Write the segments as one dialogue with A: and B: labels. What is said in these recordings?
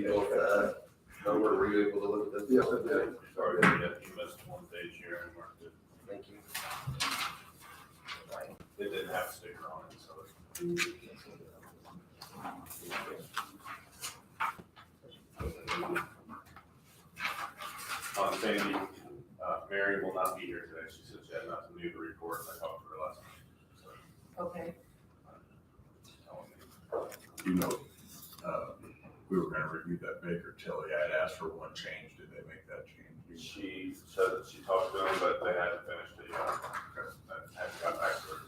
A: you know if Homer, were you able to look at this?
B: Yes, I did.
C: Sorry, you missed one page here and marked it.
A: Thank you.
C: It didn't have a sticker on it, so. Sandy, Mary will not be here today. She said she had nothing new to report. I talked to her last night.
D: Okay.
E: You know, we were gonna review that Baker Tilly. I had asked for one change. Did they make that change?
C: She said that she talked to them, but they hadn't finished it yet. I hadn't got back to her.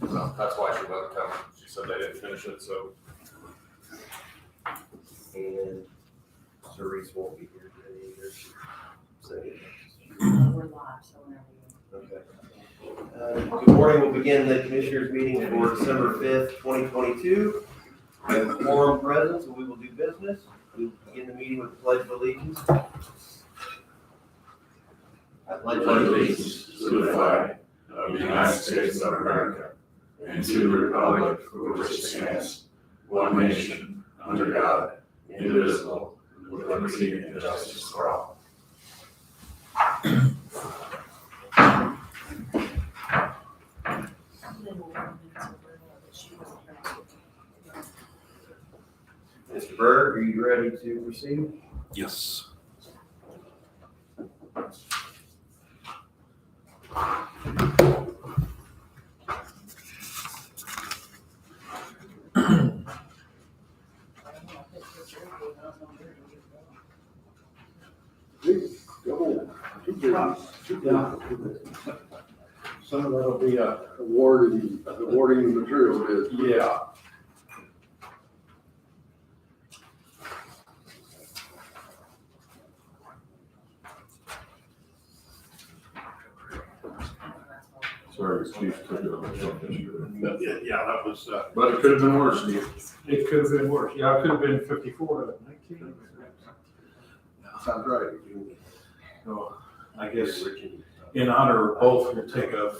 C: So that's why she wasn't coming. She said they didn't finish it, so.
A: And Cerise won't be here today either. So,
D: We're live, so whenever you.
A: good morning. We'll begin the Commissioners meeting for December 5th, 2022. We have a quorum present, so we will do business. We will begin the meeting with the Pledge of Allegiance. I pledge
E: Allegiance to the flag of the United States of America and to the republic for which it stands, one nation, under God, indivisible, with liberty and justice for all.
A: Mr. Berg, are you ready to proceed?
E: Yes.
B: Some of that'll be awarding the material bid.
E: Yeah. Sorry, Steve took it on himself yesterday.
B: Yeah, that was,
E: But it could have been worse, Steve.
F: It could have been worse. Yeah, it could have been 54 to 19.
B: sounds right.
F: So I guess in honor of both, we'll take a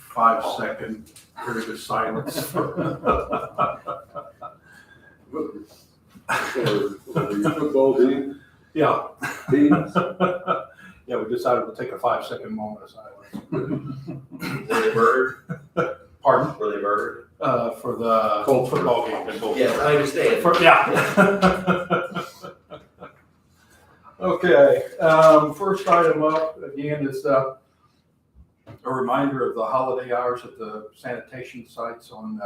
F: 5-second period of silence.
B: Football team,
F: Yeah.
B: teams.
F: Yeah, we decided to take a 5-second moment of silence.
A: Were they murdered?
F: Pardon?
A: Were they murdered?
F: For the Colts football game.
A: Yes, I understand.
F: Yeah. Okay, first item up again is a reminder of the holiday hours at the sanitation sites on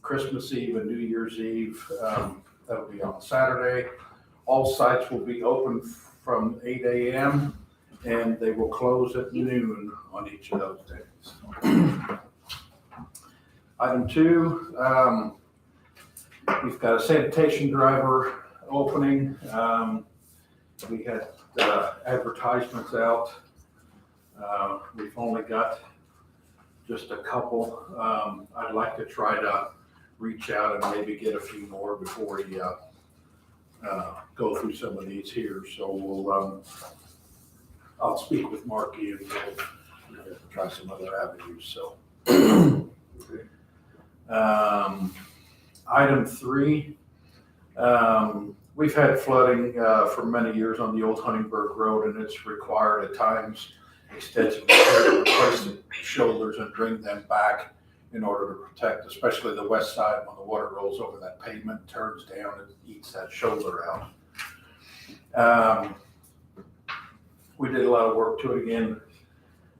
F: Christmas Eve and New Year's Eve. That'll be on Saturday. All sites will be open from 8 a.m. and they will close at noon on each of those days. Item 2, we've got a sanitation driver opening. We had advertisements out. We've only got just a couple. I'd like to try to reach out and maybe get a few more before we go through some of these here. So we'll, I'll speak with Marky and we'll try some other avenues. So, item 3. We've had flooding for many years on the old Huntingburg Road, and it's required at times extensive repair to replace the shoulders and bring them back in order to protect, especially the west side when the water rolls over that pavement, turns down, and eats that shoulder out. We did a lot of work to it again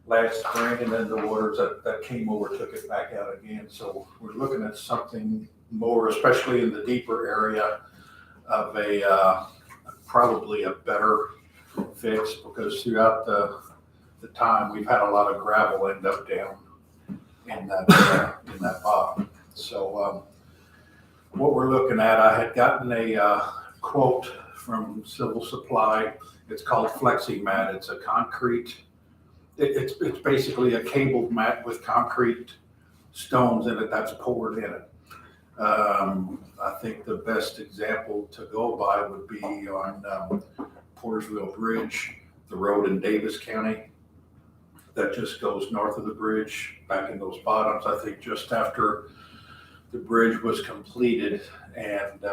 F: last spring, and then the waters that came over took it back out again. So we're looking at something more, especially in the deeper area, of a probably a better fix, because throughout the time we've had a lot of gravel end up down in that bottom. So what we're looking at, I had gotten a quote from Civil Supply. It's called Flexi Mat. It's a concrete. It's basically a cabled mat with concrete stones in it that's poured in it. I think the best example to go by would be on Portersville Bridge, the road in Davis County that just goes north of the bridge, back in those bottoms. I think just after the bridge was completed and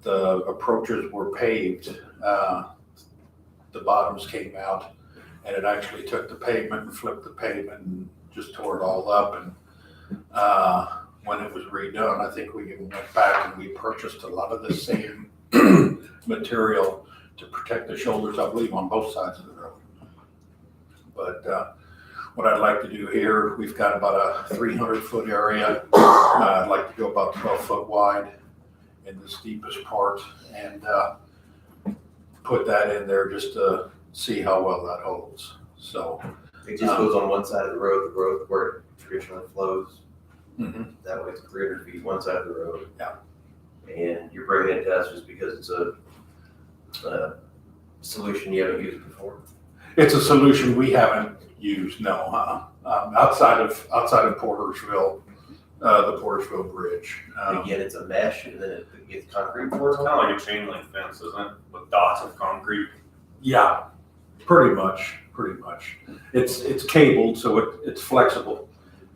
F: the approaches were paved, the bottoms came out, and it actually took the pavement and flipped the pavement and just tore it all up. And when it was redone, I think we even went back and we purchased a lot of the same material to protect the shoulders, I believe, on both sides of the road. But what I'd like to do here, we've got about a 300-foot area. I'd like to go about 12 foot wide in the steepest part and put that in there just to see how well that holds. So
A: It just goes on one side of the road where it traditionally flows.
F: Mhm.
A: That way it's 300 feet one side of the road.
F: Yeah.
A: And you're bringing it to us just because it's a solution you haven't used before.
F: it's a solution we haven't used, no, outside of Portersville, the Portersville Bridge.
A: Again, it's a mesh and then it gets concrete poured
C: It's
A: on.
C: kind of like a chain link fence, isn't it, with dots of concrete?
F: Yeah, pretty much. It's cabled, so it's flexible.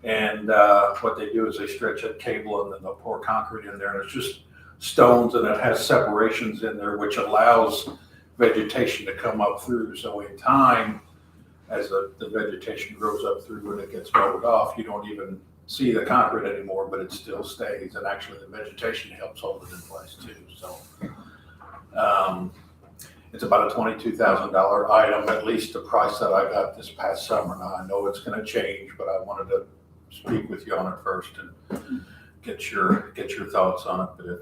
F: And what they do is they stretch that cable and then they'll pour concrete in there, and it's just stones, and it has separations in there, which allows vegetation to come up through. So in time, as the vegetation grows up through and it gets mowed off, you don't even see the concrete anymore, but it still stays. And actually the vegetation helps hold it in place too. So it's about a $22,000 item, at least the price that I got this past summer. Now I know it's gonna change, but I wanted to speak with you on it first and get your thoughts on it. But if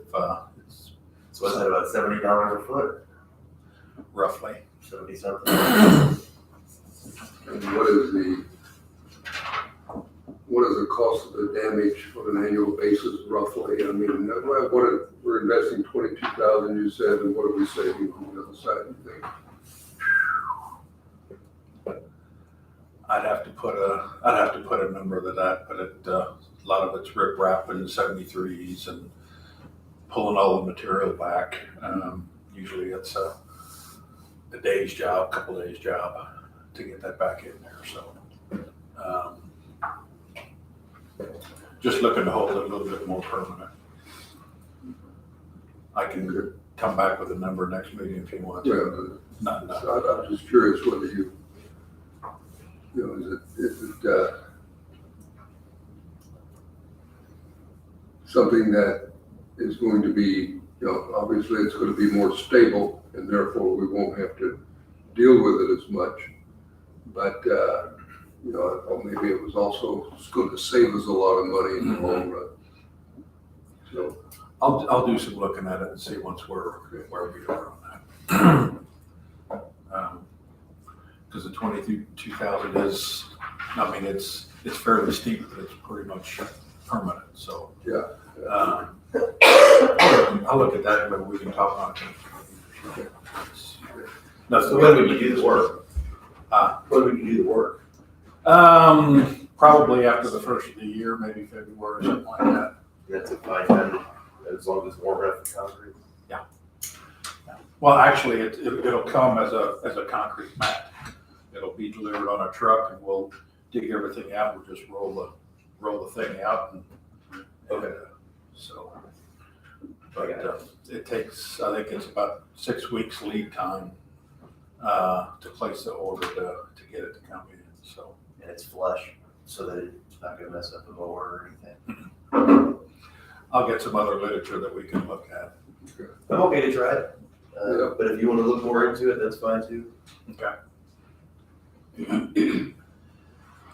F: it's
A: So what's that, about $70 a foot?
F: roughly.
A: 70 something?
B: And what is the cost of the damage on an annual basis roughly? I mean, we're investing 22,000, you said, and what are we saving on the other side, you think?
F: I'd have to put a number to that, but a lot of it's rip wrap and 73s and pulling all the material back. Usually it's a day's job, couple days job to get that back in there. So just looking to hold it a little bit more permanent. I can come back with a number next meeting if you want to.
B: Yeah,
F: Not
B: I'm just curious whether you know, is it something that is going to be, obviously it's going to be more stable and therefore we won't have to deal with it as much. But, I thought maybe it was also going to save us a lot of money in the long run. So,
F: I'll do some looking at it and see once where we are on that. Because the 22,000 is, I mean, it's fairly steep, but it's pretty much permanent. So
B: yeah.
F: I'll look at that and maybe we can talk on it.
A: So when would you do the work? When would you do the work?
F: Probably after the first of the year, maybe February, something like that.
A: That's a fine time, as long as it's warm enough for concrete.
F: Well, actually, it'll come as a concrete mat. It'll be delivered on a truck, and we'll dig everything out. We'll just roll the thing out, and so. But it takes, I think it's about 6 weeks lead time to place the order to get it to come in. So.
A: And it's flush, so that it's not gonna mess up the mower or anything.
F: I'll get some other literature that we can look at.
A: I'm okay to try it, but if you wanna look more into it, that's fine too.
F: Okay.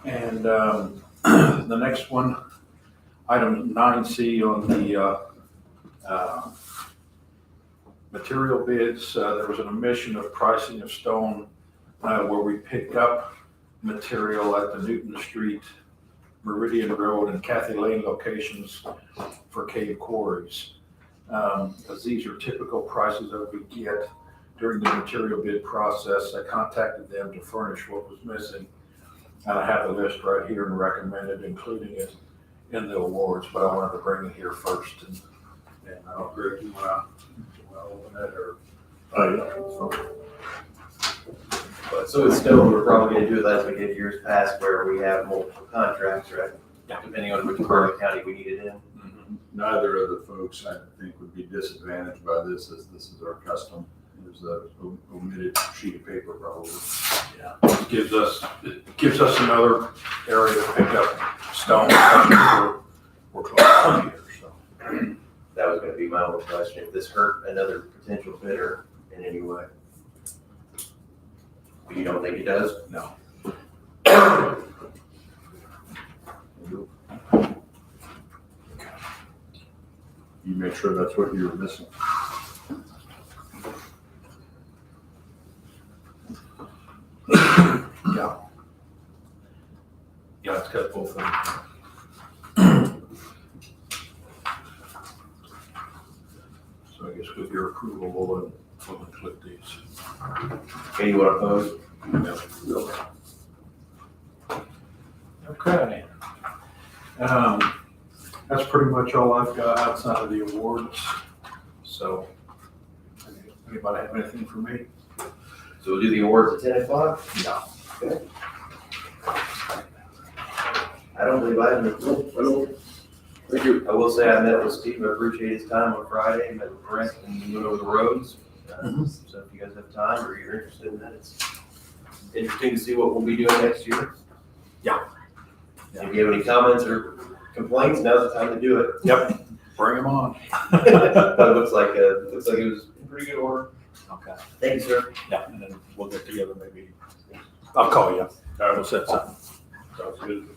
F: And the next one, item 9C on the material bids, there was an omission of pricing of stone where we picked up material at the Newton Street, Meridian Road, and Kathy Lane locations for cave quarries. As these are typical prices that we get during the material bid process, I contacted them to furnish what was missing. And I have the list right here and recommended including it in the awards, but I wanted to bring it here first. And I don't agree, do you want to open it or?
A: But so with stone, we're probably gonna do it as we did years past, where we have multiple contracts, right? Depending on which part of the county we need it in.
E: Neither of the folks, I think, would
G: would be disadvantaged by this, as this is our custom. There's a omitted sheet of paper probably.
F: It gives us another area to pick up stone. We're close here, so.
A: That was gonna be my only question, if this hurt another potential bidder in any way. But you don't think it does?
F: No.
G: You make sure that's what you were missing.
F: Yeah. Yeah, it's got both of them. So I guess with your approval, we'll include these.
A: Anyone opposed?
B: No.
F: Okay. That's pretty much all I've got outside of the awards. So, anybody have anything for me?
A: So we'll do the awards at 10 o'clock?
F: No.
A: Okay. I don't believe I have any.
B: I don't, thank you.
A: I will say I met with Steve, I appreciate his time on Friday, met with Brent and we went over the roads. So if you guys have time or you're interested in that, it's interesting to see what we'll be doing next year.
F: Yeah.
A: If you have any comments or complaints, now's the time to do it.
F: Yep. Bring them on.
A: But it looks like it was in pretty good order.
F: Okay.
A: Thank you, sir.
F: Yeah, and then we'll get together maybe. I'll call you. We'll set something.
C: Sounds good.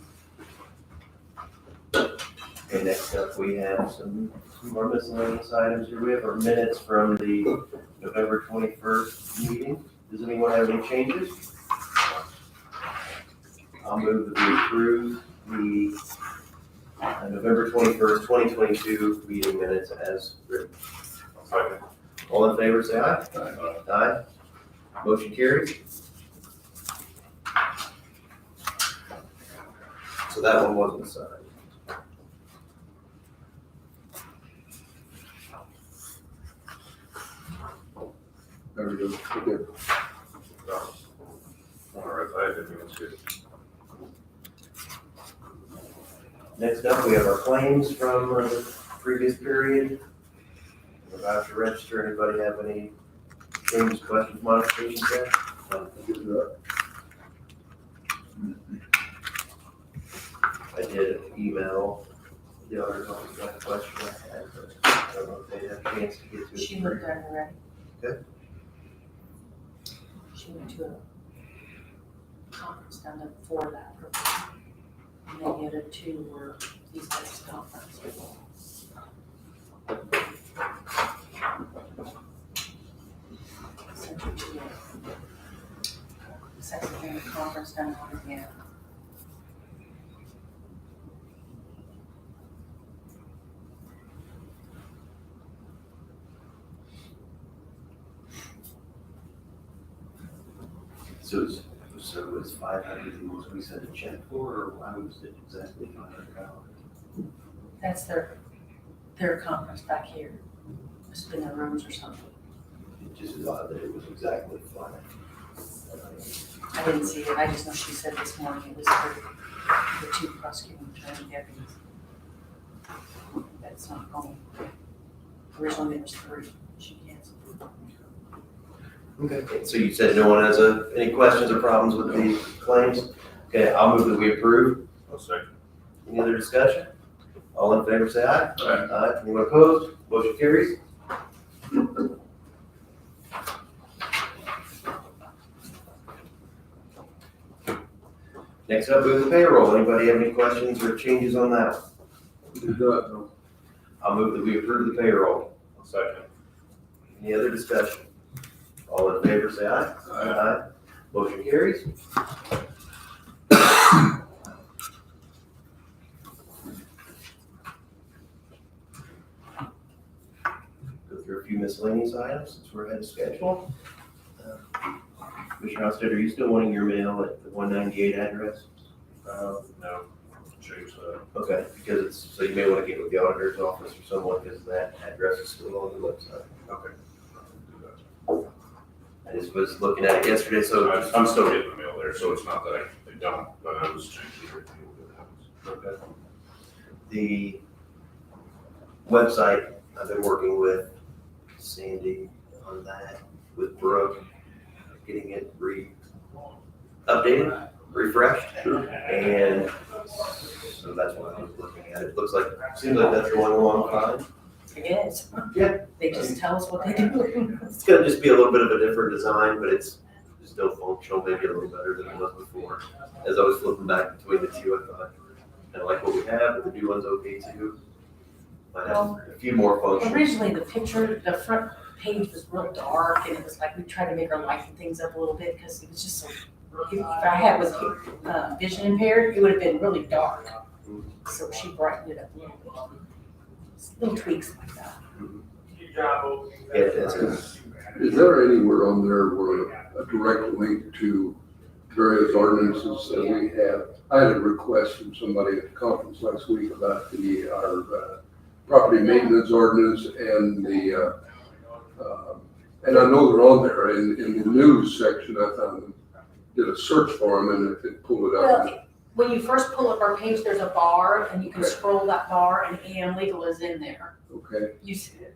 A: Okay, next up, we have some more miscellaneous items here. We have our minutes from the November 21st meeting. Does anyone have any changes? I'll move that we approve the November 21st, 2022 meeting minutes as written.
C: Second.
A: All in favor, say aye. Aye. Motion carries. So that one wasn't signed.
B: There we go. Okay.
C: All right, I didn't even see it.
A: Next up, we have our claims from the previous period. The voucher register, anybody have any changes, questions, modifications there? I did email the auditor's office, got a question I had, but I don't know if they had a chance to get to it.
D: She looked at it already.
A: Good.
D: She went to a conference down there before that. And then the other two were these guys' conference. Sent her to the secretary conference down there again.
A: So it's 500 was we sent a check for, or why was it exactly $500?
D: That's their conference back here. It's been their rooms or something.
A: It just is odd that it was exactly $500.
D: I didn't see it. I just know she said this morning it was for the two prosecuting attorney deputies. That's not going. Originally there was 3. She canceled.
A: Okay, so you said no one has any questions or problems with the claims? Okay, I'll move that we approve.
C: I'll second.
A: Any other discussion? All in favor, say aye.
C: Aye.
A: Aye. Anyone opposed? Motion carries. Next up, we have the payroll. Anybody have any questions or changes on that?
B: No.
A: I'll move that we approve the payroll.
C: I'll second.
A: Any other discussion? All in favor, say aye. Aye. Motion carries. Go through a few miscellaneous items since we're ahead of schedule. Commissioner Hostead, are you still wanting your mail at the 198 address?
C: No, change that.
A: Okay, because it's, so you may want to get with the auditor's office or someone because that address is still on the website.
C: Okay. Do that.
A: I just was looking at it yesterday, so.
C: I'm still getting the mail there, so it's not that I don't, but I was changing everything that happens.
A: Okay. The website I've been working with Sandy on that, with Brooke, getting it updated, refreshed. And so that's what I was looking at. It looks like, seems like that's going along fine.
D: It is.
A: Yeah.
D: They just tell us what they do.
A: It's gonna just be a little bit of a different design, but it's still functional, maybe a little better than it was before. As I was flipping back between the two, I thought, I like what we have, but the new one's okay too. Might have a few more functions.
D: Originally, the front page was real dark, and it was like, we tried to make her lighten things up a little bit, because it was just so, if I was vision impaired, it would have been really dark. So she brightened it up a little bit. Little tweaks like that.
A: Yeah, that's good.
B: Is there anywhere on there where a direct link to various ordinances that we have? I had a request from somebody at the conference last week about our property maintenance ordinance and and I know they're on there. In the news section, I found them, did a search for them, and if it pulled it up.
D: Well, when you first pull up our page, there's a bar, and you can
B: Okay.
D: scroll that bar, and AM Legal is in there.
B: Okay,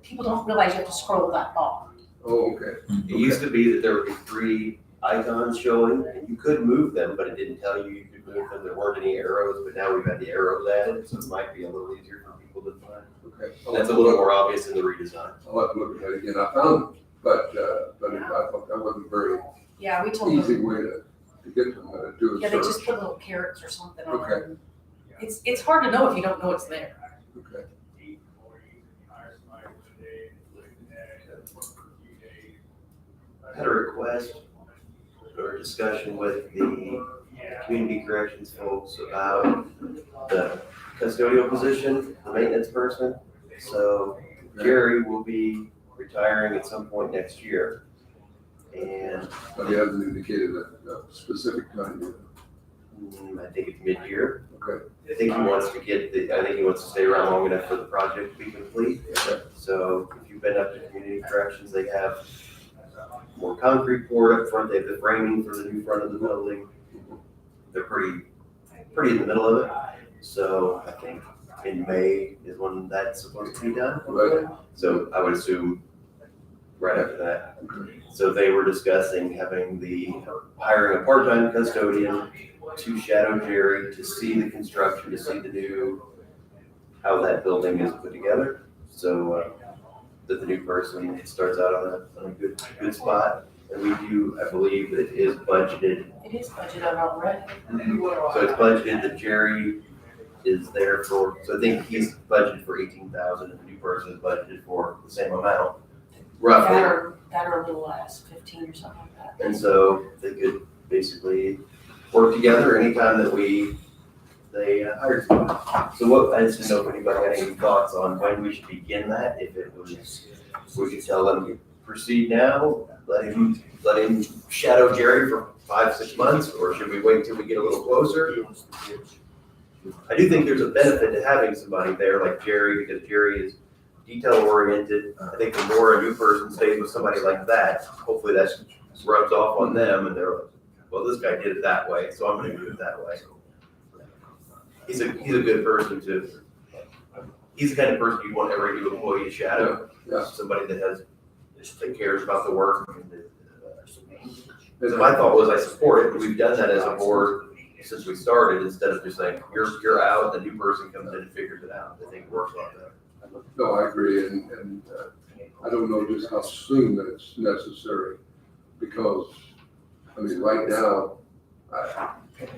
D: People don't realize you have to scroll that bar.
B: oh, okay.
A: It used to be that there would be 3 icons showing, and you could move them, but it didn't tell you could move them. There weren't any arrows, but now we've got the arrows added, so it might be a little easier for people to find.
B: Okay.
A: That's a little more obvious in the redesign.
B: I'll have to look at that again. I found them, but I thought that wasn't a very
D: Yeah, we told
B: easy
D: them,
B: way to get them to do
D: yeah,
B: a
D: they just
B: search.
D: put little carrots or something on
B: Okay.
D: it. It's hard to know if you don't know it's there.
B: Okay.
A: I had a request or a discussion with the community corrections folks about the custodial position, the maintenance person. So Jerry will be retiring at some point next year. And
B: But he hasn't indicated a specific time yet.
A: I think it's mid-year.
B: Okay.
A: I think he wants to stay around long enough for the project to be complete. So if you've been up to community corrections, they have more concrete poured up front. They have the framing for the new front of the building. They're pretty in the middle of it. So I think in May is when that's supposed to be done.
B: Right.
A: So I would assume right after that.
B: Okay.
A: So they were discussing hiring a part-time custodian to shadow Jerry, to see the construction, to see how that building is put together. So that the new person starts out on a good spot. And we do, I believe, that it is budgeted.
D: It is budgeted already.
A: So it's budgeted that Jerry is there for, so I think he's budgeted for 18,000 and the new person is budgeted for the same amount, roughly.
D: That or a little less, 15 or something like that.
A: And so they could basically work together anytime that they hire somebody. So I just didn't know if anybody had any thoughts on when we should begin that, if it was, we could tell them to proceed now, let him shadow Jerry for 5-6 months, or should we wait until we get a little closer? I do think there's a benefit to having somebody there like Jerry, because Jerry is detail oriented. I think the more a new person stays with somebody like that, hopefully that rubs off on them and they're like, well, this guy did it that way, so I'm gonna do it that way. He's a good person he's the kind of person you want every new employee to shadow.
B: Yeah.
A: Somebody that cares about the work. So my thought was I support it, we've done that as a board since we started, instead of just saying, you're out, the new person comes in and figures it out. I think it works a lot better.
B: No, I agree, and I don't know just how soon that's necessary, because, I mean, right now,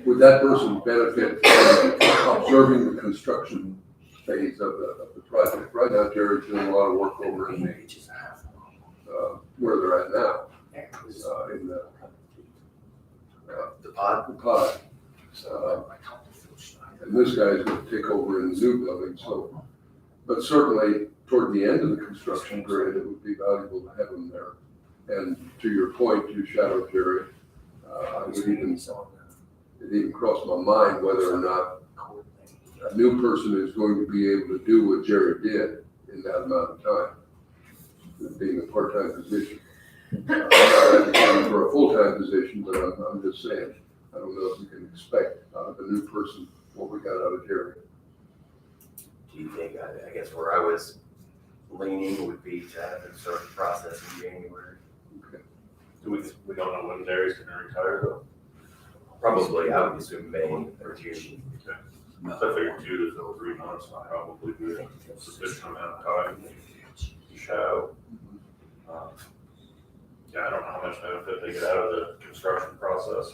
B: would that person benefit from observing the construction phase of the project? Right now, Jerry's doing a lot of work over in where they're at now, in the pod. And this guy's gonna take over in the new building, so, but certainly toward the end of the construction period, it would be valuable to have him there. And to your point, you shadow Jerry, it even crossed my mind whether or not a new person is going to be able to do what Jerry did in that amount of time, being a part-time position. I'm not advocating for a full-time position, but I'm just saying, I don't know if we can expect out of a new person what we got out of Jerry.
A: Do you think, I guess where I was leaning would be to have them start the process in January.
C: We don't know when Terry's gonna retire though.
A: Probably, I would assume May or June.
C: I figured 2 to 3 months would probably be a sufficient amount of time to show. Yeah, I don't know how much benefit they get out of the construction process.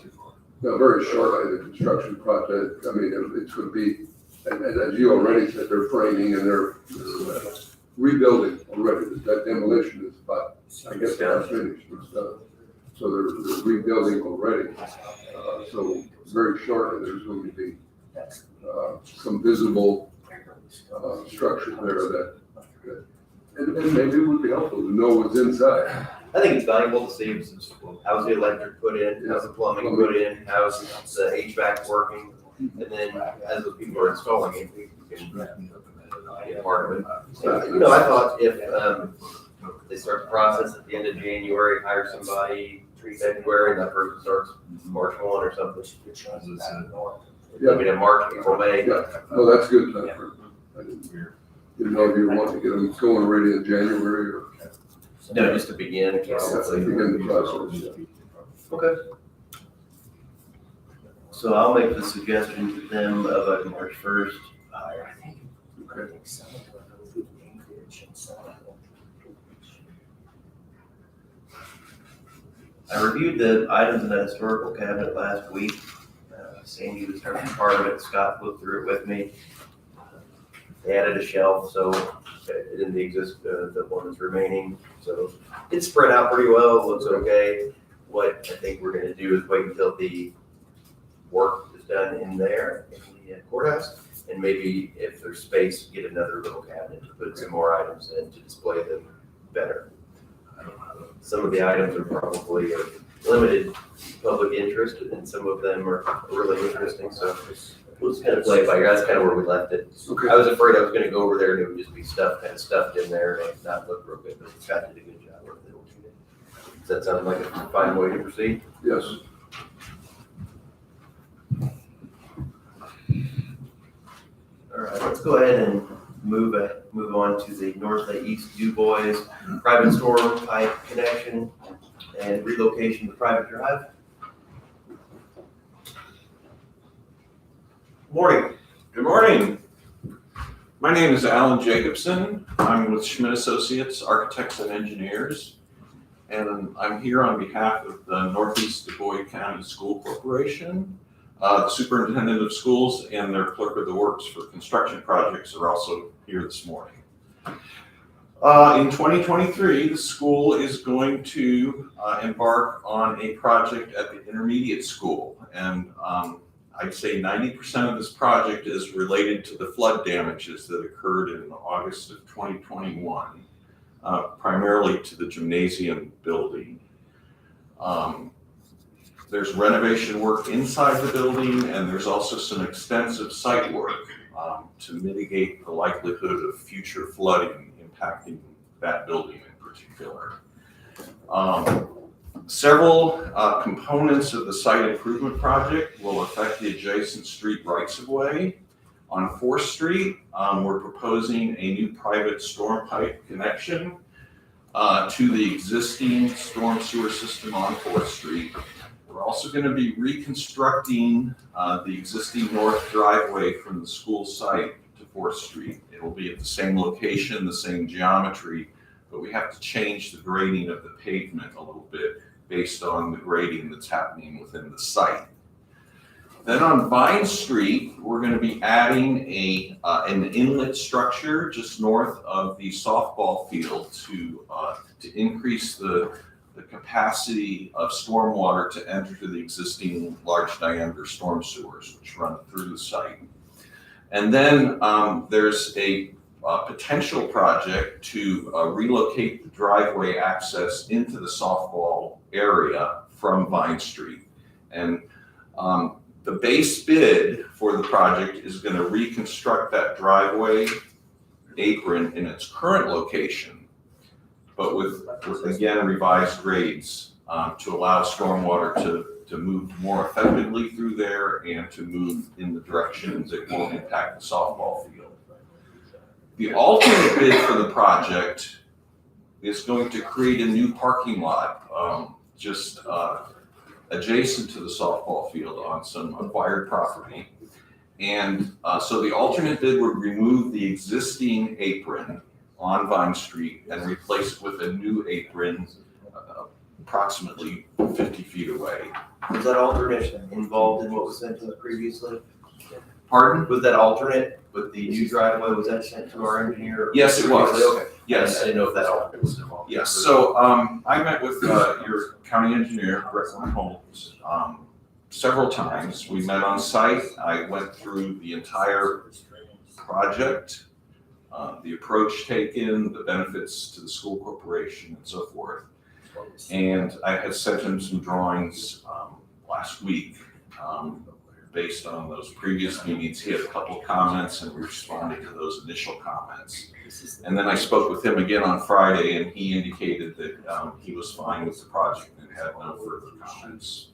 B: Now, very shortly, the construction project, I mean, it's going to be, and as you already said, they're framing and they're rebuilding already. That demolition is about, I guess, about finished and stuff. So they're rebuilding already. So very shortly, there's going to be some visible structures there that, and maybe it would be helpful to know what's inside.
A: I think it's valuable to see how's the electric put in, how's the plumbing put in, how's the HVAC working, and then as the people are installing it, we can be a part of it. I thought if they start the process at the end of January, hire somebody, February, and that person starts March 1 or something. I mean, in March, April, May.
B: Yeah, no, that's good. I didn't know if you want to get them going already in January or.
A: No, just to begin.
B: Begin the process.
A: Okay. So I'll make the suggestion to them of a March 1st. I reviewed the items in the historical cabinet last week. Sandy was part of it. Scott looked through it with me. They added a shelf, so it didn't exist, the one that's remaining. So it's spread out pretty well, looks okay. What I think we're gonna do is wait until the work is done in there, in the courthouse, and maybe if there's space, get another little cabinet to put some more items in to display them better. Some of the items are probably of limited public interest, and some of them are really interesting, so we'll just kind of play it by ear. That's kind of where we left it.
B: Okay.
A: I was afraid I was gonna go over there and it would just be stuff, kind of stuffed in there and not look real good, but Scott did a good job with it. Does that sound like a fine way to proceed?
B: Yes.
A: All right, let's go ahead and move on to the North to East Du Bois private storm pipe connection and relocation to private drive. Morning.
H: Good morning. My name is Alan Jacobson. I'm with Schmidt Associates, Architects and Engineers, and I'm here on behalf of the Northeast Du Bois County School Corporation. The superintendent of schools and their clerk of the works for construction projects are also here this morning. In 2023, the school is going to embark on a project at the intermediate school, and I'd say 90% of this project is related to the flood damages that occurred in August of 2021, primarily to the gymnasium building. There's renovation work inside the building, and there's also some extensive site work to mitigate the likelihood of future flooding impacting that building in particular. Several components of the site improvement project will affect the adjacent street rights-of-way. On 4th Street, we're proposing a new private storm pipe connection to the existing storm sewer system on 4th Street. We're also going to be reconstructing the existing north driveway from the school site to 4th Street. It will be at the same location, the same geometry, but we have to change the grading of the pavement a little bit based on the grading that's happening within the site. Then on Vine Street, we're going to be adding an inlet structure just north of the softball field to increase the capacity of stormwater to enter to the existing large diameter storm sewers which run through the site. And then there's a potential project to relocate the driveway access into the softball area from Vine Street. And the base bid for the project is going to reconstruct that driveway apron in its current location, but with again revised grades to allow stormwater to move more effectively through there and to move in the directions that won't impact the softball field. The alternate bid for the project is going to create a new parking lot, just adjacent to the softball field on some acquired property. And so the alternate bid would remove the existing apron on Vine Street and replace it with a new apron approximately 50 feet away.
A: Was that alternate involved in what was sent to us previously?
H: Pardon?
A: Was that alternate with the new driveway, was that sent to our engineer?
H: Yes, it was.
A: Okay.
H: Yes.
A: I didn't know if that alternate was involved.
H: Yes, so I met with your county engineer, Brett Holmes, several times. We met on site. I went through the entire project, the approach taken, the benefits to the school corporation and so forth. And I had sent him some drawings last week. Based on those previous meetings, he had a couple of comments and we responded to those initial comments. And then I spoke with him again on Friday and he indicated that he was fine with the project and had no further comments.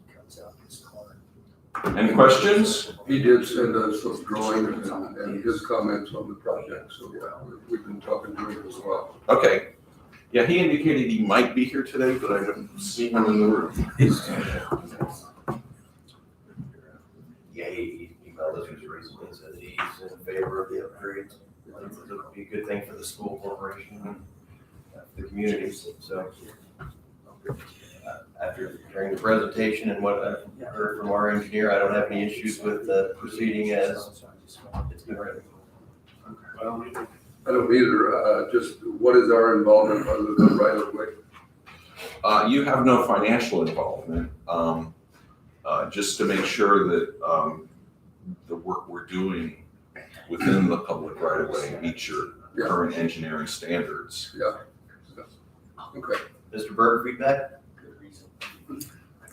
H: Any questions?
B: He did send us some drawings and his comments on the project, so yeah, we've been talking to him as well.
H: Okay. Yeah, he indicated he might be here today, but I don't see him in the room.
A: Yeah, he emailed us just recently, said that he's in favor of the upgrades. I think it would be a good thing for the school corporation and the community, so. After, during the presentation and what I heard from our engineer, I don't have any issues with proceeding as it's been written.
B: I don't either, just what is our involvement other than right of way?
H: You have no financial involvement, just to make sure that the work we're doing within the public right of way meets your current engineering standards.
B: Okay.
A: Mr. Burke, feedback?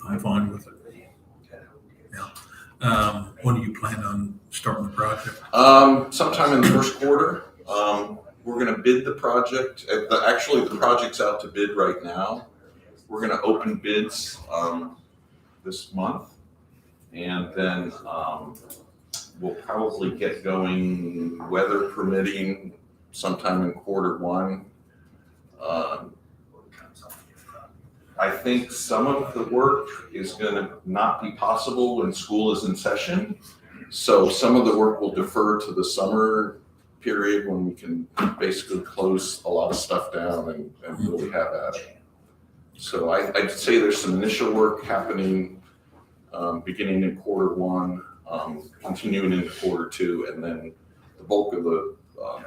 I: I'm fine with it. Yeah. When do you plan on starting the project?
H: Sometime in the first quarter. We're gonna bid the project, actually the project's out to bid right now. We're gonna open bids, this month. And then, we'll probably get going, weather permitting, sometime in Q1. I think some of the work is gonna not be possible when school is in session. So some of the work will defer to the summer period when we can basically close a lot of stuff down and really have at it. So I'd say there's some initial work happening, beginning in Q1, continuing into Q2, and then the bulk of the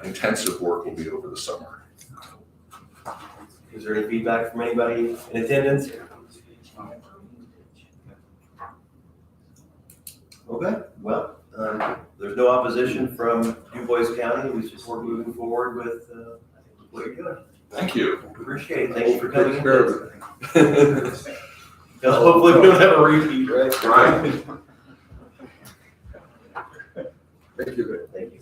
H: intensive work will be over the summer.
A: Is there any feedback from anybody in attendance? Okay, well, there's no opposition from DuBois County. We support moving forward with what you're doing.
H: Thank you.
A: Appreciate it. Thank you for coming.
B: Take care of it.
A: Hopefully we don't have a repeat, right?
H: Right.
B: Thank you.
A: Thank you.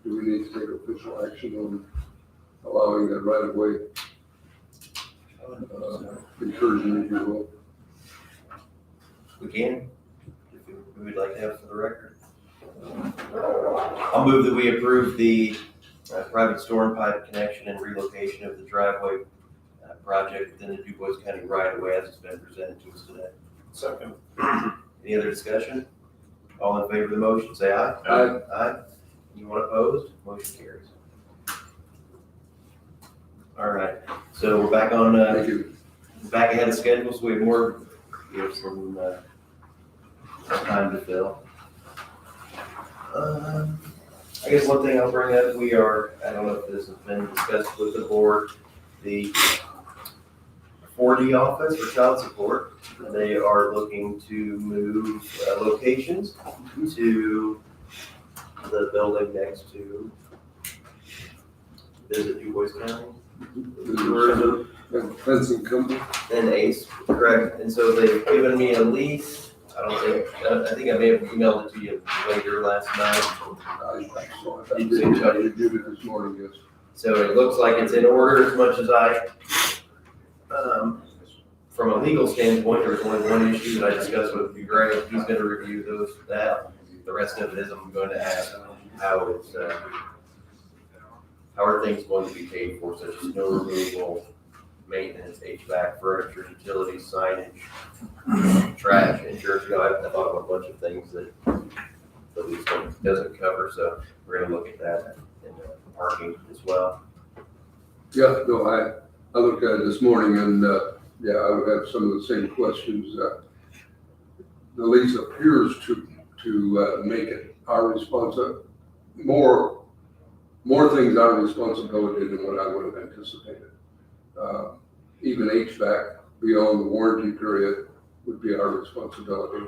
B: Do we need to take official action on allowing that right of way incursion, if you will?
A: We can, if we would like to have for the record. I'll move that we approve the private storm pipe connection and relocation of the driveway project within the DuBois County right of way as it's been presented to us today.
C: Second.
A: Any other discussion? All in favor of the motion, say aye.
B: Aye.
A: Aye. Anyone opposed? Motion carries. All right, so we're back on,
B: Thank you.
A: back ahead of schedule, so we have more, some time to fill. I guess one thing I'll bring up, I don't know if this has been discussed with the board, the 4D office for child support, they are looking to move locations to the building next to Visit DuBois County. Tourism
B: And Benson Company,
A: and ACE, correct, and so they've given me a lease, I think I may have emailed it to you later last night.
B: I did give it this morning, yes.
A: So it looks like it's in order as much as from a legal standpoint, there was only one issue that I discussed with Greg. He's gonna review that. The rest of it is I'm going to ask how it's, how are things going to be paid for, such as snow removal, maintenance, HVAC, furniture, utilities, signage, trash, insurance. I thought of a bunch of things that the lease one doesn't cover, so we're gonna look at that in parking as well.
B: Yeah, no, I looked at it this morning and, yeah, I would have some of the same questions. The lease appears to make it our more things our responsibility than what I would have anticipated. Even HVAC beyond the warranty period would be our responsibility.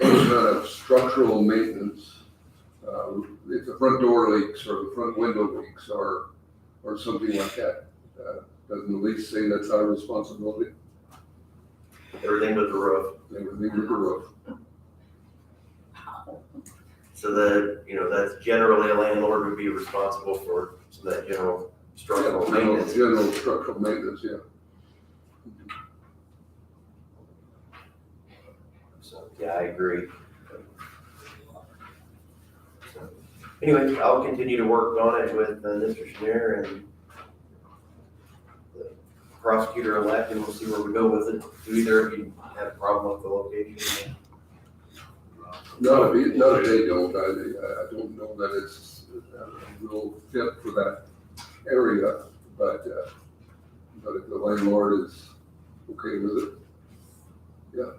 B: Any kind of structural maintenance, if the front door leaks or the front window leaks or something like that, doesn't the lease say that's our responsibility?
A: Everything but the roof.
B: Everything with the roof.
A: So that's generally a landlord would be responsible for some of that general structural maintenance.
B: General structural maintenance, yeah.
A: So, yeah, I agree. So, anyway, I'll continue to work on it with Mr. Schneer and the prosecutor-elect, and we'll see where we go with it. Do either of you have a problem with the location?
B: No, they don't. I don't know that it's a real fit for that area, but if the landlord is okay with it, yeah,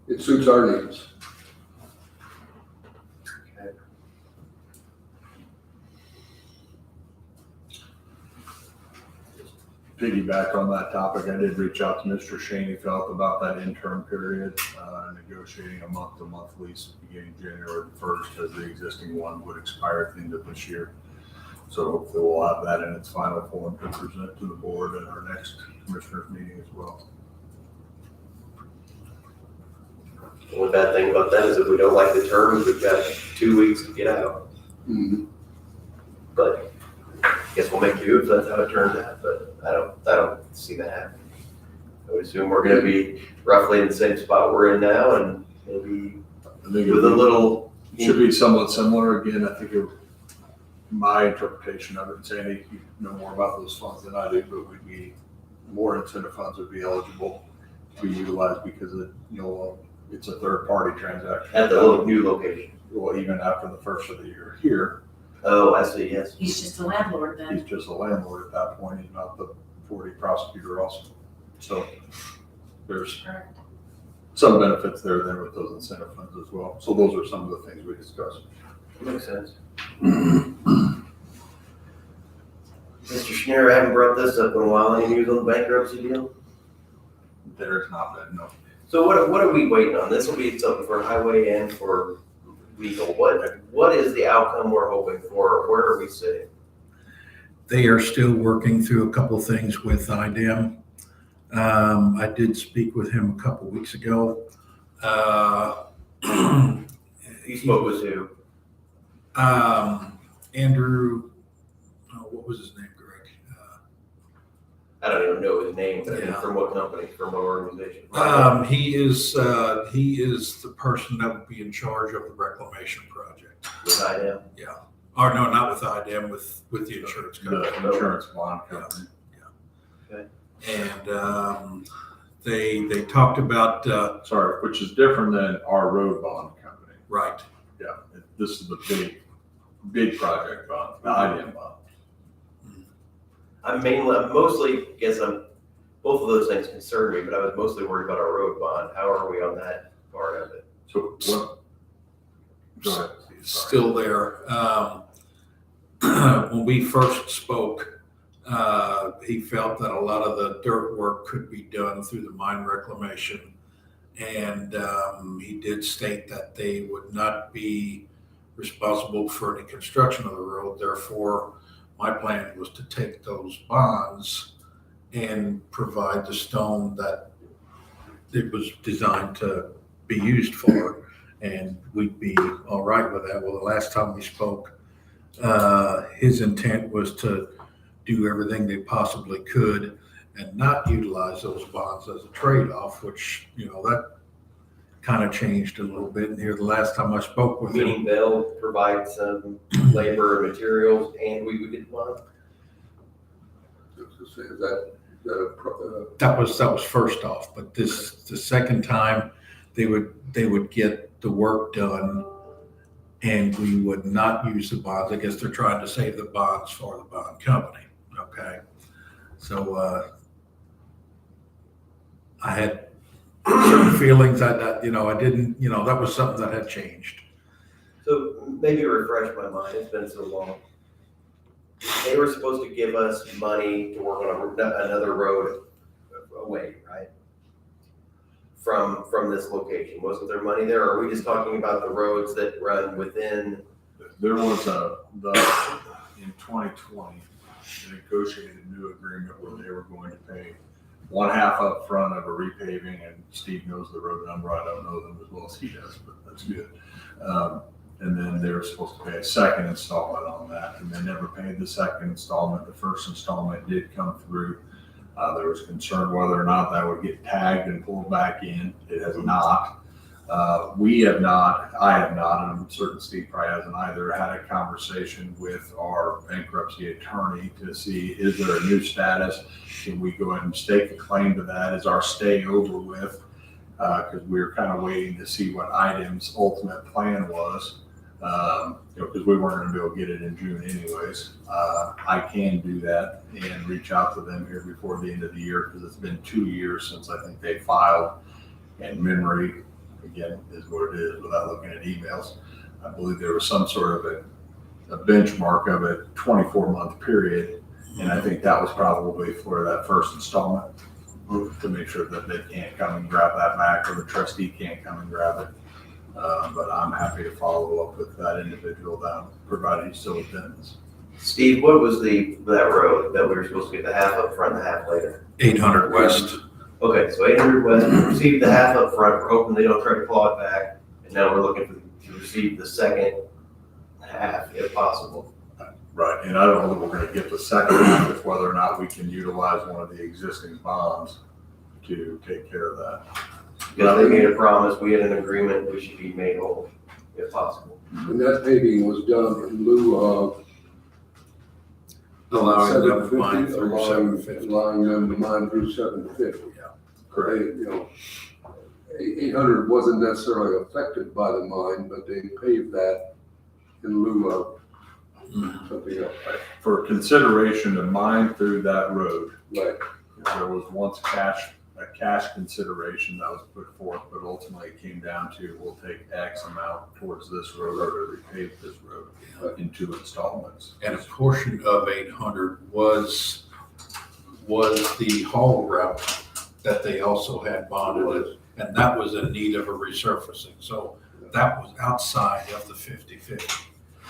B: it suits our needs.
A: Okay.
G: Piggyback on that topic, I did reach out to Mr. Shaney Felt about that interim period, negotiating a month-to-month lease beginning January 1st, as the existing one would expire at the end of this year. So hopefully we'll have that in its final form to present to the board at our next commissioners meeting as well.
A: The only bad thing about that is if we don't like the terms, we've got 2 weeks to get out.
B: Mm-hmm.
A: But I guess we'll make do if that's how it turns out, but I don't see that happening. I would assume we're gonna be roughly in the same spot we're in now and maybe
G: I think
A: with a little.
G: it should be somewhat similar. Again, I think my interpretation of it, and Sandy, you know more about those funds than I do, but would be more incentive funds would be eligible to be utilized because it's a third-party transaction.
A: At the little new location.
G: Well, even after the first of the year here,
A: Oh, I see, yes.
D: He's just a landlord then.
G: he's just a landlord at that point. He's not the 40 prosecutor also. So there's some benefits there then with those incentive funds as well. So those are some of the things we discussed.
A: Makes sense. Mr. Schneer, I haven't brought this up in a while. Any news on the bankruptcy deal?
G: There's not that, no.
A: So what are we waiting on? This will be something for highway and for legal. What is the outcome we're hoping for? Where are we sitting?
I: They are still working through a couple of things with IDEM. I did speak with him a couple of weeks ago.
A: You spoke with who?
I: Andrew, what was his name, Greg?
A: I don't even know his name, but
I: Yeah.
A: from what company, from what organization?
I: He is the person that would be in charge of the reclamation project.
A: With IDM?
I: Or no, not with IDEM, with the insurance company.
G: The insurance bond company.
I: And they talked about,
G: Sorry, which is different than our road bond company.
I: right,
G: Yeah, this is the big project bond, the IDM bond.
A: Both of those things concern me, but I was mostly worried about our road bond. How are we on that part of it?
G: So what? Go ahead. Sorry.
I: still there. When we first spoke, he felt that a lot of the dirt work could be done through the mine reclamation. And he did state that they would not be responsible for any construction of the road. Therefore, my plan was to take those bonds and provide the stone that it was designed to be used for, and we'd be all right with that. Well, the last time we spoke, his intent was to do everything they possibly could and not utilize those bonds as a trade-off, which, that kind of changed a little bit. And here, the last time I spoke with him,
A: Meaning they'll provide some labor and materials and we would get the bond?
B: Is that a
I: that was first off, but the second time, they would get the work done and we would not use the bonds. I guess they're trying to save the bonds for the bond company, okay? So, I had certain feelings I didn't, that was something that had changed.
A: So maybe refresh my mind, it's been so long. They were supposed to give us money to work on another road away, right? From this location, wasn't there money there, or are we just talking about the roads that run within?
G: There was in 2020, they negotiated a new agreement where they were going to pay one half up front of a repaving, and Steve knows the road number. I don't know them as well as he does, but that's good. And then they were supposed to pay a second installment on that, and they never paid the second installment. The first installment did come through. There was concern whether or not that would get tagged and pulled back in. It has not. We have not, I have not, and I'm certain Steve probably hasn't either, had a conversation with our bankruptcy attorney to see, is there a new status? Can we go ahead and stake a claim to that? Is our stay over with? Because we were kind of waiting to see what IDEM's ultimate plan was. Because we weren't going to be able to get it in June anyways. I can do that and reach out to them here before the end of the year, because it's been 2 years since I think they filed. And memory, again, is what it is without looking at emails. I believe there was some sort of a benchmark of a 24-month period. And I think that was probably for that first installment, to make sure that they can't come and grab that back, or the trustee can't come and grab it. But I'm happy to follow up with that individual down, provided he's still attends.
A: Steve, what was that road that we were supposed to get the half up front and the half later?
I: 800 West.
A: Okay, so 800 West, we received the half up front, we're hoping they don't try to claw it back, and now we're looking to receive the second half if possible.
G: Right, and I don't know that we're gonna get the second half, if whether or not we can utilize one of the existing bonds to take care of that.
A: Because they made a promise, we had an agreement, we should be made whole if possible.
B: And that paving was done in lieu of
I: Allowing them to mine
B: 750,
I: through 750.
B: allowing them to mine through 750. Correct. 800 wasn't necessarily affected by the mine, but they paved that in lieu of something else.
G: For consideration to mine through that road,
B: Right.
G: there was once a cash consideration that was put forth, but ultimately it came down to, we'll take X amount towards this road or to repave this road in 2 installments.
I: And a portion of 800 was the haul route that they also had bonded, and that was in need of a resurfacing. So that was outside of the 50/50.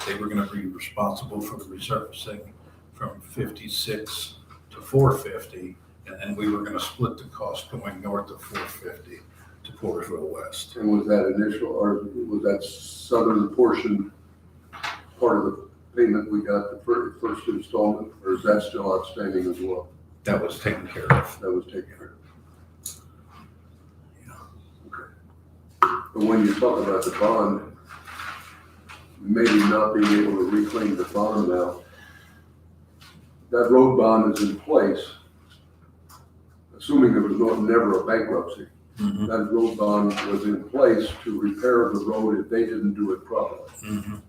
I: They were gonna be responsible for the resurfacing from 56 to 450, and then we were gonna split the cost going north of 450 to Portersville West.
B: And was that initial, or was that southern portion part of the payment we got, the first installment, or is that still outstanding as well?
I: That was taken care of.
B: That was taken care of. But when you talk about the bond, maybe not being able to reclaim the bond now, that road bond is in place, assuming there was never a bankruptcy.
I: Mhm.
B: That road bond was in place to repair the road if they didn't do it properly.
I: Mhm.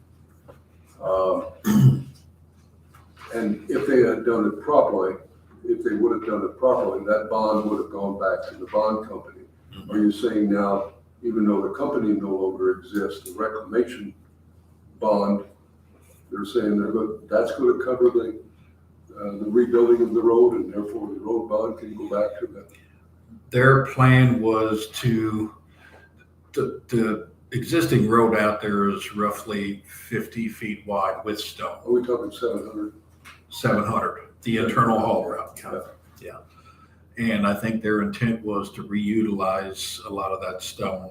B: And if they had done it properly, if they would have done it properly, that bond would have gone back to the bond company. Are you saying now, even though the company no longer exists, the reclamation bond, they're saying that's going to cover the rebuilding of the road, and therefore the road bond can go back to the.
I: Their plan was the existing road out there is roughly 50 feet wide with stone,
B: Are we talking 700?
I: 700, the internal haul route. Yeah. And I think their intent was to reutilize a lot of that stone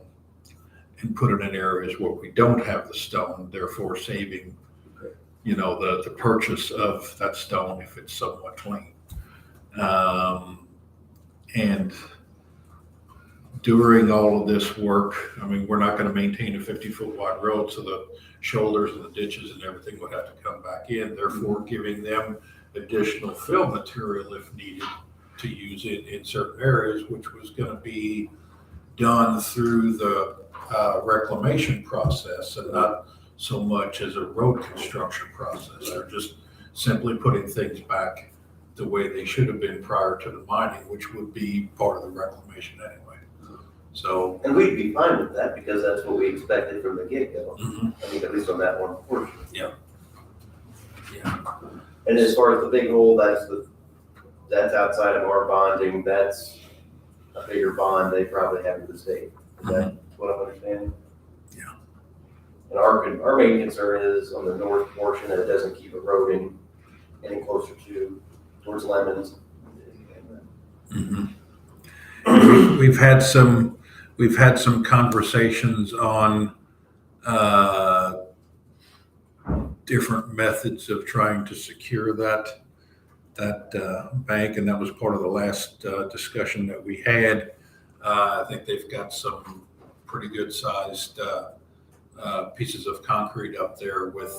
I: and put it in areas where we don't have the stone, therefore saving, the purchase of that stone if it's somewhat clean. And during all of this work, I mean, we're not gonna maintain a 50-foot wide road, so the shoulders and the ditches and everything would have to come back in, therefore giving them additional fill material if needed to use it in certain areas, which was gonna be done through the reclamation process and not so much as a road construction process. They're just simply putting things back the way they should have been prior to the mining, which would be part of the reclamation anyway. So,
A: And we'd be fine with that because that's what we expected from the get-go.
I: mhm,
A: I think at least on that one portion.
I: Yeah.
A: And as far as the big hole, that's outside of our bonding, that's a bigger bond they probably have with the state. Is that what I'm understanding?
I: Yeah.
A: And our main concern is on the north portion that it doesn't keep eroding any closer towards Lemons.
I: mhm. We've had some conversations on different methods of trying to secure that bank, and that was part of the last discussion that we had. I think they've got some pretty good sized pieces of concrete up there with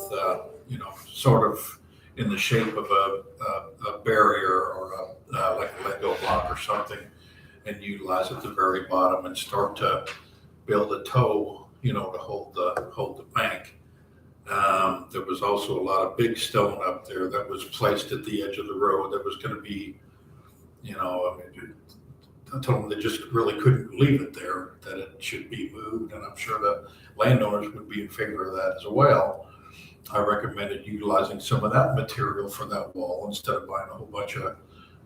I: sort of in the shape of a barrier or like a Lego block or something, and utilize at the very bottom and start to build a toe, to hold the bank. There was also a lot of big stone up there that was placed at the edge of the road that was going to be, I told them they just really couldn't leave it there, that it should be moved, and I'm sure the landowners would be in favor of that as well. I recommended utilizing some of that material for that wall instead of buying a whole bunch of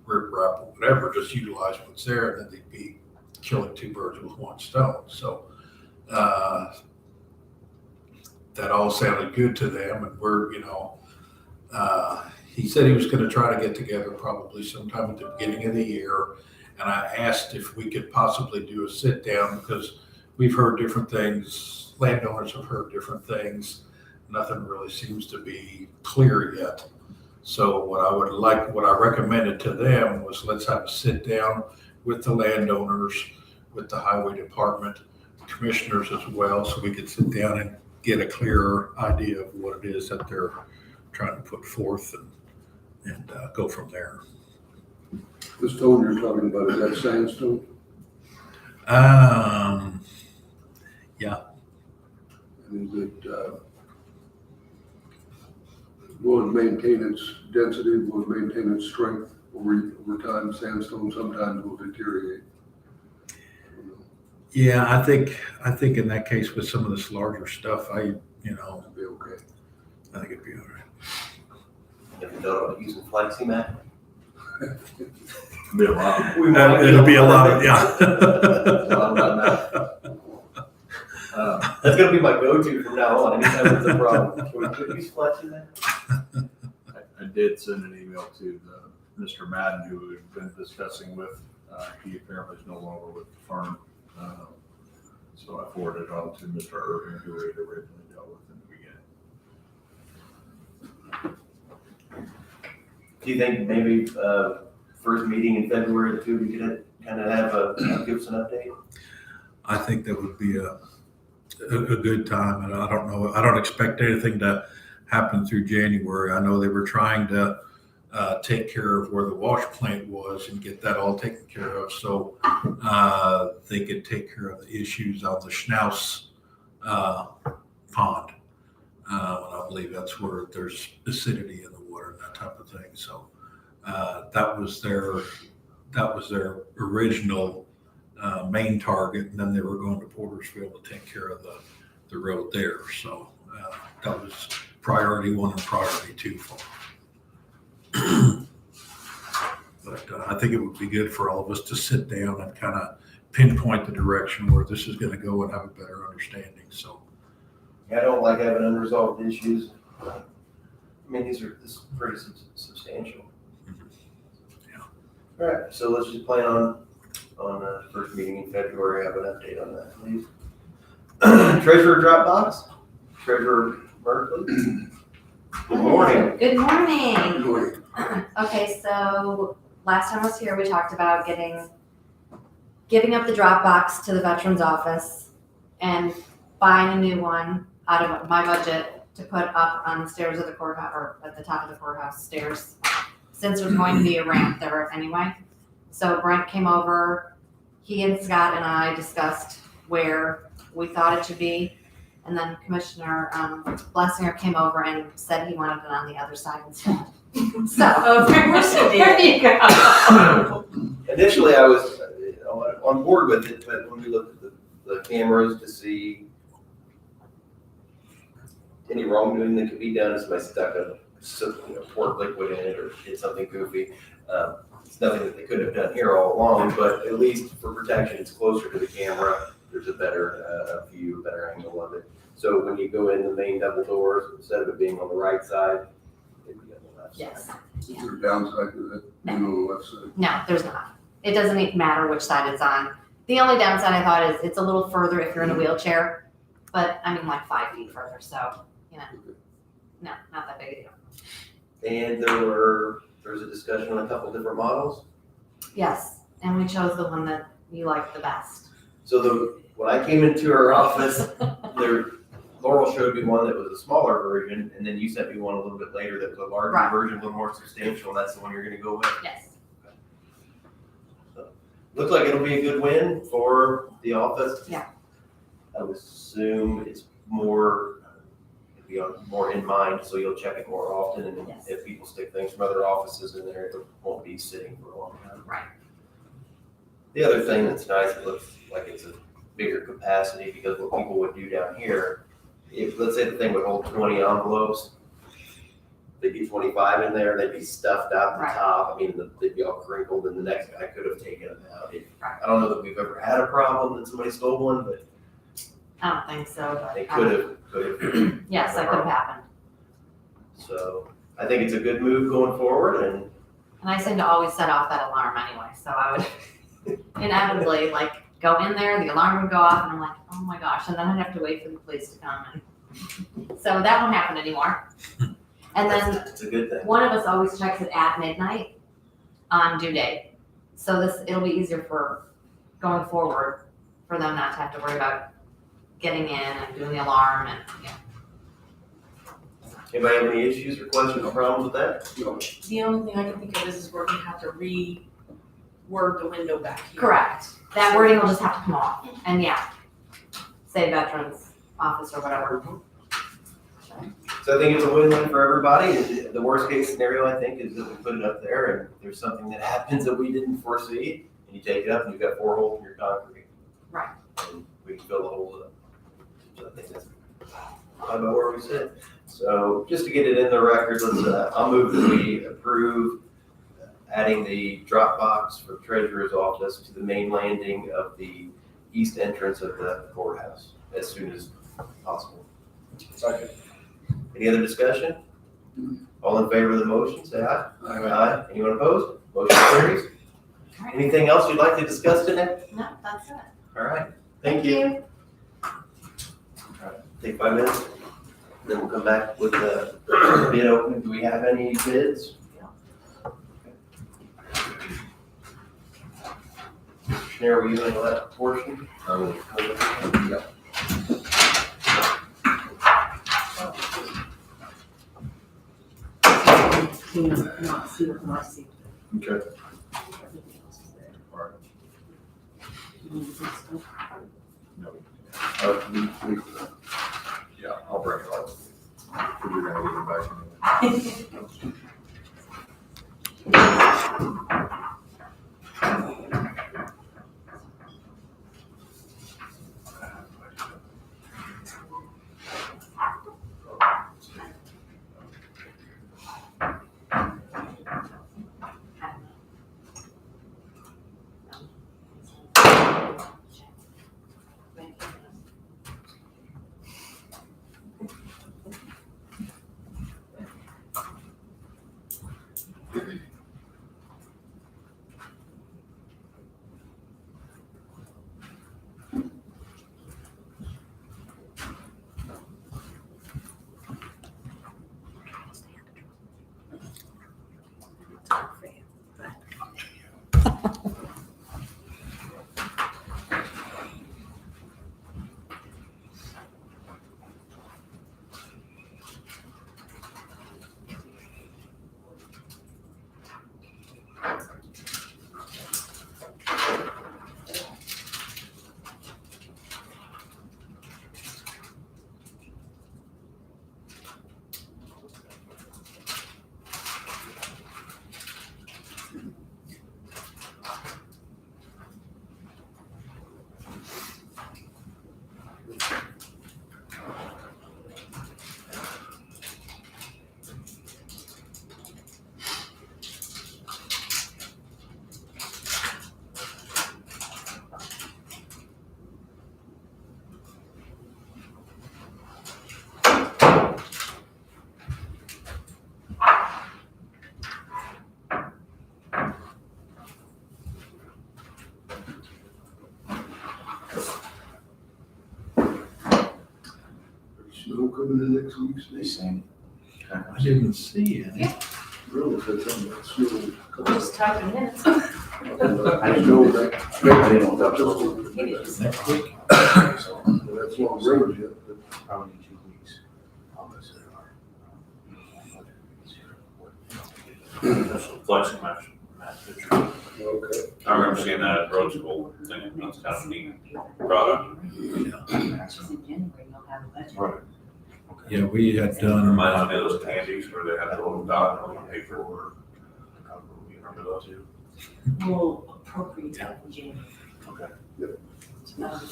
I: riprap or whatever, just utilize what's there, and then they'd be killing two birds with one stone. So that all sounded good to them, and he said he was going to try to get together probably sometime at the beginning of the year, and I asked if we could possibly do a sit down because we've heard different things, landowners have heard different things, nothing really seems to be clear yet. So what I recommended to them was let's have a sit down with the landowners, with the highway department, commissioners as well, so we could sit down and get a clearer idea of what it is that they're trying to put forth and go from there.
B: The stone you're talking about, is that sandstone?
I: Yeah.
B: And is it, will it maintain its density, will it maintain its strength over time? Sandstone sometimes will deteriorate.
I: Yeah, I think in that case with some of this larger stuff,
B: It'll be okay.
I: I think it'd be all right.
A: If you thought about using flexi mat.
G: Be a lot.
I: It'll be a lot of, yeah.
A: That's gonna be my go-to from now on, anytime there's a problem. Can we use flexi mat?
G: I did send an email to Mr. Madden, who we've been discussing with. He apparently is no longer with the firm. So I forwarded it on to Mr. Irving, who we had originally dealt with in the beginning.
A: Do you think maybe first meeting in February or two, we could kind of have give us an update?
I: I think that would be a good time, and I don't know, I don't expect anything to happen through January. I know they were trying to take care of where the wash plant was and get that all taken care of, so they could take care of the issues on the Schnauz pond. I believe that's where there's acidity in the water and that type of thing. So that was their original main target, and then they were going to Portersville to take care of the road there. So that was priority one and priority two for them. But I think it would be good for all of us to sit down and kind of pinpoint the direction where this is going to go and have a better understanding. So
A: I don't like having unresolved issues. I mean, this is pretty substantial.
I: Yeah.
A: All right, so let's just plan on first meeting in February, have an update on that, please. Treasurer Dropbox, Treasurer Merkley. Good morning.
J: Good morning.
B: Good morning.
J: Okay, so last time I was here, we talked about giving up the Dropbox to the Veterans Office and buying a new one out of my budget to put up on the stairs of the courthouse, or at the top of the courthouse stairs, since there's going to be a ramp there anyway. So Brent came over, he and Scott and I discussed where we thought it should be. And then Commissioner Blessinger came over and said he wanted it on the other side instead. So,
D: Of course it
J: there
D: did.
J: you go.
A: Initially, I was on board with it, but when we looked at the cameras to see any wrongdoing that could be done, if somebody stuck a pork liquid in it or did something goofy, it's nothing that they could have done here all along, but at least for protection, it's closer to the camera. There's a better view, a better angle of it. So when you go in the main double doors, instead of it being on the right side, it'd be on the left side.
J: Yes.
B: Is there a downside to that, being on the left side?
J: No, there's not. It doesn't even matter which side it's on. The only downside I thought is it's a little further if you're in a wheelchair, but I mean like 5 feet further, so, no, not that big a deal.
A: And there's a discussion on a couple different models.
J: Yes, and we chose the one that you liked the best.
A: So when I came into her office, Laurel showed me one that was a smaller version, and then you sent me one a little bit later that was a larger
J: Right.
A: version, a little more substantial, and that's the one you're gonna go with.
J: Yes.
A: Looks like it'll be a good win for the office.
J: Yeah.
A: I would assume it's more, it'll be more in mind, so you'll check it more often, and
J: Yes.
A: if people stick things from other offices in there, it won't be sitting for a long time.
J: Right.
A: The other thing that's nice, it looks like it's a bigger capacity, because what people would do down here, if, let's say the thing would hold 20 envelopes, they'd be 25 in there, they'd be stuffed out the
J: Right.
A: top, I mean, they'd be all crinkled, and the next guy could have taken them out.
J: Right.
A: I don't know that we've ever had a problem that somebody stole one, but
J: I don't think so, but.
A: they could have.
J: Yes, that could have happened.
A: So, I think it's a good move going forward, and
J: And I seem to always set off that alarm anyway, so I would inevitably like go in there, the alarm would go off, and I'm like, oh my gosh, and then I'd have to wait for the police to come and, so that won't happen anymore. And then
A: it's a good thing.
J: one of us always checks it at midnight on due date. So it'll be easier for going forward for them not to have to worry about getting in and doing the alarm and,
A: Anybody have any issues or questions or problems with that?
B: No.
D: The only thing I can think of is we're gonna have to reword the window back here.
J: Correct. That wording will just have to come off. And say Veterans Office or whatever.
A: So I think it's a win-win for everybody. The worst case scenario, I think, is that we put it up there and there's something that happens that we didn't foresee, and you take it up and you've got 4 holes in your concrete.
J: Right.
A: And we can fill the holes up. So I think that's about where we sit. So just to get it in the record, I'll move that we approve adding the drop box for treasurer's office to the main landing of the east entrance of the courthouse as soon as possible.
B: Second.
A: Any other discussion? All in favor of the motion, say aye. Aye. Anyone opposed? Motion carries.
J: All right.
A: Anything else you'd like to discuss today?
J: No, that's it.
A: All right, thank you. Take 5 minutes, then we'll come back with the bid opening. Do we have any bids? Commissioner, were you going to that portion?
B: Yeah.
G: Okay. Yeah, I'll bring it up. You're gonna get it back.
B: Snow coming in next week,
A: They
B: Steve?
A: sing.
I: I didn't see any.
B: Really, said something about snow. coming.
D: Just talking minutes.
B: I know that.
A: I didn't look up.
D: It is.
I: Next week?
B: That's long road yet, but
A: Probably 2 weeks.
C: Flexing match picture.
B: okay.
C: I remember seeing that at road school thing, that's kind of neat product.
D: It's in January, you'll have a budget.
C: Right.
I: Yeah, we had done.
C: Reminds me of those candies where they had the little dot on the paper. You remember those?
D: We'll appropriate that in January.
C: Okay.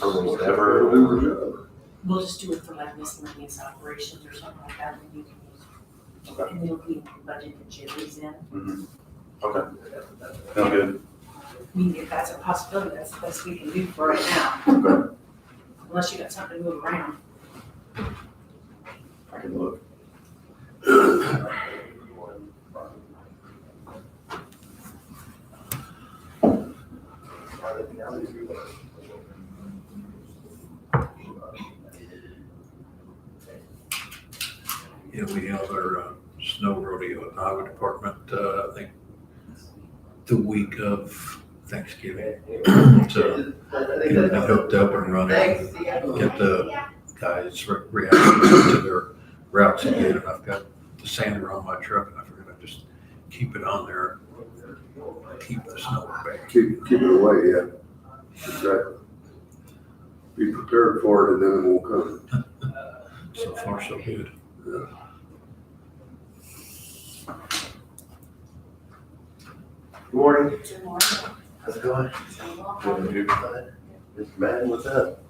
D: Um,
C: whatever.
B: It'll do the job.
D: We'll just do it for like miscellaneous operations or something like that, and you can use.
C: Okay.
D: And it'll be in the budget that Jerry's in.
C: Okay. Sound good.
D: I mean, if that's a possibility, that's the best we can do for right now. Unless you got something to move around.
A: I can look.
I: Yeah, we held our snow rodeo at the highway department, I think, the week of Thanksgiving. So get it hooked up and running, get the guys reacting to their routes again. And I've got the sander on my truck and I figured I'd just keep it on there, keep the snow back.
B: Keep it away, yeah. Exactly. Be prepared for it and then it won't come.
I: So far, so good.
A: Good morning.
D: Good morning.
A: How's it going? Good. Mr. Madden, what's up?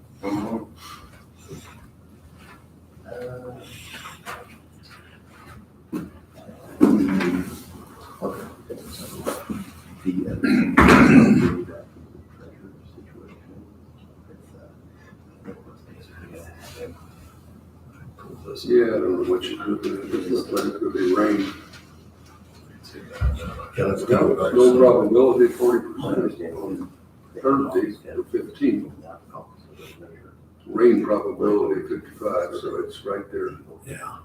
B: Yeah, I don't know what you do. It looks like it's gonna be rain.
I: Yeah, let's go.
B: No probability, 40% on Thursday, the 15th. Rain probability 55, so it's right there.
I: Yeah.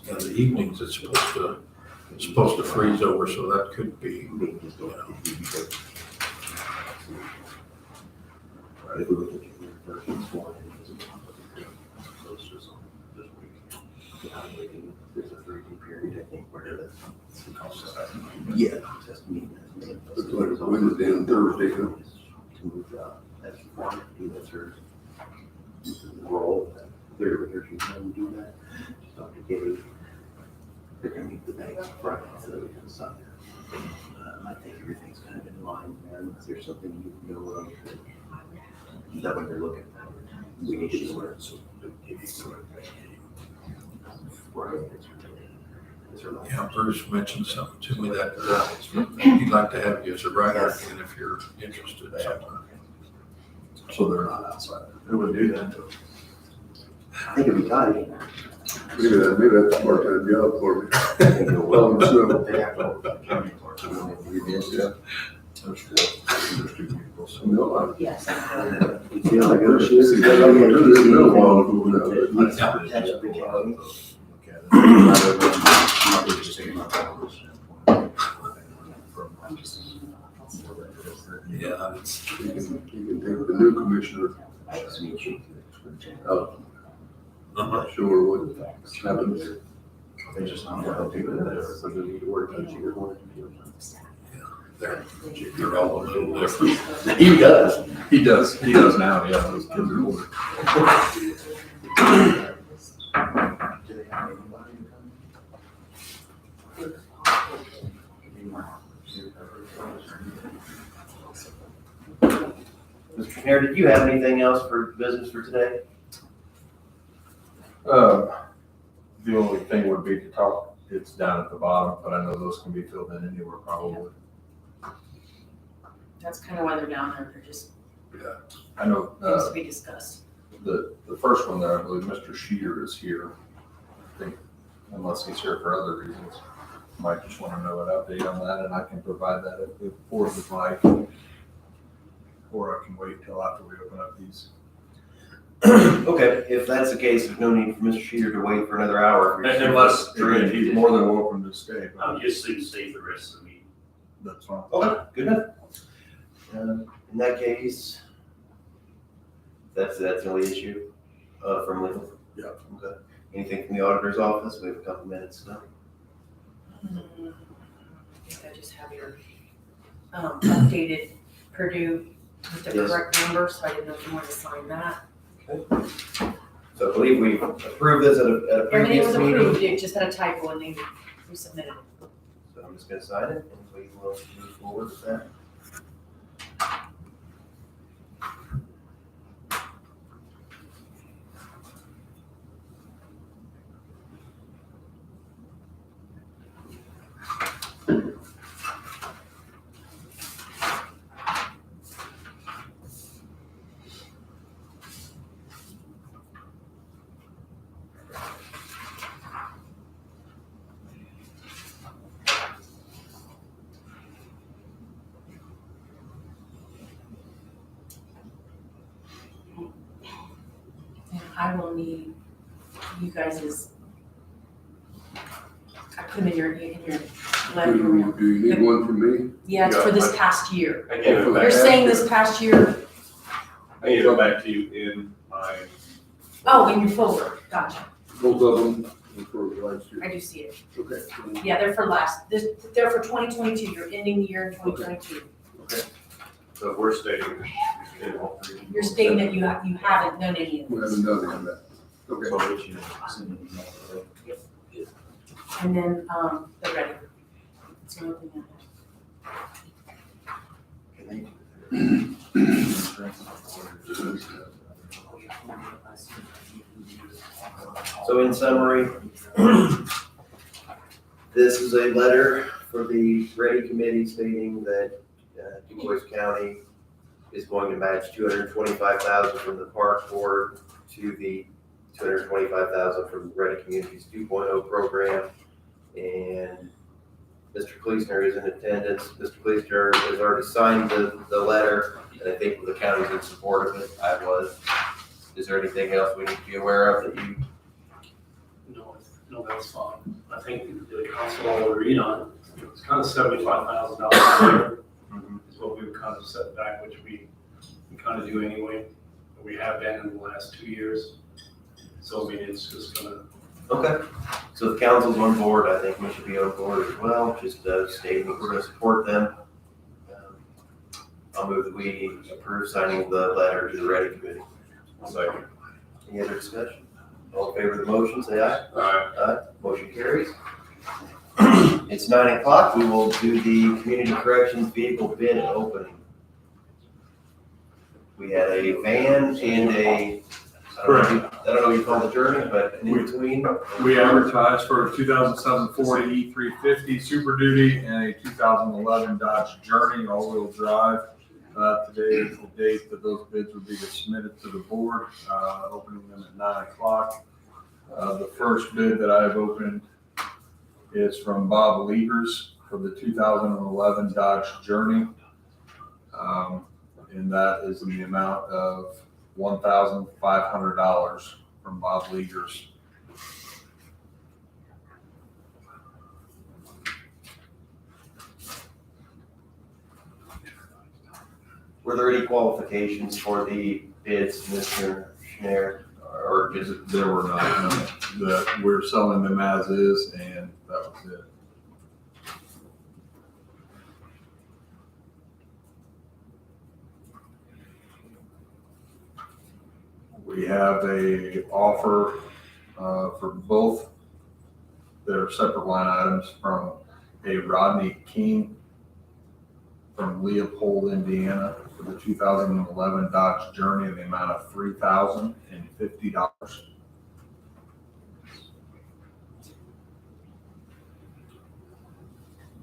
I: In the evenings, it's supposed to freeze over, so that could be, you know.
A: There's a 13 period, I think, where the.
B: Yeah. Looks like it's Wednesday and Thursday, huh?
A: To move, that's one, do that, sir. Roll, they're trying to do that. Just talk to Gary. They're gonna meet the banks Friday, so we can sign it. I think everything's kind of in line, and if there's something you know of that when they're looking for, we need to do it. So if you sort of.
I: Yeah, Bruce mentioned something to me that he'd like to have you as a writer again if you're interested in something.
G: So they're not outside.
A: Who would do that? I think it'd be tight.
B: Maybe that's a part-time job for me. Plowing snow.
A: They have to.
B: No,
D: Yes.
A: Yeah, like
B: I'm not sure what happens.
E: They just not want to do it, so they need to work each year.
I: They're all a little different.
A: He does.
G: He does now, yeah, those kids are older.
A: Mr. Mayor, did you have anything else for business for today?
G: The only thing would be to talk, it's down at the bottom, but I know those can be filled in anywhere probably.
D: That's kind of why they're down there, they're just
G: I know,
D: things to be discussed.
G: the first one there, I believe Mr. Sheeter is here. I think, unless he's here for other reasons. Might just want to know an update on that, and I can provide that if the board would like. Or I can wait till after we open up these.
A: Okay, if that's the case, there's no need for Mr. Sheeter to wait for another hour.
G: Unless, again, he's more than welcome to stay, but
E: I'm just to save the rest of the meeting.
G: that's fine.
A: Okay, good enough. In that case, that's the only issue, from legal?
G: Yeah.
A: Okay. Anything from the auditor's office? We have a couple minutes now.
D: I think I just have your updated Purdue with the
A: Yes.
D: correct number, so I didn't know if you wanted to sign that.
A: So I believe we approved this at a
D: Everything
A: previous
D: was
A: meeting.
D: approved, it just had a typo and they resubmitted it.
A: So I'm just gonna sign it and we will move forward with that.
D: And I will need you guys' I put them in your letter.
B: Do you need one from me?
D: Yeah, it's for this past year.
C: I gave it
D: You're
C: back,
D: saying this past year,
C: I gave it back to you in my,
D: oh, in your folder, gotcha.
B: Both of them for last year.
D: I do see it.
B: Okay.
D: Yeah, they're for they're for 2022, you're ending the year in 2022.
C: so we're stating.
D: You're stating that you haven't done any of
B: We
D: this.
B: haven't done any of that. Okay.
D: And then, the ready. That's the only thing
A: So in summary, this is a letter for the Ready Committee stating that DuBois County is going to match $225,000 from the Park Board to the $225,000 from the Ready Communities 2.0 program. And Mr. Kleesner is in attendance. Mr. Kleesner has already signed the letter, and I think the county's in support of it. I was. Is there anything else we need to be aware of that you?
E: No, that's fine. I think the council all agreed on, it's kind of $75,000 a year is what we would kind of set back, which we kind of do anyway. We have been in the last 2 years. So I mean, it's just gonna.
A: Okay, so the council's on board, I think we should be on board as well, just stating that we're gonna support them. I'll move that we approve signing the letter to the Ready Committee.
C: Second.
A: Any other discussion? All in favor of the motion, say aye. Aye, motion carries. It's 9 o'clock, we will do the community corrections vehicle bid opening. We had a van and a, I don't know what you call the Journey, but in between.
G: We advertised for a 2007 Ford E350 Super Duty and a 2011 Dodge Journey all-wheel drive. Today is the date that those bids would be submitted to the board, opening them at 9 o'clock. The first bid that I've opened is from Bob Legers for the 2011 Dodge Journey. And that is in the amount of $1,500 from Bob Legers.
A: Were there any qualifications for the bids, Mr. Schneider? Or just,
G: There were not, no. We're selling them as is, and that was it. We have a offer for both. They're separate line items from a Rodney King from Leopold, Indiana, for the 2011 Dodge Journey in the amount of $3,050.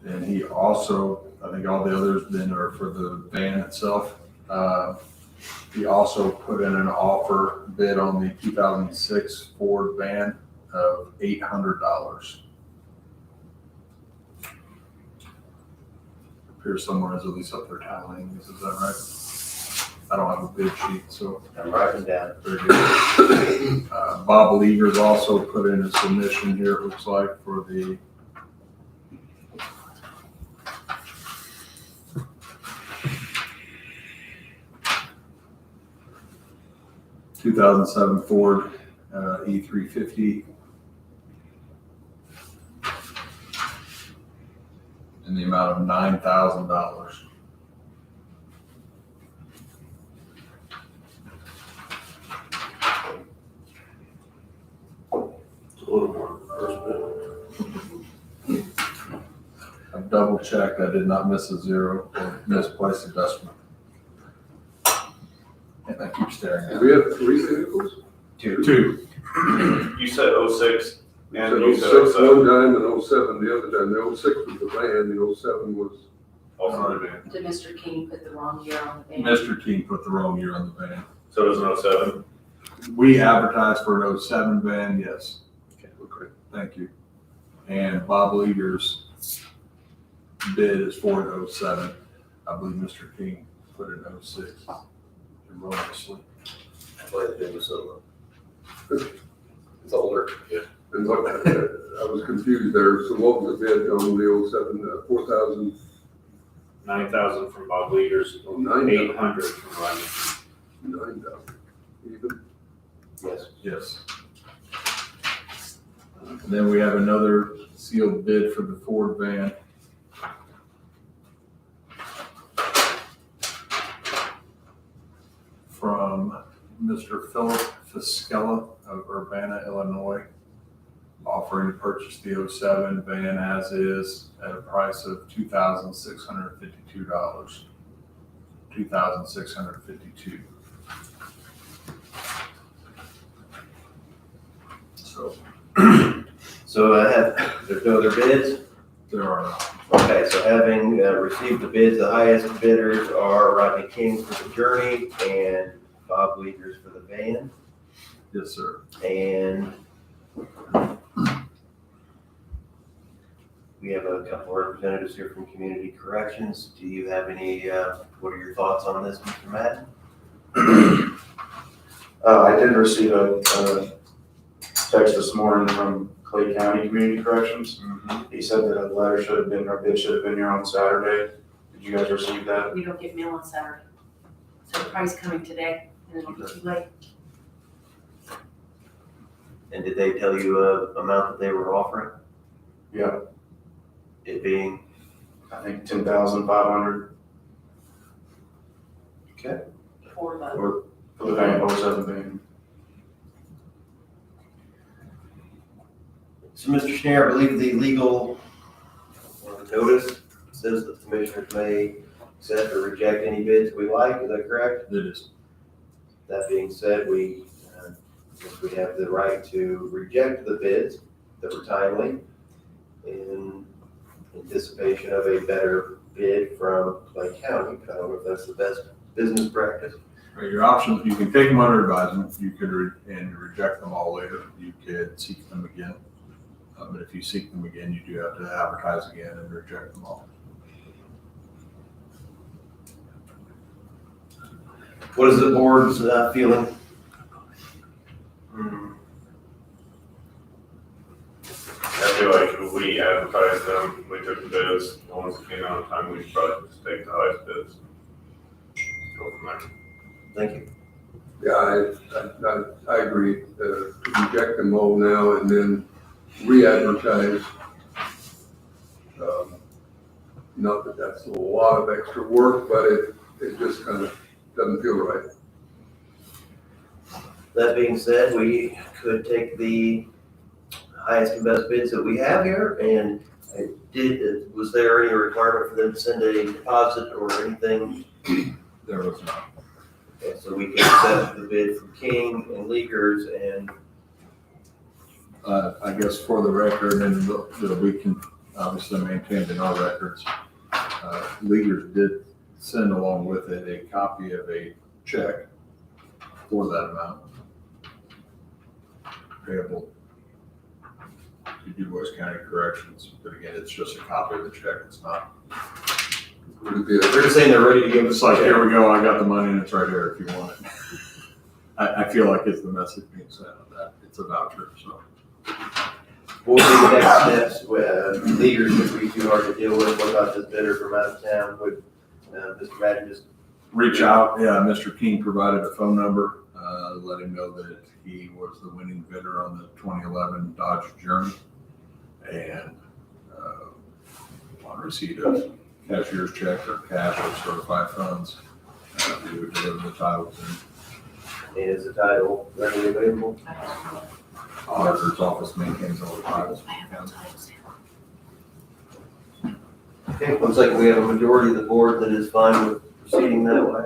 G: And he also, I think all the others then are for the van itself. He also put in an offer bid on the 2006 Ford van of $800. Appears somewhere as at least up there tallying, is that right? I don't have a bid sheet, so.
A: I'm writing down.
G: Very good. Bob Leaguer's also put in a submission here, it looks like, for the (2007) Ford E350 in the amount of $9,000.
E: It's a little more first bid.
G: I've double checked, I did not miss a zero or misplace a decimal. And I keep staring at
B: We
G: it.
B: have 3 vehicles?
G: Two.
C: You said 06 and
B: So
C: you said
B: 06
C: 07.
B: one time and 07 the other time. The 06 was the van, the 07 was.
C: Also the van.
D: Did Mr. King put the wrong year on the van?
G: Mr. King put the wrong year on the van.
C: So it was an 07.
G: We advertised for an 07 van, yes.
B: Okay.
G: Thank you. And Bob Leaguer's bid is for an 07. I believe Mr. King put it in 06. Erroneously.
A: That's why the bid was so low. It's older.
B: And what, I was confused there. So what was the bid on the 07, 4,000?
E: 9,000 from Bob Leaders,
B: Oh, 9,000.
E: 800 from Rodney.
B: 9,000. Even?
A: Yes.
G: Yes. And then we have another sealed bid for the Ford van. From Mr. Philip Fiscella of Urbana, Illinois, offering to purchase the 07 van as is at a price of $2,652. $2,652. So
A: So there's no other bids?
G: there are not.
A: Okay, so having received the bids, the highest bidders are Rodney King for the Journey and Bob Leaders for the van.
G: Yes, sir.
A: And we have a couple of representatives here from Community Corrections. Do you have any, what are your thoughts on this, Mr. Madden?
K: I did receive a text this morning from Clay County Community Corrections. He said that a letter should have been, or bid should have been here on Saturday. Did you guys receive that?
D: We don't get mail on Saturday. So the price coming today, and it'll be too late.
A: And did they tell you amount that they were offering?
K: Yeah,
A: It being?
K: I think 10,500
D: For the,
K: for the van, 07 van.
A: So, Mr. Schneider, I believe the legal notice says that commissioners may accept or reject any bids we like, is that correct?
G: It is.
A: That being said, we have the right to reject the bids that were timely in anticipation of a better bid from Clay County. I don't know if that's the best business practice.
G: Right, your options, you can take them under advisement, you could and reject them all later, you could seek them again. But if you seek them again, you do have to advertise again and reject them all.
A: What is the board's feeling?
C: I feel like if we advertised them, we took the bids, the ones that came out on time, we should probably just take the highest bids. Go from there.
A: Thank you.
B: Yeah, I agree, to reject them all now and then re-advertise. Not that that's a lot of extra work, but it just kind of doesn't feel right.
A: That being said, we could take the highest and best bids that we have here, and was there any requirement for them to send a deposit or anything?
G: There was not.
A: Okay, so we can accept the bid from King and Leakers, and
G: I guess for the record, and that we can obviously maintain in our records, Leaders did send along with it a copy of a check for that amount payable to DuBois County Corrections, but again, it's just a copy of the check, it's not.
B: Would it be
A: they're just saying they're ready to give us
G: It's like, here we go, I got the money and it's right here if you want it. I feel like it's the message being sent on that, it's a voucher, so.
A: what would be the next steps? Leaders would be too hard to deal with. What about this bidder from out of town? Would Mr. Madden just
G: Reach out, yeah, Mr. King provided a phone number, let him know that he was the winning bidder on the 2011 Dodge Journey. And on receipt of cashier's check or cash or certified funds, we would deliver the titles and
A: is the title readily available?
G: auditor's office maintains all the titles.
A: Okay, looks like we have a majority of the board that is fine with proceeding that way.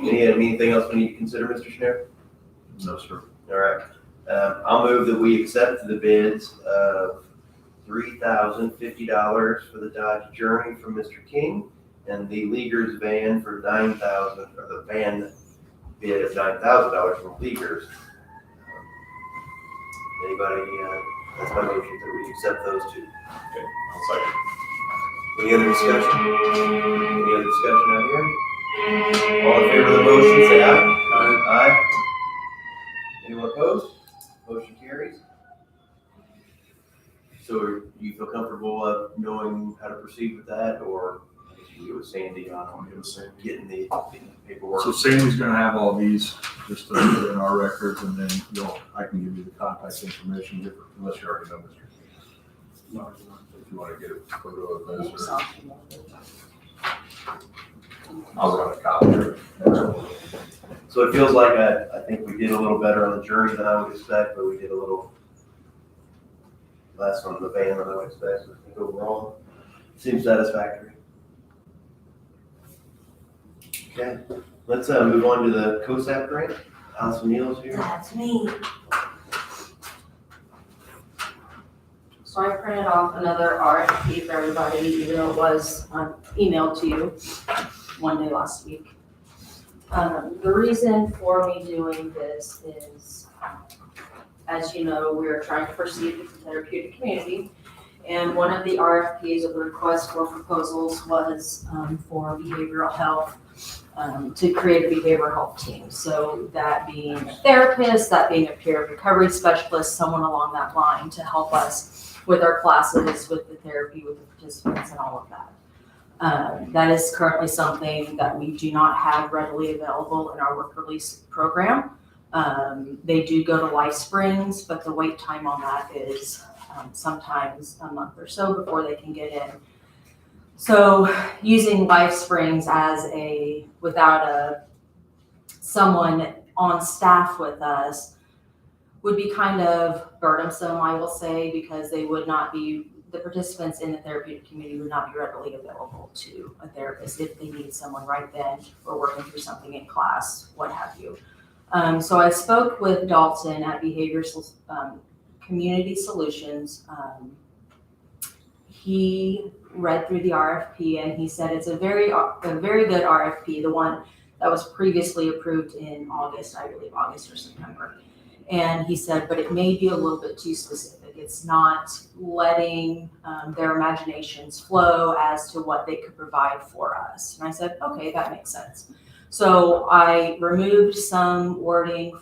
A: Anything else we need to consider, Mr. Schneider?
G: No, sir.
A: All right. I'll move that we accept the bids of $3,050 for the Dodge Journey from Mr. King and the Leaguer's van for $9,000, or the van bid of $9,000 from Leaguer's. Anybody, that's my motion that we accept those two.
C: Okay, I'll second.
A: Any other discussion? Any other discussion out here? All in favor of the motion, say aye. Aye. Anyone opposed? Motion carries. So do you feel comfortable knowing how to proceed with that, or you with Sandy on getting the paperwork?
G: So Sandy's gonna have all these just to put in our records, and then I can give you the contact information, unless you already know Mr. King. If you wanna get a photo of this, or I'll run a copy of it.
A: So it feels like I think we did a little better on the Journey than I would expect, but we did a little less on the van than I would expect. So I think overall, seems satisfactory. Okay, let's move on to the COSAP grant. Allison Neal's here.
L: That's me. So I printed off another RFP for everybody, even though it was emailed to you one day last week. The reason for me doing this is, as you know, we're trying to proceed with the therapeutic community. And one of the RFPs of the request for proposals was for behavioral health, to create a behavioral health team. So that being a therapist, that being a peer recovery specialist, someone along that line to help us with our classes, with the therapy, with the participants and all of that. That is currently something that we do not have readily available in our work release program. They do go to Life Springs, but the wait time on that is sometimes a month or so before they can get in. So using Life Springs without someone on staff with us would be kind of burdensome, I will say, because the participants in the therapeutic community would not be readily available to a therapist if they need someone right then or working through something in class, what have you. So I spoke with Dalton at Behavioral Community Solutions. He read through the RFP and he said it's a very good RFP, the one that was previously approved in August, I believe August or September. And he said, but it may be a little bit too specific. It's not letting their imaginations flow as to what they could provide for us. And I said, okay, that makes sense. So I removed some wording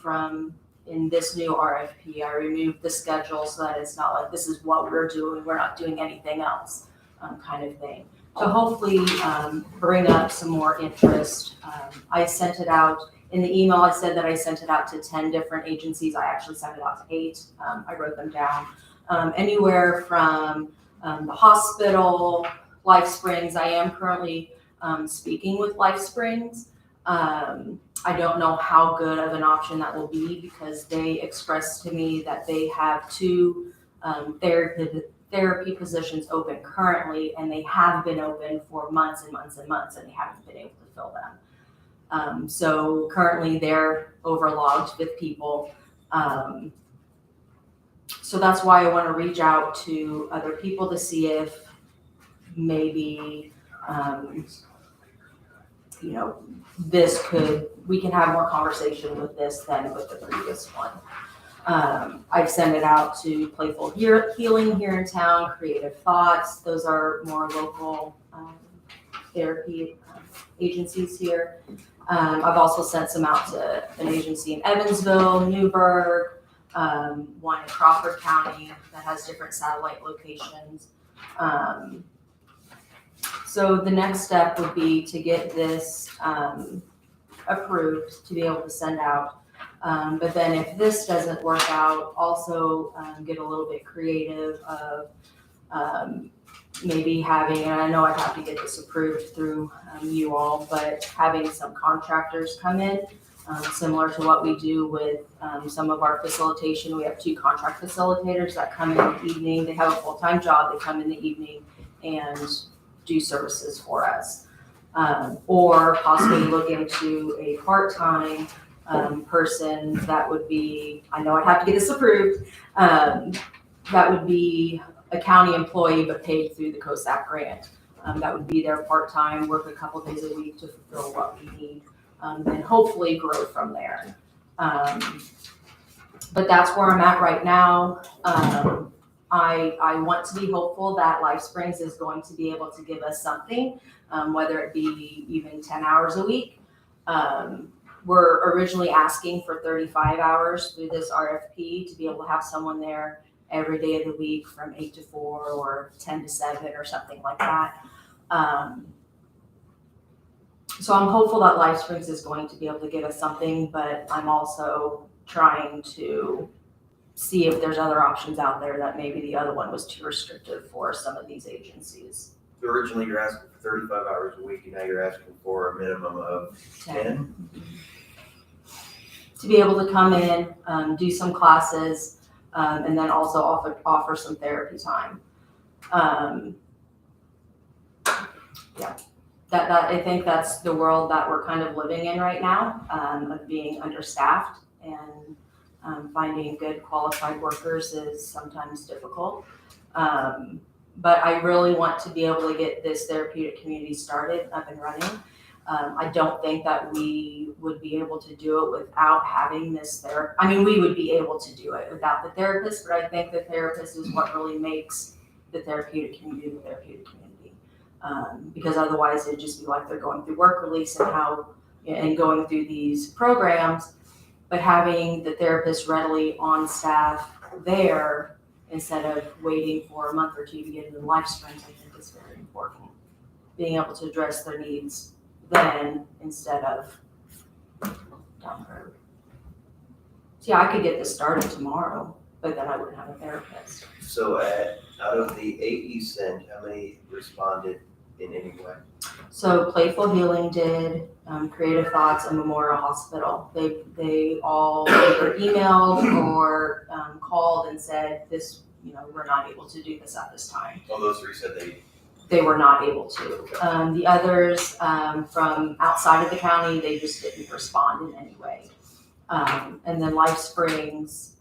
L: in this new RFP. I removed the schedule so that it's not like this is what we're doing, we're not doing anything else kind of thing. To hopefully bring up some more interest. I sent it out In the email, I said that I sent it out to 10 different agencies. I actually sent it out to 8. I wrote them down. Anywhere from the hospital, Life Springs. I am currently speaking with Life Springs. I don't know how good of an option that will be because they expressed to me that they have 2 therapy positions open currently, and they have been open for months and months and months, and they haven't been able to fill them. So currently they're overlogged with people. So that's why I want to reach out to other people to see if maybe, we can have more conversation with this than with the previous one. I've sent it out to Playful Healing here in town, Creative Thoughts. Those are more local therapy agencies here. I've also sent some out to an agency in Evansville, Newburgh, one in Crawford County that has different satellite locations. So the next step would be to get this approved to be able to send out. But then if this doesn't work out, also get a little bit creative of maybe having, and I know I'd have to get this approved through you all, but having some contractors come in, similar to what we do with some of our facilitation. We have 2 contract facilitators that come in the evening. They have a full-time job. They come in the evening and do services for us. Or possibly look into a part-time person that would be, I know I'd have to get this approved, that would be a county employee but paid through the COSAP grant. That would be there part-time, work a couple days a week to fulfill what we need, and hopefully grow from there. But that's where I'm at right now. I want to be hopeful that Life Springs is going to be able to give us something, whether it be even 10 hours a week. We're originally asking for 35 hours through this RFP to be able to have someone there every day of the week from 8 to 4 or 10 to 7 or something like that. So I'm hopeful that Life Springs is going to be able to give us something, but I'm also trying to see if there's other options out there that maybe the other one was too restrictive for some of these agencies.
A: So originally you're asking for 35 hours a week, and now you're asking for a minimum of 10?
L: To be able to come in, do some classes, and then also offer some therapy time. That I think that's the world that we're kind of living in right now, of being understaffed, and finding good qualified workers is sometimes difficult. But I really want to be able to get this therapeutic community started, up and running. I don't think that we would be able to do it without having this therapist. I mean, we would be able to do it without the therapist, but I think the therapist is what really makes the therapeutic community the therapeutic community. Because otherwise it'd just be like they're going through work release and going through these programs, but having the therapist readily on staff there instead of waiting for a month or 2 to get into Life Springs, I think is very important. Being able to address their needs then instead of down the road. So yeah, I could get this started tomorrow, but then I wouldn't have a therapist.
A: So out of the 8 you sent, how many responded in any way?
L: So Playful Healing did, Creative Thoughts, and Memorial Hospital. They all either emailed or called and said this, we're not able to do this at this time.
A: All those 3 said
L: they were not able to. The others from outside of the county, they just didn't respond in any way. And then Life Springs,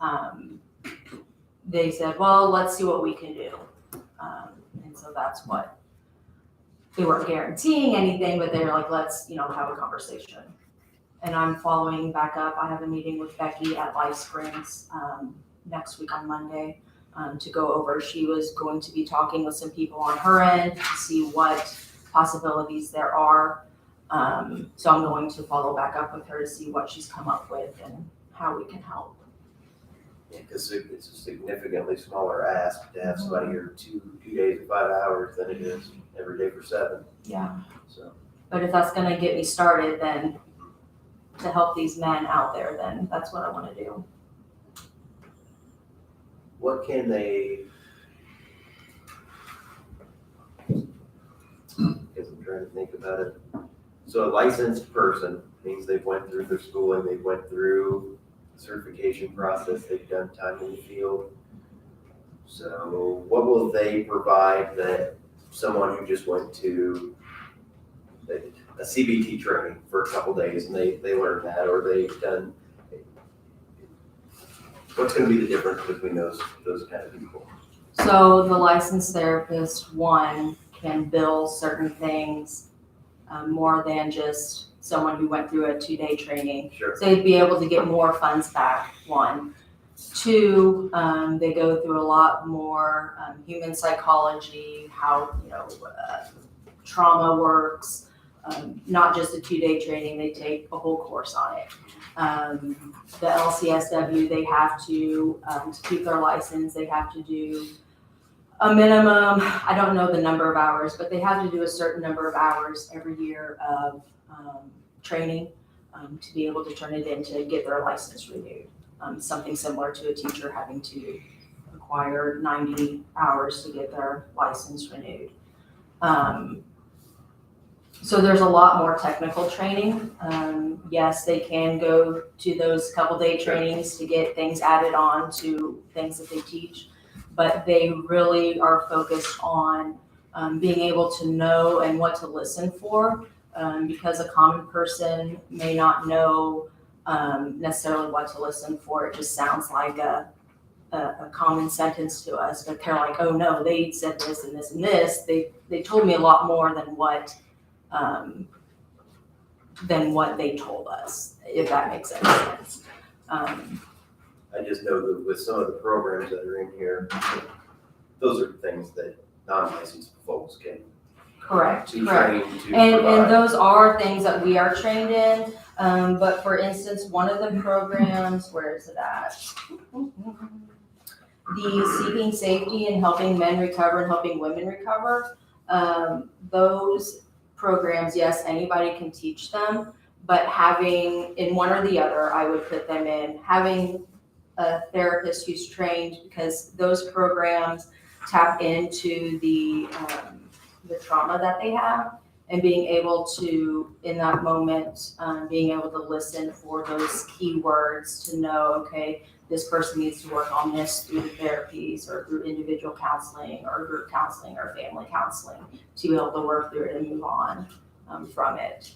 L: they said, well, let's see what we can do. And so that's what, they weren't guaranteeing anything, but they were like, let's, have a conversation. And I'm following back up. I have a meeting with Becky at Life Springs next week on Monday to go over. She was going to be talking with some people on her end to see what possibilities there are. So I'm going to follow back up with her to see what she's come up with and how we can help.
A: Yeah, because it's a significantly smaller ask to have somebody here 2 days and 5 hours than it is every day for 7.
L: Yeah.
A: So.
L: But if that's going to get me started, then to help these men out there, then that's what I wanna do.
A: What can they? Because I'm trying to think about it. So a licensed person means they've went through their schooling, they've went through the certification process, they've done time in the field. So what will they provide that someone who just went to a CBT training for a couple days and they learned that, or they've done, what's gonna be the difference between those kind of people?
L: So the licensed therapist, one, can bill certain things more than just someone who went through a 2-day training.
A: Sure.
L: So they'd be able to get more funds back, one. Two, they go through a lot more human psychology, how, trauma works, not just a 2-day training, they take a whole course on it. The LCSW, they have to keep their license, they have to do a minimum, I don't know the number of hours, but they have to do a certain number of hours every year of training to be able to turn it in to get their license renewed. Something similar to a teacher having to acquire 90 hours to get their license renewed. So there's a lot more technical training. Yes, they can go to those couple-day trainings to get things added on to things that they teach, but they really are focused on being able to know and what to listen for, because a common person may not know necessarily what to listen for. It just sounds like a common sentence to us, but they're like, oh no, they said this and this and this. They told me a lot more than what they told us, if that makes any sense.
A: I just know that with some of the programs that are in here, those are things that non-licensed folks can
L: Correct.
A: train to
L: And
A: provide.
L: those are things that we are trained in. But for instance, one of the programs, where is it at? The Seeking Safety and Helping Men Recover and Helping Women Recover. Those programs, yes, anybody can teach them, but having, in one or the other, I would put them in, having a therapist who's trained, because those programs tap into the trauma that they have, and being able to, in that moment, being able to listen for those key words to know, okay, this person needs to work on this through the therapies or through individual counseling or group counseling or family counseling to be able to work through it and move on from it.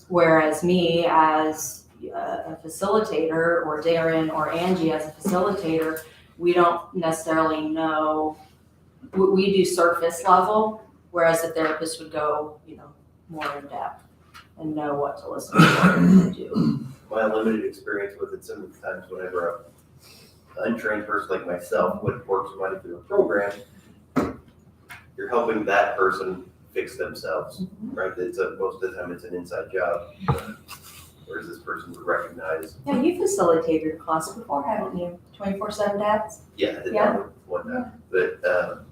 L: Whereas me as a facilitator, or Darren or Angie as a facilitator, we don't necessarily know, we do surface level, whereas a therapist would go, more in depth and know what to listen for and do.
A: My limited experience with it, sometimes whenever an untrained person like myself would work somebody through a program, you're helping that person fix themselves, right? Most of the time it's an inside job, whereas this person would recognize.
L: Yeah, you facilitated a class before, haven't you? 24/7 dads?
A: Yeah, I did
L: Yeah.
A: that one time, but,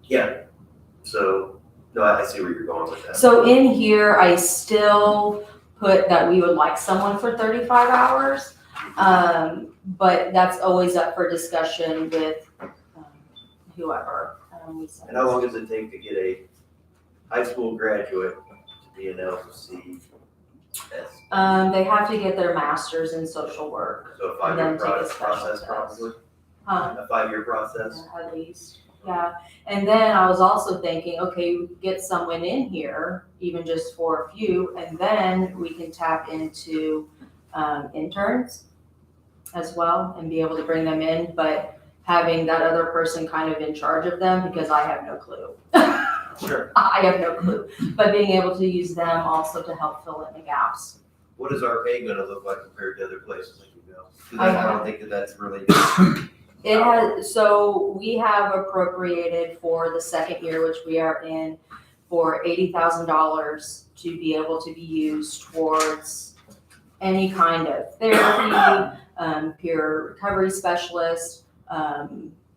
A: yeah, so, no, I see where you're going with that.
L: So in here, I still put that we would like someone for 35 hours. But that's always up for discussion with whoever.
A: And how long does it take to get a high school graduate to be an LCS?
L: They have to get their master's in social work,
A: So a
L: and then
A: five-year
L: take a special
A: process
L: test.
A: probably?
L: Huh?
A: A 5-year process?
L: At least, yeah. And then I was also thinking, okay, we could get someone in here, even just for a few, and then we can tap into interns as well and be able to bring them in, but having that other person kind of in charge of them, because I have no clue.
A: Sure.
L: I have no clue, but being able to use them also to help fill in the gaps.
A: What is our pay gonna look like compared to other places like you go? 'Cause
L: I
A: I don't think that that's really.
L: It has, so we have appropriated for the second year, which we are in, for $80,000 to be able to be used towards any kind of therapy, peer recovery specialist.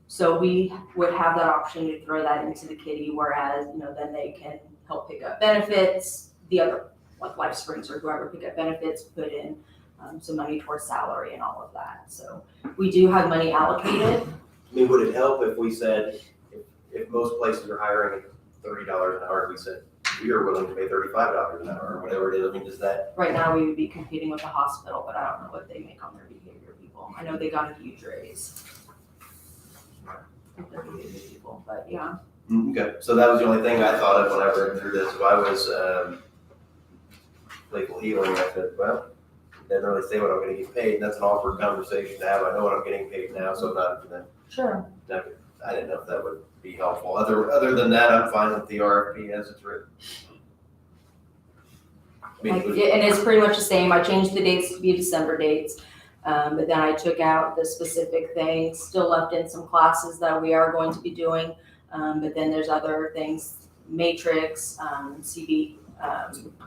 L: So we would have that option to throw that into the kitty, whereas, then they can help pick up benefits, the other like Life Springs or whoever pick up benefits, put in some money towards salary and all of that. So we do have money allocated.
A: I mean, would it help if we said, if most places are hiring at $30 an hour, we said, we are willing to pay $35 an hour, or whatever it is, I mean, does that,
L: Right now, we would be competing with the hospital, but I don't know what they make on their behavior people. I know they got a huge raise. With their behavior people, but yeah.
A: okay, so that was the only thing I thought of when I read through this. If I was, Playful Healing, I said, well, it doesn't really say what I'm gonna get paid, that's an awkward conversation to have, I know what I'm getting paid now, so I'm not gonna,
L: Sure.
A: I didn't know if that would be helpful. Other than that, I'm fine with the RFP as it's written. I mean,
L: Like, and it's pretty much the same. I changed the dates to be December dates. But then I took out the specific things, still left in some classes that we are going to be doing. But then there's other things, matrix, CB,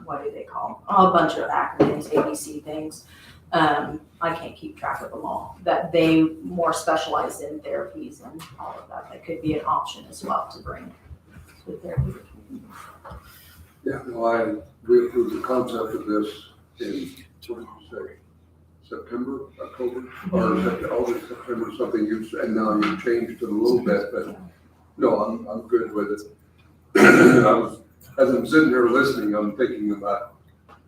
L: what do they call them? A bunch of acronyms, ABC things. I can't keep track of them all, that they more specialize in therapies and all of that. That could be an option as well to bring to therapy.
B: Yeah, no, we approved the concept of this in, what did you say, September, October, or August, September, something and now you've changed it a little bit, but no, I'm good with it. As I'm sitting here listening, I'm thinking about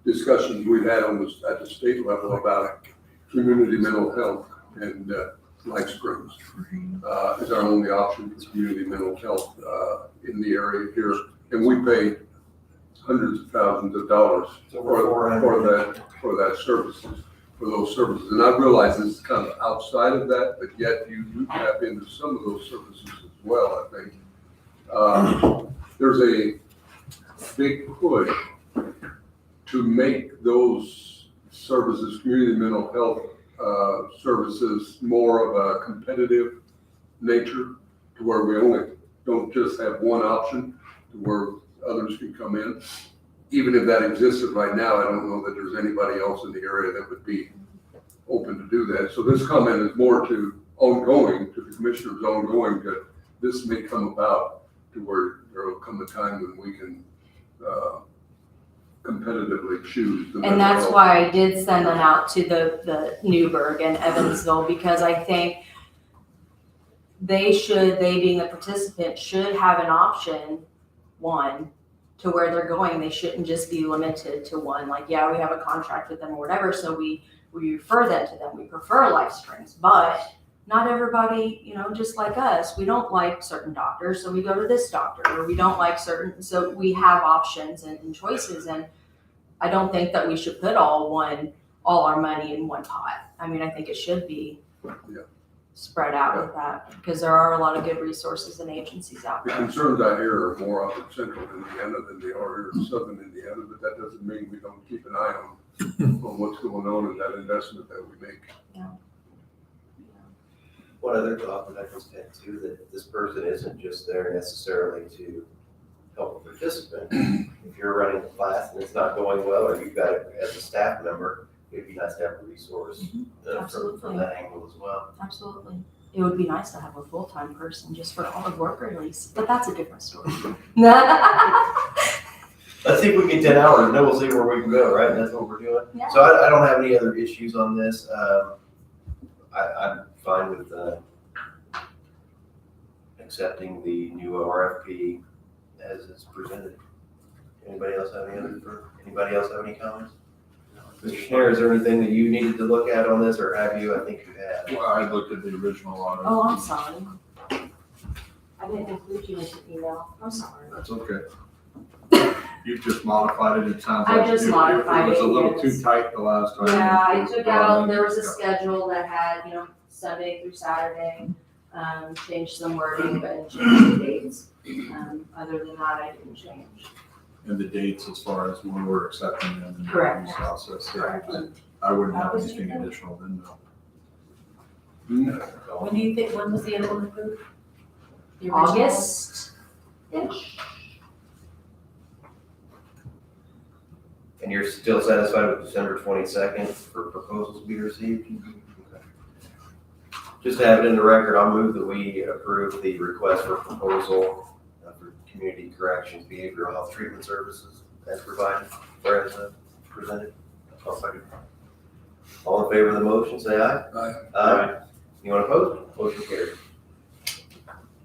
B: discussions we've had at the state level about community mental health, and Life Springs is our only option for community mental health in the area here, and we pay hundreds of thousands of dollars for those services. And I realize this is kind of outside of that, but yet you do tap into some of those services as well, I think. There's a big push to make those services, community mental health services, more of a competitive nature, to where we only don't just have one option, to where others can come in. Even if that existed right now, I don't know that there's anybody else in the area that would be open to do that. So this comment is more to the commissioners ongoing, that this may come about to where there will come a time when we can competitively choose.
L: And that's why I did send them out to the Newburgh and Evansville, because I think they being the participant, should have an option, one, to where they're going. They shouldn't just be limited to one. Like, yeah, we have a contract with them or whatever, so we refer them to them. We prefer Life Springs, but not everybody, just like us, we don't like certain doctors, so we go to this doctor, or we don't like certain, so we have options and choices. And I don't think that we should put all our money in one pot. I mean, I think it should be spread out with that, because there are a lot of good resources and agencies out
B: The
L: there.
B: concerns I hear are more up in central Indiana than they are here in southern Indiana, but that doesn't mean we don't keep an eye on what's going on in that investment that we make.
A: one other thought that I just had too, that this person isn't just there necessarily to help a participant. If you're running a class and it's not going well, or you've got it as a staff member, it'd be nice to have a resource from that angle as well.
L: Absolutely. It would be nice to have a full-time person just for all the work release, but that's a different story.
A: Let's see if we get 10 hours, and then we'll see where we can go, right? And that's what we're doing.
L: Yeah.
A: So I don't have any other issues on this. I'm fine with accepting the new RFP as it's presented. Anybody else have any comments? Mr. Schneider, is there anything that you needed to look at on this, or have you? I think you have.
G: Well, I looked at the original on it.
L: Oh, I'm sorry. I didn't include you in the email. I'm sorry.
G: That's okay. You've just modified it, it sounds
L: I
G: like.
L: just
G: It
L: modified
G: was
L: it,
G: a little
L: yes.
G: too tight the last time.
L: Yeah, I took out, there was a schedule that had, Sunday through Saturday, changed some wording, but changed the dates. Other than that, I didn't change.
G: And the dates as far as when we're accepting them in the
L: Correct.
G: interview process. Yeah,
L: Correct.
G: I wouldn't have
L: How was
G: anything
L: your-
G: additional than that.
D: When do you think, when was the other one approved? The original?
L: August-ish.
A: And you're still satisfied with December 22nd for proposals to be received? Okay. Just to have it in the record, I'll move that we approve the request for proposal for community corrections behavioral health treatment services as provided, or as presented. I'll second. All in favor of the motion, say aye.
B: Aye.
A: Aye. Anyone opposed? Motion carried.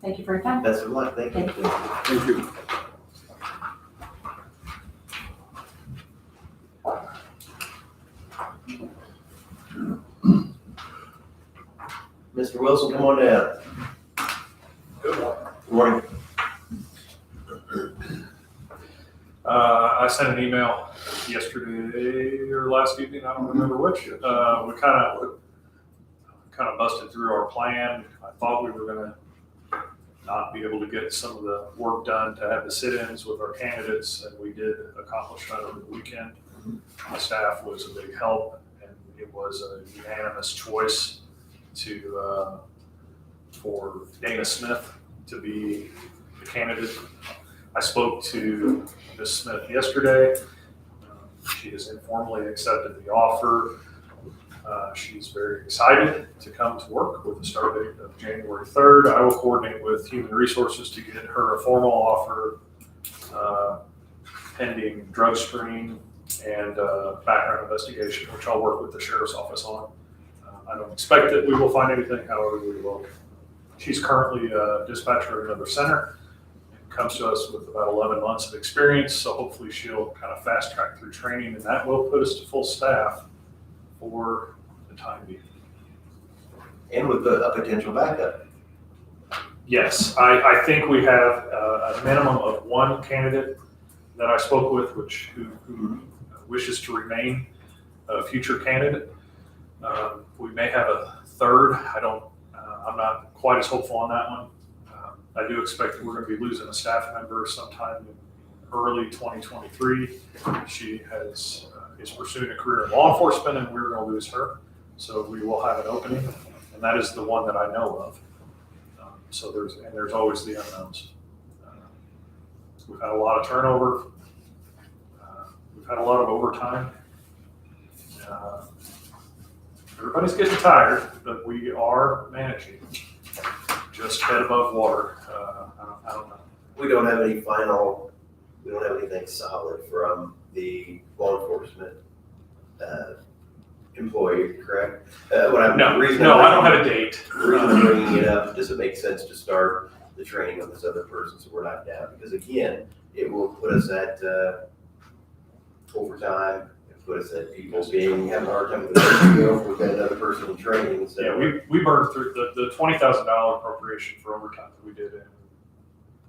D: Thank you for your time.
A: Best of luck, thank you.
B: Thank you.
A: Mr. Wilson, come on down.
C: Good one.
A: Good morning.
C: I sent an email yesterday or last evening, I don't remember which. We kind of busted through our plan. I thought we were gonna not be able to get some of the work done to have the sit-ins with our candidates, and we did accomplish that over the weekend. My staff was a big help, and it was a unanimous choice to for Dana Smith to be the candidate. I spoke to Ms. Smith yesterday. She has informally accepted the offer. She's very excited to come to work with the start date of January 3rd. I will coordinate with Human Resources to get her a formal offer pending drug screen and background investigation, which I'll work with the sheriff's office on. I don't expect that we will find anything, however, we will. She's currently a dispatcher at another center. Comes to us with about 11 months of experience, so hopefully she'll kind of fast track through training, and that will put us to full staff for the time being.
A: And with a potential backup.
C: Yes, I think we have a minimum of one candidate that I spoke with, who wishes to remain a future candidate. We may have a third. I'm not quite as hopeful on that one. I do expect that we're going to be losing a staff member sometime in early 2023. She is pursuing a career in law enforcement, and we're going to lose her. So we will have an opening, and that is the one that I know of. So there's always the unknowns. We've had a lot of turnover. We've had a lot of overtime. Everybody's getting tired, but we are managing. Just head above water. I don't know.
A: We don't have anything solid from the law enforcement employee, correct?
C: No, I don't have a date.
A: The reason I'm bringing it up, does it make sense to start the training of this other person so we're not down? Because again, it will put us at overtime, it put us at people having a hard time with the PTO. We've got another person in training, so.
C: Yeah, we burned through the $20,000 appropriation for overtime that we did in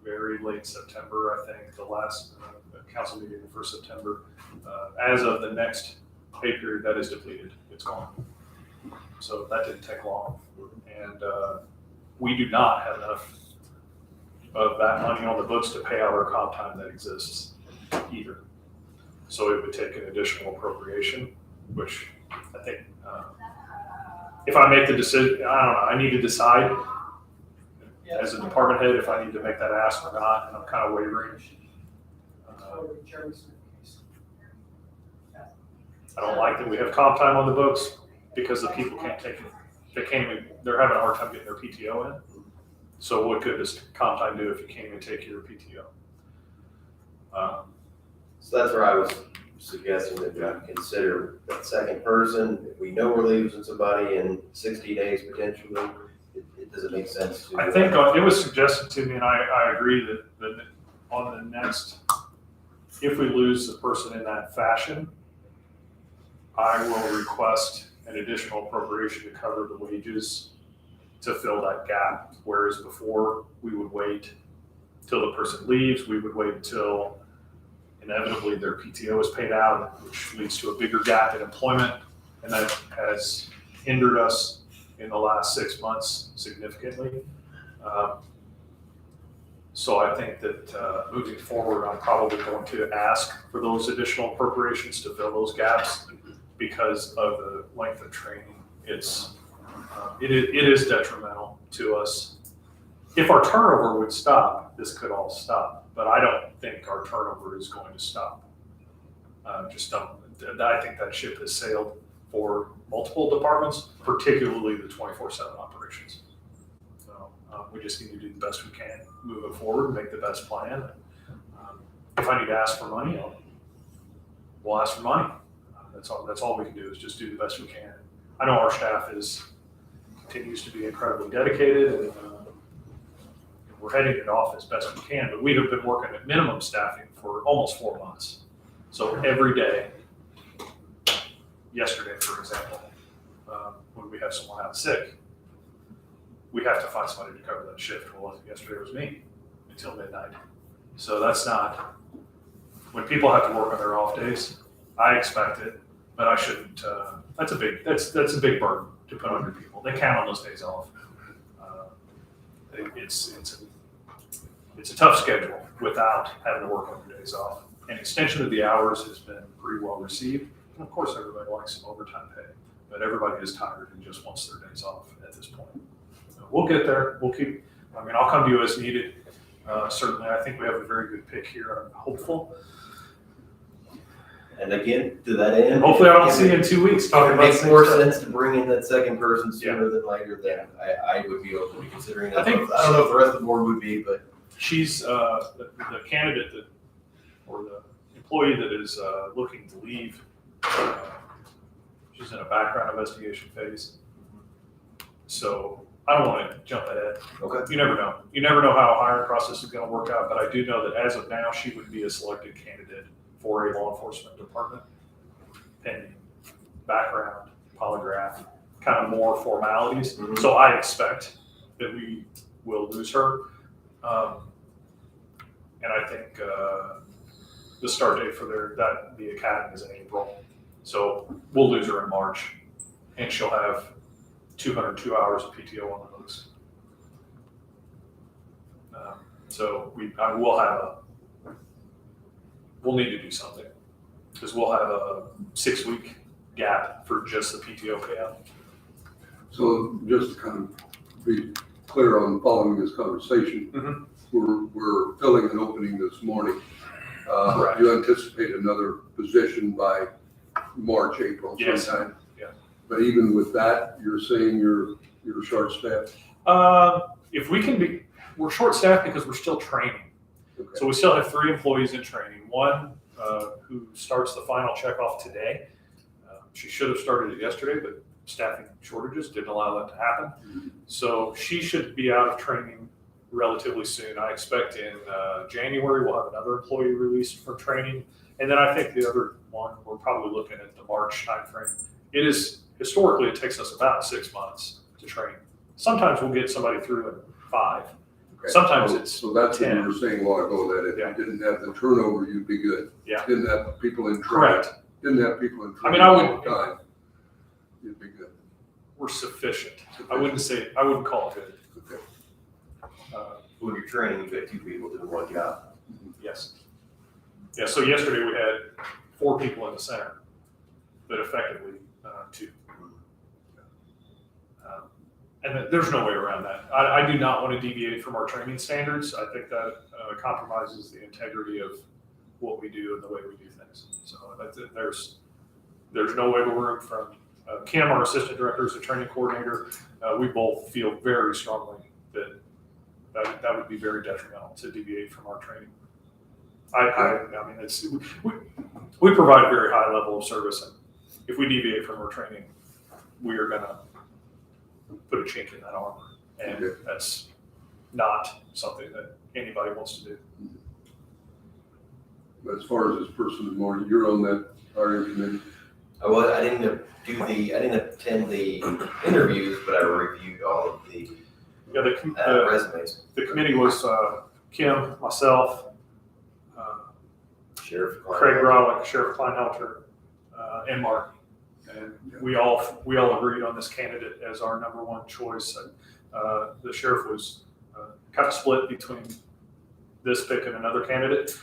C: very late September, I think, the last council meeting for September. As of the next pay period, that is depleted. It's gone. So that didn't take long. And we do not have enough of that money on the books to pay out our comp time that exists either. So it would take an additional appropriation, which I think, if I make the decision, I don't know, I need to decide as a department head if I need to make that ask or not, and I'm kind of wavering. I don't like that we have comp time on the books because the people can't take it. They're having a hard time getting their PTO in. So what good does comp time do if you can't even take your PTO?
A: So that's where I was suggesting that we consider that second person. If we know we're losing somebody in 60 days potentially, it doesn't make sense to.
C: I think it was suggested to me, and I agree that on the next, if we lose the person in that fashion, I will request an additional appropriation to cover the wages to fill that gap. Whereas before, we would wait till the person leaves, we would wait until inevitably their PTO is paid out, which leads to a bigger gap in employment, and that has hindered us in the last 6 months significantly. So I think that moving forward, I'm probably going to ask for those additional appropriations to fill those gaps because of the length of training. It is detrimental to us. If our turnover would stop, this could all stop, but I don't think our turnover is going to stop. Just don't. I think that ship has sailed for multiple departments, particularly the 24/7 operations. So we just need to do the best we can moving forward, make the best plan. If I need to ask for money, we'll ask for money. That's all we can do is just do the best we can. I know our staff continues to be incredibly dedicated, and we're heading it off as best we can, but we have been working at minimum staffing for almost 4 months. So every day, yesterday, for example, when we have someone out sick, we have to find somebody to cover that shift. Well, yesterday was me until midnight. So that's not, when people have to work on their off days, I expect it, but I shouldn't, that's a big burden to put on your people. They count on those days off. It's a tough schedule without having to work on your days off. An extension of the hours has been pretty well received. And of course, everybody likes some overtime pay, but everybody is tired and just wants their days off at this point. So we'll get there. I'll come to you as needed. Certainly, I think we have a very good pick here. I'm hopeful.
A: And again, to that end.
C: Hopefully I don't see you in 2 weeks talking
A: It
C: about
A: makes
C: the
A: more
C: same stuff.
A: sense to bring in that second person sooner than later, then I would be open to considering that.
C: I think-
A: I don't know if the rest of the board would be, but.
C: She's the candidate or the employee that is looking to leave. She's in a background investigation phase. So I don't want to jump ahead.
A: Okay.
C: You never know. You never know how a hiring process is going to work out, but I do know that as of now, she would be a selected candidate for a law enforcement department, pending background, polygraph, kind of more formalities.
A: Mhm.
C: So I expect that we will lose her. And I think the start date for the academy is in April. So we'll lose her in March, and she'll have 202 hours of PTO on the books. So we'll need to do something, because we'll have a 6-week gap for just the PTO payout.
B: So just to kind of be clear on following this conversation,
C: Mhm.
B: we're filling an opening this morning.
C: Correct.
B: You anticipate another position by March, April
C: Yes.
B: sometime?
C: Yeah.
B: But even with that, you're saying you're short-staffed?
C: If we can be, we're short-staffed because we're still training.
B: Okay.
C: So we still have 3 employees in training. One who starts the final checkoff today. She should have started it yesterday, but staffing shortages didn't allow that to happen. So she should be out of training relatively soon. I expect in January we'll have another employee released for training. And then I think the other one, we're probably looking at the March timeframe. Historically, it takes us about 6 months to train. Sometimes we'll get somebody through in 5.
B: Okay.
C: Sometimes it's
B: So that's what
C: 10.
B: you were saying a while ago, that if
C: Yeah.
B: you didn't have the turnover, you'd be good.
C: Yeah.
B: Didn't have people in training.
C: Correct.
B: Didn't have people in
C: I
B: training
C: mean, I
B: all
C: would-
B: the time, you'd be good.
C: We're sufficient. I wouldn't call it good.
B: Okay.
A: When you're training, you've got 2 people doing one job.
C: Yes. Yeah, so yesterday we had 4 people in the center, but effectively 2. And there's no way around that. I do not want to deviate from our training standards. I think that compromises the integrity of what we do and the way we do things. So there's no wiggle room from Kim, our assistant director, is a training coordinator. We both feel very strongly that would be very detrimental to deviate from our training. I mean, we provide a very high level of service, and if we deviate from our training, we are gonna put a chink in that armor, and
B: Okay.
C: that's not something that anybody wants to do.
B: As far as this person in morning, you're on that hiring committee?
A: I didn't attend the interviews, but I reviewed all of the
C: Yeah,
A: resumes.
C: the committee was Kim, myself,
A: Sheriff.
C: Craig Grolick, Sheriff Kleinhelter, and Mark. And we all agreed on this candidate as our number 1 choice. And the sheriff was kind of split between this pick and another candidate.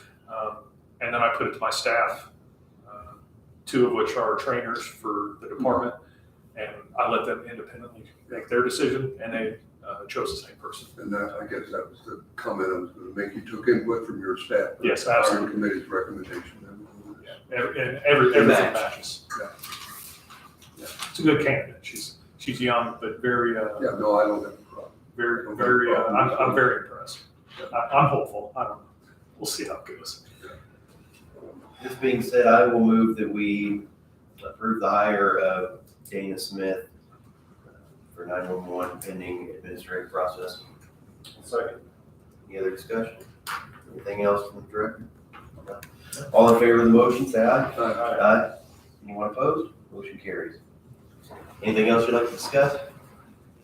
C: And then I put it to my staff, 2 of which are trainers for the department. And I let them independently make their decision, and they chose the same person.
B: And that, I guess that was the comment I was going to make. You took input from your staff.
C: Yes,
B: Hiring
C: absolutely.
B: committee's recommendation.
C: And everything
A: Match.
C: matches. Yeah. It's a good candidate. She's young, but very,
B: Yeah, no, I don't have a problem.
C: very, I'm very impressed. I'm hopeful. I don't know. We'll see how it goes.
A: this being said, I will move that we approve the hire of Dana Smith for 911 pending administrative process.
C: Second.
A: Any other discussion? Anything else from the director? All in favor of the motion, say aye. Aye. Anyone opposed? Motion carries. Anything else you'd like to discuss?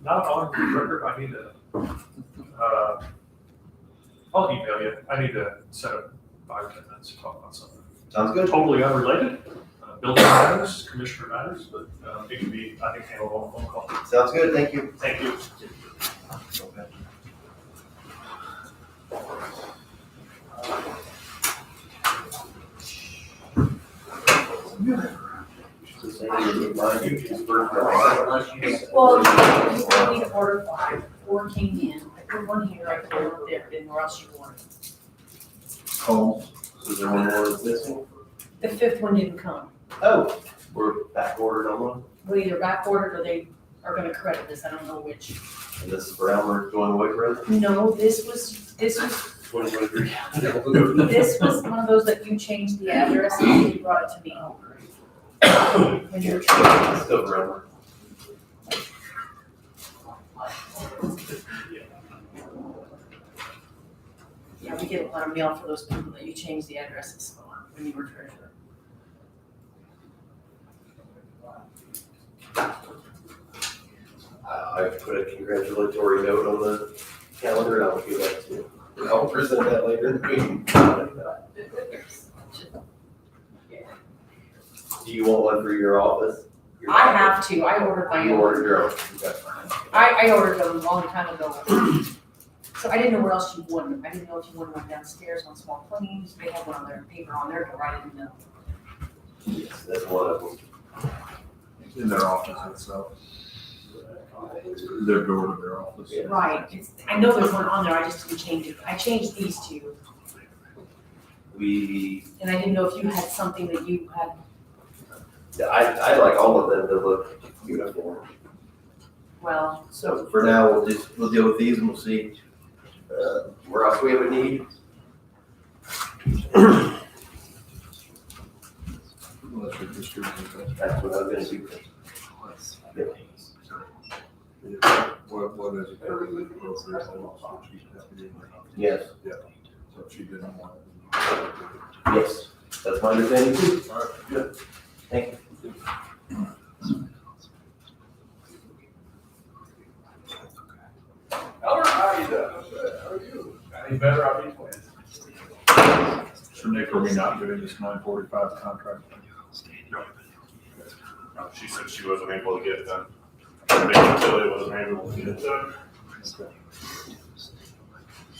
C: Not on the record, I need to, I'll email you. I need to set up 5-10 minutes to talk about something.
A: Sounds good.
C: Totally unrelated, building matters, commissioner matters, but it can be, I think, handled on a phone call.
A: Sounds good, thank you.
C: Thank you.
D: Well, you need to order 5. 4 came in. I put 1 here, I put 1 there, didn't rush you 1.
A: Holmes, is there one more that's missing?
D: The 5th one didn't come.
A: Oh, we're back ordered on one,
D: Well, either back ordered or they are gonna credit this, I don't know which.
A: and this is for Elmer going away for us.
D: No, this was
A: 2023.
D: this was one of those that you changed the address and you brought it to me. When you were trying.
A: Still for Elmer.
D: Yeah, we get a lot of mail for those people that you changed the addresses on when you were treasurer.
A: I put a congratulatory note on the calendar, and I'll give that to you. I'll present that later in the meeting. Do you want one for your office? Your
D: I
A: office?
D: have to, I ordered my
A: You
D: own.
A: ordered your own. Okay.
D: I ordered them a long time ago. So I didn't know where else you wanted them. I didn't know if you wanted them downstairs on small planes. They had one on their paper on there to write it in the.
A: Yes, that's one of them.
G: In their office itself. Their door to their office.
A: Yeah.
D: Right, I know there's one on there, I just didn't change it. I changed these 2. And I didn't know if you had something that you had.
A: I like all of them to look uniform.
D: Well,
A: So for now, we'll deal with these and we'll see, where else we have a need.
G: Unless you're distributing
A: That's what I was gonna do.
G: what is it currently appropriate? So she's happy.
A: Yes,
G: So she didn't want it.
A: yes, that's my understanding too.
G: All right.
A: Good. Thank you.
C: Elmer, how you doing? How are you? Any better, I'll be pleased.
G: So Nick, are we not doing this 945 contract?
E: She said she wasn't able to get it done. The utility wasn't able to get it done.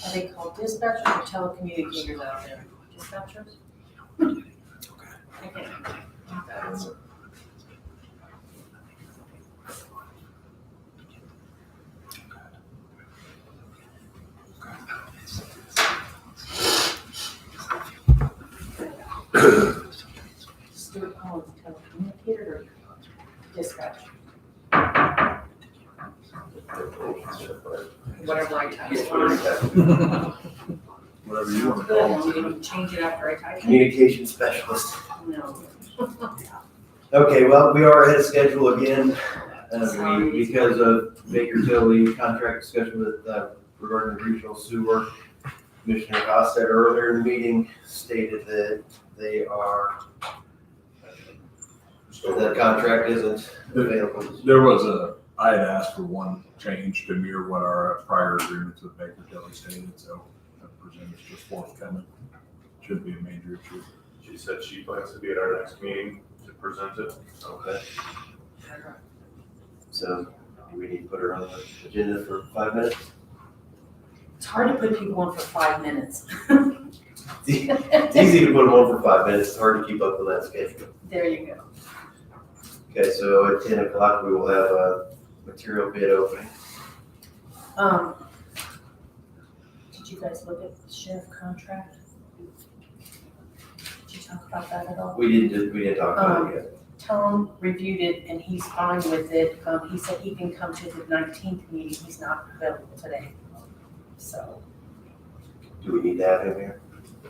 D: are they called dispatchers or telecommunicators out there? Dispatchers? Okay. Stuart Collins, telecommunicator or dispatcher? Whatever I type.
G: Whatever you want to
D: Good,
G: call
D: want me
G: it.
D: to change it after I type it?
A: Communication specialist.
D: No.
A: Okay, well, we are ahead of schedule again,
D: Sorry.
A: because of Baker Tilly contract discussion with, regarding regional sewer. Commissioner Costa earlier in the meeting stated that they are, that contract isn't available.
G: There was I had asked for one change to mirror what our prior agreements with Baker Tilly stated, so I presume it's just forthcoming. Shouldn't be a major issue.
E: She said she plans to be at our next meeting to present it.
A: Okay. So, do we need to put her on the agenda for 5 minutes?
D: It's hard to put people on for 5 minutes.
A: It's easy to put them on for 5 minutes, it's hard to keep up with that schedule.
D: There you go.
A: Okay, so at 10 o'clock, we will have a material bid opening.
D: Did you guys look at the sheriff contract? Did you talk about that at all?
A: We didn't talk about it yet.
D: Tom reviewed it and he's fine with it. He said he can come to the 19th meeting. He's not available today. So,
A: Do we need to have him here?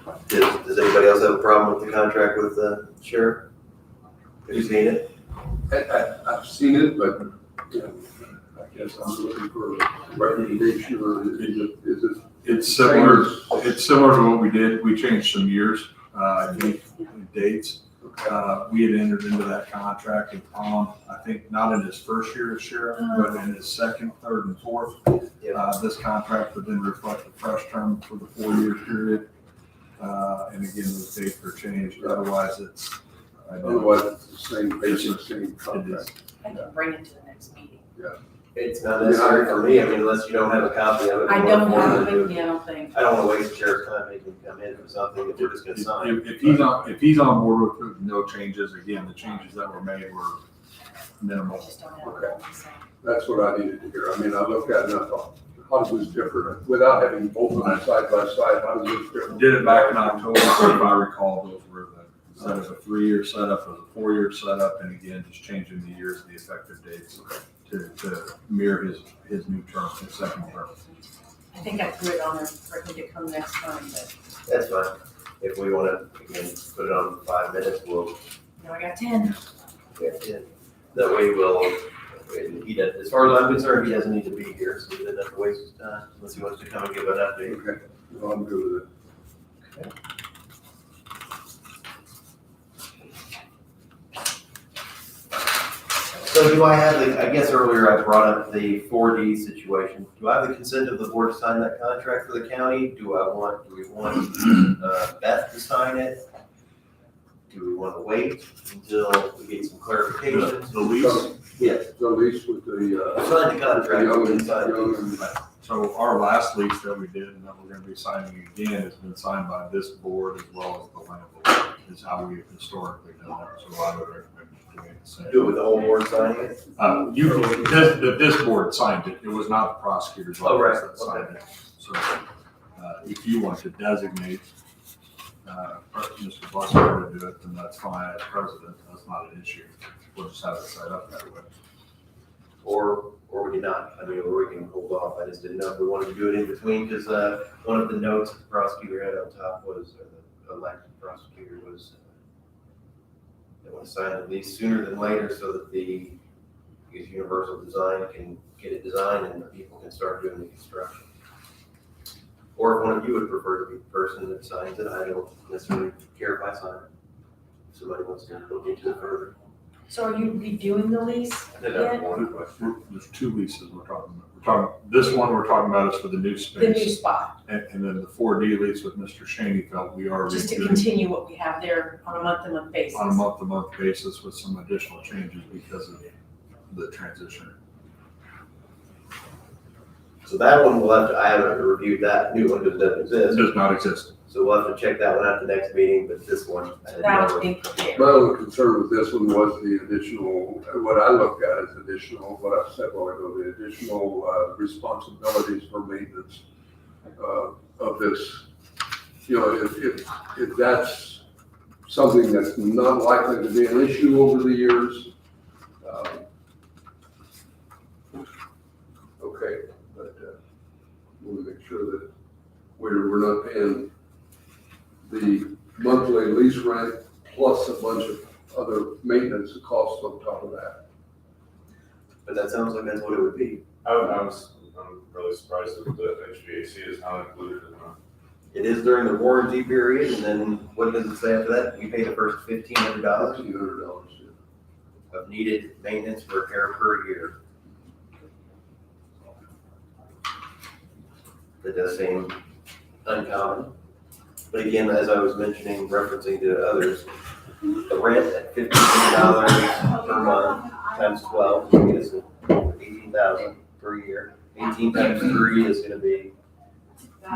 A: Does anybody else have a problem with the contract with the sheriff? Have you seen it?
B: I've seen it, but, you know, I guess I'm looking for a recommendation, or is it?
F: It's similar to what we did. We changed some years, I think, dates. We had entered into that contract with Tom, I think not in his first year as sheriff, but in his second, third, and fourth. This contract would then reflect the fresh term for the 4-year period. And again, the dates are changed, otherwise it's.
B: Otherwise, it's the same, basically the same contract.
D: I can bring it to the next meeting.
A: It's not necessary for me, I mean, unless you don't have a copy of it.
D: I don't have it with me, I don't think.
A: I don't wanna waste the sheriff's time making him come in for something that we're just gonna sign.
F: If he's on board with no changes, again, the changes that were made were
D: I
F: minimal.
D: just don't have
B: Okay.
D: it. So.
B: That's what I needed to hear. I mean, I looked at it and I thought, how does this differ? Without having both of them side by side, how does this differ?
F: Did it back in October, if I recall, those were instead of a 3-year setup, it was a 4-year setup, and again, just changing the years, the effective dates to mirror his new term, his second term.
D: I think I threw it on there for him to come next time, but
A: That's fine. If we wanna, again, put it on for 5 minutes, we'll,
D: now I got 10.
A: that way we'll, he does, as far as I'm concerned, he doesn't need to be here, so he doesn't have to waste his time, unless he wants to come and give an update.
B: Okay, well, I'm good with it.
A: So do I have the, I guess earlier I brought up the 4D situation. Do I have the consent of the board to sign that contract for the county? Do we want Beth to sign it? Do we want to wait until we get some clarification?
F: The lease,
A: Yes.
B: The lease with the,
A: Sign the contract.
B: young
A: we
B: and,
A: can sign it.
B: young and,
F: so our last lease that we did and that we're gonna be signing again has been signed by this board as well as the landlord, is how we've historically done it, so I would recommend doing the same.
A: Do it with the whole board signing it?
F: This board signed it, it was not the prosecutor's
A: Oh, right.
F: office that signed it. So, if you want to designate, Mr. Busser to do it, then that's fine as president, that's not an issue. We'll just have it set up that way.
A: Or we can not, I mean, or we can hold off. I just didn't know if we wanted to do it in between, because one of the notes the prosecutor had on top was, or the elected prosecutor was, they want to sign the lease sooner than later so that because Universal Design can get it designed and the people can start doing the construction. Or if one of you would prefer to be the person that signs it, I don't necessarily care if I sign it. If somebody wants to look into it further.
D: So are you redoing the lease?
A: I did have one question.
F: There's 2 leases we're talking about. This one we're talking about is for the new
D: The new
F: space.
D: spot,
F: And then the 4D lease with Mr. Schoenfeld, we are
D: just to
F: redoing
D: continue what we have there on a month-to-month basis.
F: on a month-to-month basis with some additional changes because of the transition.
A: So that one will have to, I haven't reviewed that new one because it doesn't
F: It
A: exist.
F: does not exist.
A: So we'll have to check that one out the next meeting, but this one, I didn't
D: That was
A: know.
D: being prepared.
B: my only concern with this one was the additional, what I looked at as additional, what I said a while ago, the additional responsibilities for maintenance of this. You know, if that's something that's not likely to be an issue over the years, okay, but we'll make sure that we're not paying the monthly lease rent plus a bunch of other maintenance costs on top of that.
A: But that sounds like that's what it would be.
E: I'm really surprised that the HVAC is not included in that.
A: It is during the warranty period, and then what does it say after that? We pay the first $1,500
B: $1,500, yeah.
A: of needed maintenance repair per year. That does seem uncommon. But again, as I was mentioning, referencing to others, the rent at $1,500 per month times 12 is $18,000 per year. 18 times 3 is going to be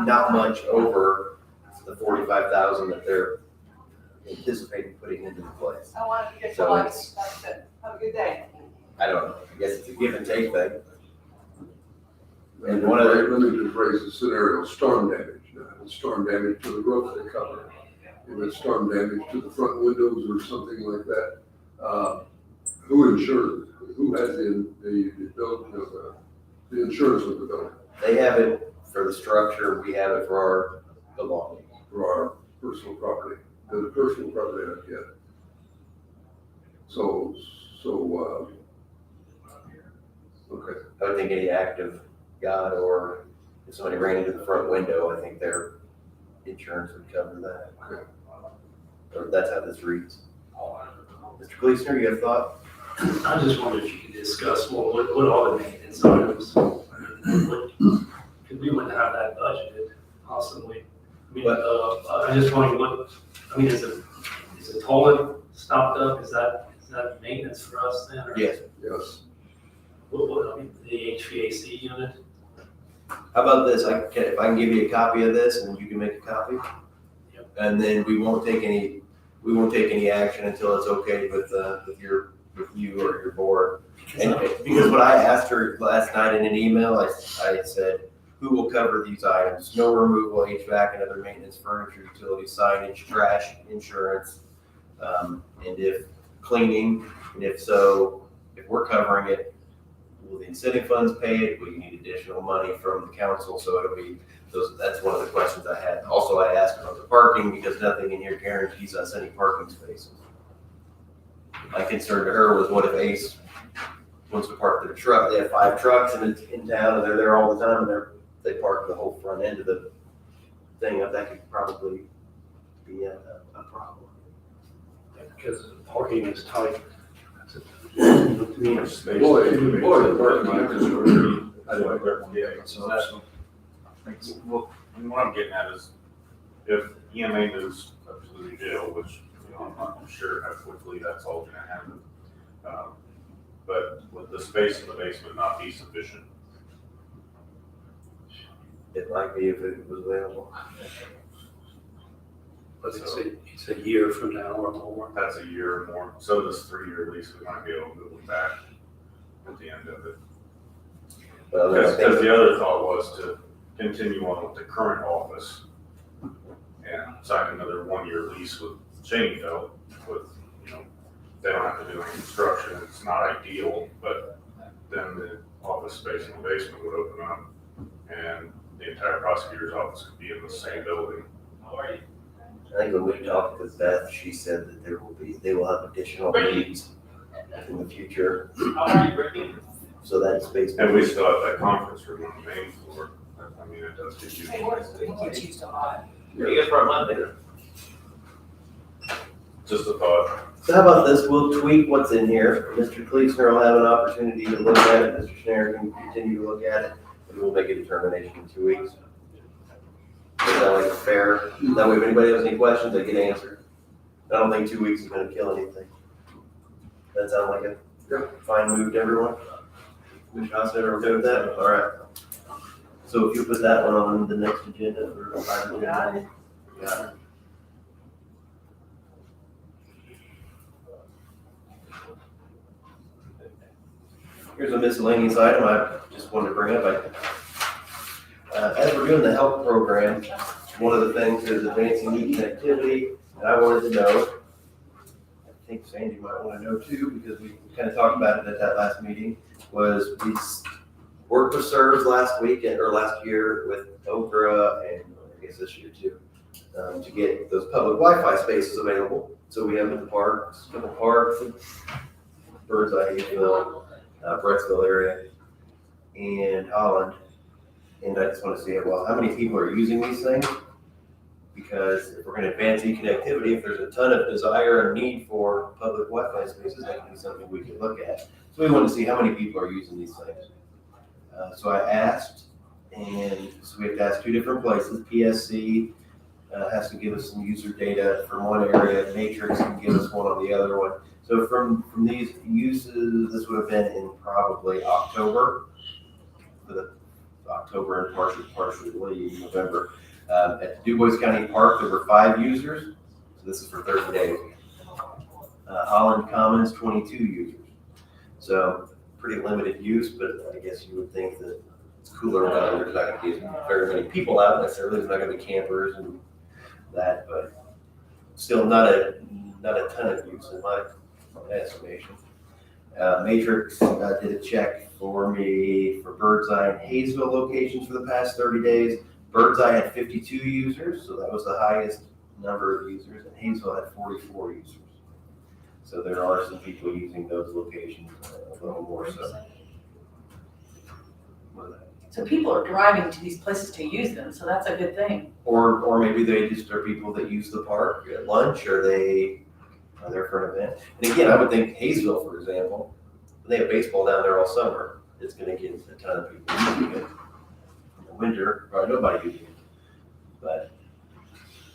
A: not much over the 45,000 that they're anticipating putting into the place.
M: I wanted to get
A: So
M: your
A: it's-
M: license, that's it. Have a good day.
A: I don't know. I guess it's a give and take thing.
B: And
A: one of the-
B: let me just raise the scenario, storm damage. Now, if it's storm damage to the roof, they cover it. If it's storm damage to the front windows or something like that, who insures it? Who has the insurance of the building
A: They have it for the structure, we have it for our belongings.
B: for personal property, the personal property I've got. So, okay,
A: I would think any act of God or if somebody ran into the front window, I think their insurance would cover that.
B: Okay.
E: Or that's how this reads. Mr. Gleason, you have thought?
N: I just wondered if you could discuss what are the maintenance items? Because we wouldn't have that budgeted possibly. I mean, I just wondering is it tolling stopped up? Is that maintenance for us then? Or
E: Yes.
B: yes.
N: The HVAC unit?
E: How about this, if I can give you a copy of this and you can make a copy?
N: Yep.
E: And then we won't take any action until it's okay with you or your board. And because what I asked her last night in an email, I said, who will cover these items? Snow removal, HVAC and other maintenance, furniture, utilities, signage, trash, insurance, and if cleaning, and if so, if we're covering it, will the incentive funds pay it? Will you need additional money from the council? So it'll be that's one of the questions I had. Also, I asked about the parking because nothing in here guarantees us any parking spaces. My concern to her was, what if Ace wants to park their truck? They have 5 trucks in town and they're there all the time and they park the whole front end of the thing. That could probably be a problem.
N: Because parking is tight.
B: Boy, the parking lot is really, I don't know.
K: Well, what I'm getting at is, if EMA moves up to the new jail, which, I'm not sure how quickly that's all gonna happen. But would the space in the basement not be sufficient?
E: It might be if it was available.
N: But it's a year from now or more.
K: That's a year or more, so this 3-year lease, we might be able to move them back at the end of it.
E: Well,
K: Because the other thought was to continue on with the current office and sign another 1-year lease with Shaneyville with, they don't have to do any construction. It's not ideal, but then the office space in the basement would open up and the entire prosecutor's office could be in the same building.
E: I think when we talked with Beth, she said that they will have additional needs in the future. So that space.
K: And we still have that conference room on the main floor. I mean, it does get used.
D: It gets used a lot.
E: You guys brought Monday.
K: Just a thought.
E: So how about this, we'll tweak what's in here. Mr. Kleesner will have an opportunity to look at it, Mr. Schneider can continue to look at it, and we'll make a determination in 2 weeks. Is that like fair? That way if anybody has any questions, they get answered. I don't think 2 weeks is gonna kill anything. That sound like a fine move to everyone? Mr. Hostetter, okay with that? All right. So if you put that one on the next agenda for.
D: Got it.
E: Got it. Here's a miscellaneous item I just wanted to bring up. As we're doing the health program, one of the things is advancing new connectivity, and I wanted to know, I think Sandy might want to know too, because we kind of talked about it at that last meeting, was we worked with SERS last year with Okra, and I guess this year too, to get those public Wi-Fi spaces available. So we have at the parks, couple parks, Birdseye, Brettsville area, and Holland. And I just want to see, well, how many people are using these things? Because if we're going to advance e-connectivity, if there's a ton of desire and need for public Wi-Fi spaces, that can be something we can look at. So we want to see how many people are using these things. So I asked, and so we have to ask 2 different places. PSC has to give us some user data from one area. Matrix can give us one on the other one. So from these uses, this would have been in probably October, and partially November. At Du Bois County Park, there were 5 users. So this is for 30 days. Holland Commons, 22 users. So pretty limited use, but I guess you would think that it's cooler weather. There's not going to be very many people out necessarily. There's not going to be campers and that, but still not a ton of use in my estimation. Matrix did a check for me for Birdseye and Hayesville locations for the past 30 days. Birdseye had 52 users, so that was the highest
A: number of users, and Hayesville had 44 users. So there are some people using those locations a little more so.
D: So people are driving to these places to use them, so that's a good thing.
A: Or maybe they just are people that use the park at lunch, or they are there for an event. And again, I would think Hayesville, for example, they have baseball down there all summer. It's gonna get a ton of people using it. In the winter, probably nobody using it. But,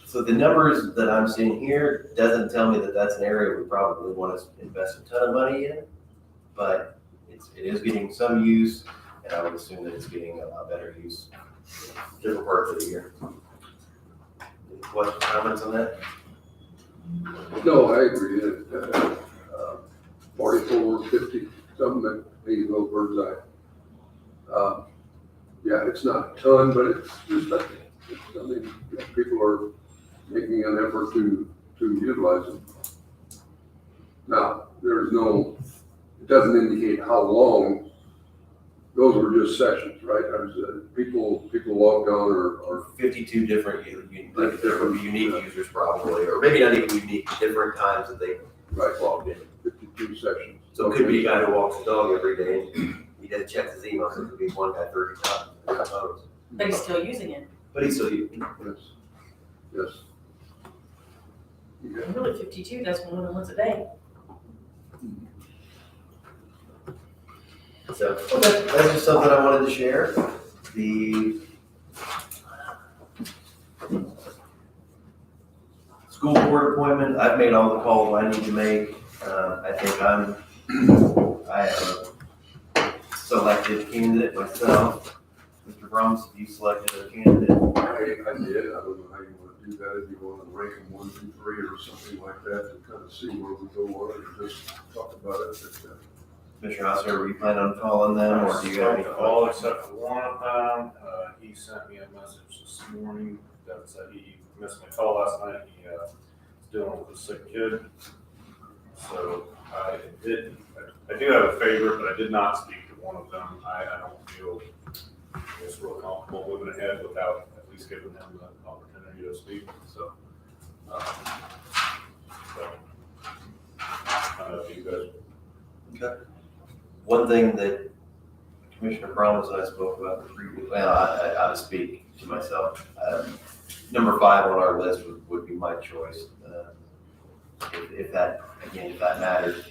A: so the numbers that I'm seeing here doesn't tell me that that's an area we probably want to invest a ton of money in. But it is getting some use, and I would assume that it's getting a lot better use in different parts of the year. Any questions, comments on that?
B: No, I agree that, 44, 50, something at Hayesville, Birdseye. Yeah, it's not a ton, but it's respectable. I mean, people are making an effort to utilize them. Now, it doesn't indicate how long. Those were just sessions, right? People logged on or
A: 52 different unique users probably, or maybe not even unique, different times that they logged in.
B: 52 sessions.
A: So it could be a guy who walks the dog every day and he doesn't check his email, so it could be one guy 30 times.
D: But he's still using it.
A: But he's still using it.
B: Yes.
D: And really 52, that's more than once a day.
A: So that's just something I wanted to share. The school board appointment, I've made all the calls I need to make. I think I have a selected candidate myself. Mr. Brums, have you selected a candidate?
B: I did. I don't know how you want to do that. If you want to rank them 1, 2, 3 or something like that to kind of see where we go on or just talk about it.
A: Mr. Husser, are you planning on calling them or do you have any?
K: All except for one of them. He sent me a message this morning that said he missed my call last night. He was dealing with a sick kid. So I do have a favorite, but I did not speak to one of them. I don't feel real comfortable moving ahead without at least giving them the opportunity to speak. So, you guys.
A: Okay. One thing that Commissioner Promise and I spoke about previously, well, I'll speak to myself. Number 5 on our list would be my choice. If that matters,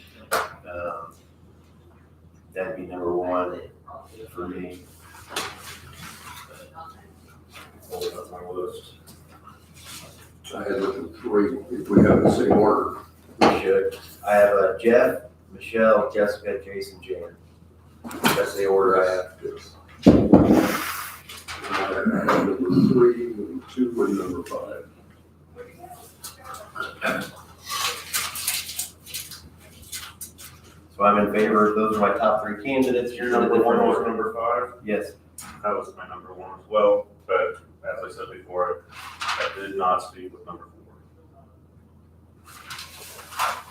A: that'd be number 1 for me.
K: That's my list.
B: I had looked at 3, if we have the same order.
A: We should. I have Jeff, Michelle, Jessica, Jason, Jan. That's the order I have.
B: I have number 3, and 2, and number 5.
A: So I'm in favor. Those are my top 3 candidates.
K: Your number 1 was number 5?
A: Yes.
K: That was my number 1 as well, but as I said before, I did not speak with number 4.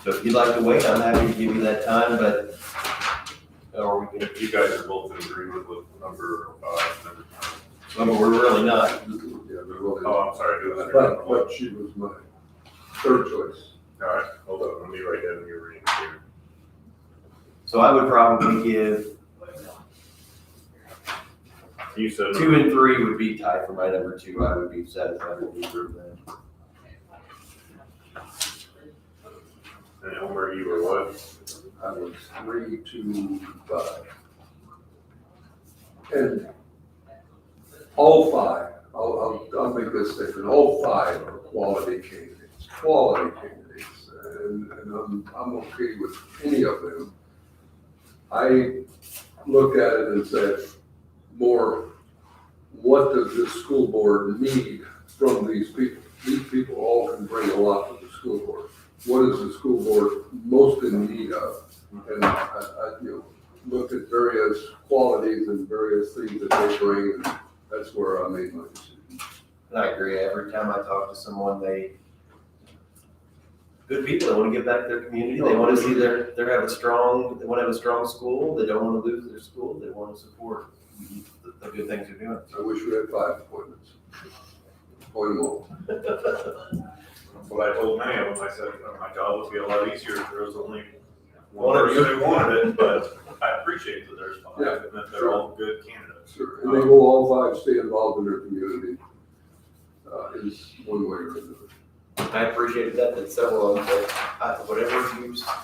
A: So if you'd like to wait, I'm happy to give you that time, but, or we can,
K: If you guys are both in agreement with number 5, number 10.
A: well, we're really not.
B: Yeah, they're really.
K: Oh, I'm sorry, it was your number 1.
B: But she was my 3rd choice.
K: All right, hold on, let me write down your reading here.
A: So I would probably give
K: You said
A: 2 and 3 would be tied for my number 2. I would be satisfied with either of them.
K: And Elmer, you were what?
B: I was 3, 2, 5. And all 5, I'll make this statement, all 5 are quality candidates. And I'm okay with any of them. I looked at it and said, more, what does this school board need from these people? These people all can bring a lot to the school board. What is the school board most in need of? And I looked at various qualities and various things that they bring, and that's where I made my decision.
A: And I agree. Every time I talk to someone, good people, they want to give back to their community. They want to see they want to have a strong school. They don't want to lose their school. They want to support the good things they're doing.
B: I wish we had 5 appointments. disappoint them all.
K: That's what I told many of them. I said, my job would be a lot easier if there was only
A: One
K: one
A: of you.
K: person who wanted it, but I appreciate that there's five,
B: Yeah.
K: and that they're all good candidates.
B: Sure, and they will all five stay involved in their community, is one way or another.
A: I appreciated that, that several of them said,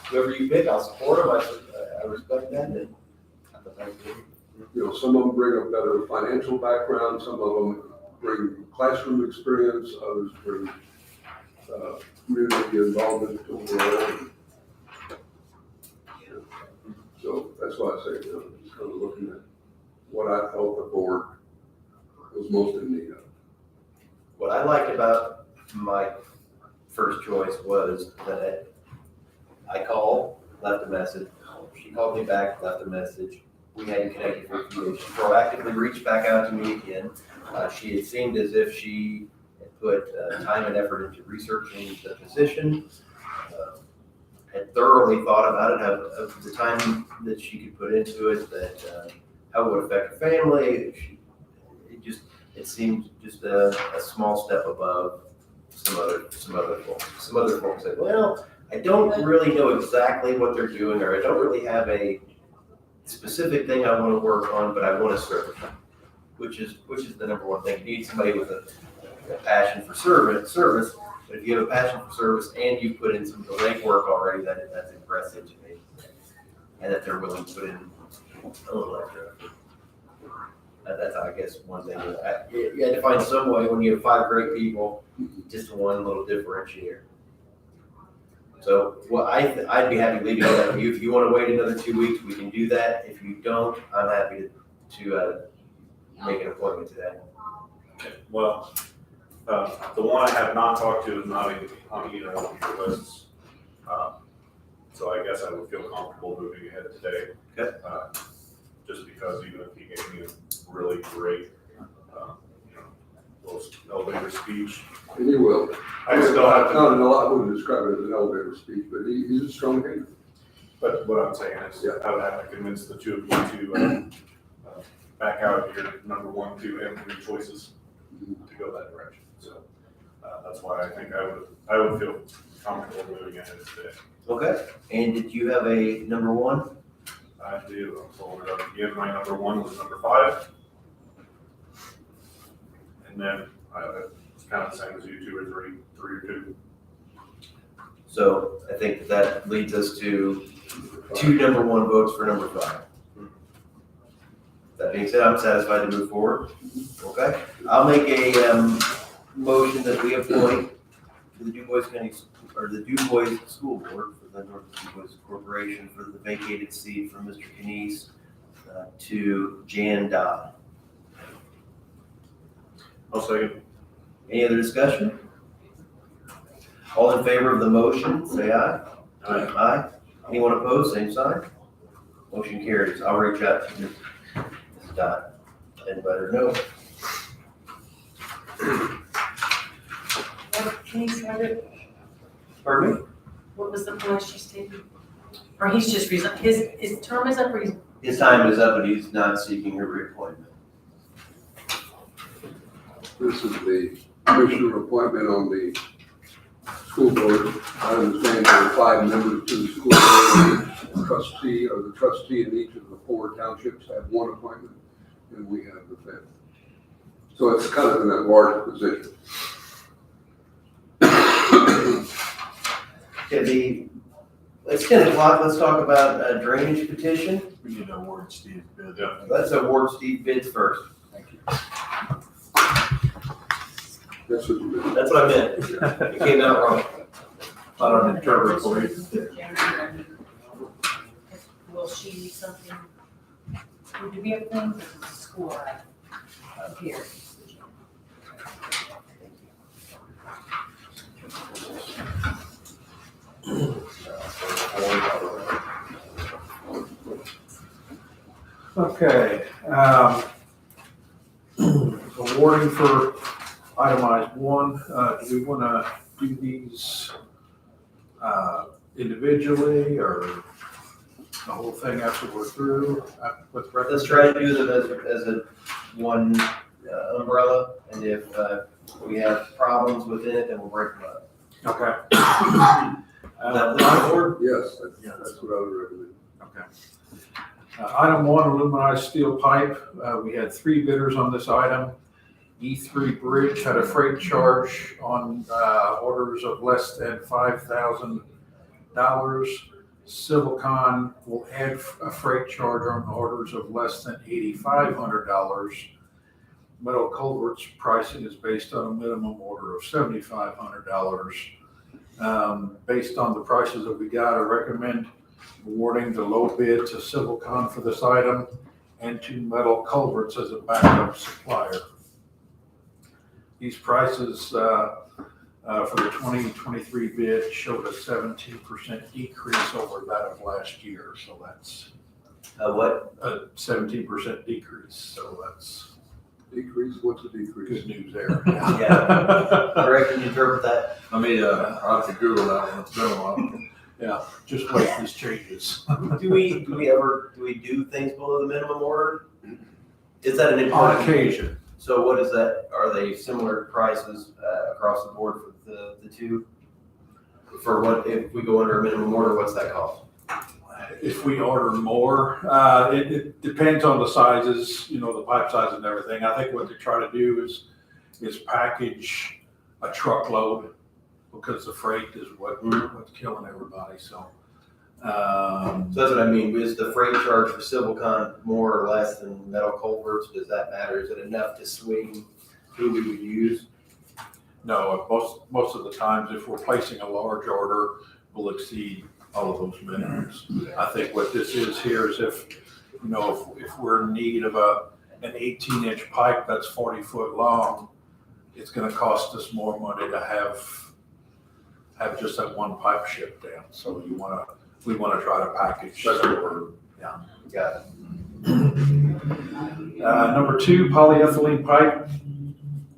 A: whoever you pick, I'll support them, I respect that, and I thought that was good.
B: You know, some of them bring a better financial background, some of them bring classroom experience, others bring, community involvement overall. So that's why I say, you know, just kind of looking at what I felt the board was most in need of.
A: What I liked about my first choice was that I called, left a message, she called me back, left a message, we hadn't connected for a few days, she proactively reached back out to me again. She had seemed as if she had put time and effort into researching the position, had thoroughly thought about it, of the time that she could put into it, that how it would affect her family. It seemed just a small step above some other folks. Some other folks said, well, I don't really know exactly what they're doing, or I don't really have a specific thing I want to work on, but I want to serve, which is the number one thing. You need somebody with a passion for service. But if you have a passion for service and you put in some of the legwork already, that's impressive to me. And that they're willing to put in a little extra. That's, I guess, one thing. You had to find some way when you have 5 great people, just one little differentiator. So, well, I'd be happy leaving that with you. If you want to wait another 2 weeks, we can do that. If you don't, I'm happy to make an appointment today.
K: Okay, well, the one I have not talked to is not on either one of your lists. So I guess I would feel comfortable moving ahead today.
A: Okay.
K: Just because even if he gave me a really great, little elevator speech,
B: And he will.
K: I still have to.
B: Not in a lot, I wouldn't describe it as an elevator speech, but he's a strong leader.
K: But what I'm saying is, I would have to convince the two of you to back out of your number 1, 2, and 3 choices to go that direction. So that's why I think I would feel comfortable moving ahead today.
A: Okay. And did you have a number 1?
K: I do. I'm pulling it up again. My number 1 was number 5. And then it's kind of the same as you, 2 or 3 or 2.
A: So I think that leads us to 2 number 1 votes for number 5. That being said, I'm satisfied to move forward. Okay. I'll make a motion that we appoint to the DuBois County, or the DuBois School Board for the North DuBois Corporation for the vacated seat from Mr. Kenise to Jan Dodd.
K: I'll second.
A: Any other discussion? All in favor of the motion, say aye.
K: Aye.
A: Aye. Anyone opposed, same sign. Motion carries. I'll reach out to Ms. Dodd and let her know. Pardon me?
D: What was the point she stated? Or he's just, his term is up, or he's,
A: His time is up and he's not seeking a reappointment.
B: This is the commissioner appointment on the school board. I understand there are 5 members to the school board. The trustee or the trustee in each of the 4 townships have 1 appointment, and we have the 5th. So it's kind of in that large position.
A: Okay, it's 10 o'clock. Let's talk about a drainage petition.
G: We need to award Steve bid.
K: Yeah.
A: Let's award Steve bids first.
G: Thank you.
B: That's what you do.
A: That's what I meant. It came out wrong.
G: I don't interpret for you.
D: will she need something? Do we have things at the school up here?
F: Okay, awarding for itemized 1, do we want to do these individually or the whole thing after we're through with
A: Let's try to do them as a one umbrella, and if we have problems within it, then we'll break them up.
F: Okay.
A: Is that the board?
B: Yes, that's what I would recommend.
F: Okay. Item one, aluminized steel pipe. We had 3 bidders on this item. E3 Bridge had a freight charge on orders of less than $5,000. Civilcon will add a freight charge on orders of less than $8,500. Metal Culvert's pricing is based on a minimum order of $7,500. Based on the prices that we got, I recommend awarding the low bid to Civilcon for this item and to Metal Culverts as a backup supplier. These prices for the 2023 bid showed a 17% decrease over that of last year. So that's
A: What?
F: a 17% decrease. So that's
B: Decrease, what's the decrease?
F: good news there.
A: Yeah. Greg, can you interpret that?
G: Let me, I'll have to Google that one, it's been a while.
F: Yeah, just wait, this changes.
A: Do we do things below the minimum order? Is that an
F: On
A: important?
F: occasion,
A: So what is that? Are they similar prices across the board for the two? For what, if we go under a minimum order, what's that cost?
F: if we order more, it depends on the sizes, you know, the pipe size and everything. I think what they try to do is package a truckload because the freight is what's killing everybody, so.
A: So that's what I mean, is the freight charge for Civilcon more or less than Metal Culverts? Does that matter? Is it enough to swing who we would use?
F: No, most of the times, if we're placing a large order, we'll exceed all of those minimums. I think what this is here is if we're in need of an 18-inch pipe that's 40 foot long, it's gonna cost us more money to have just that one pipe shipped down. So we wanna try to package. Yeah.
A: Got it.
F: Number 2, polyethylene pipe.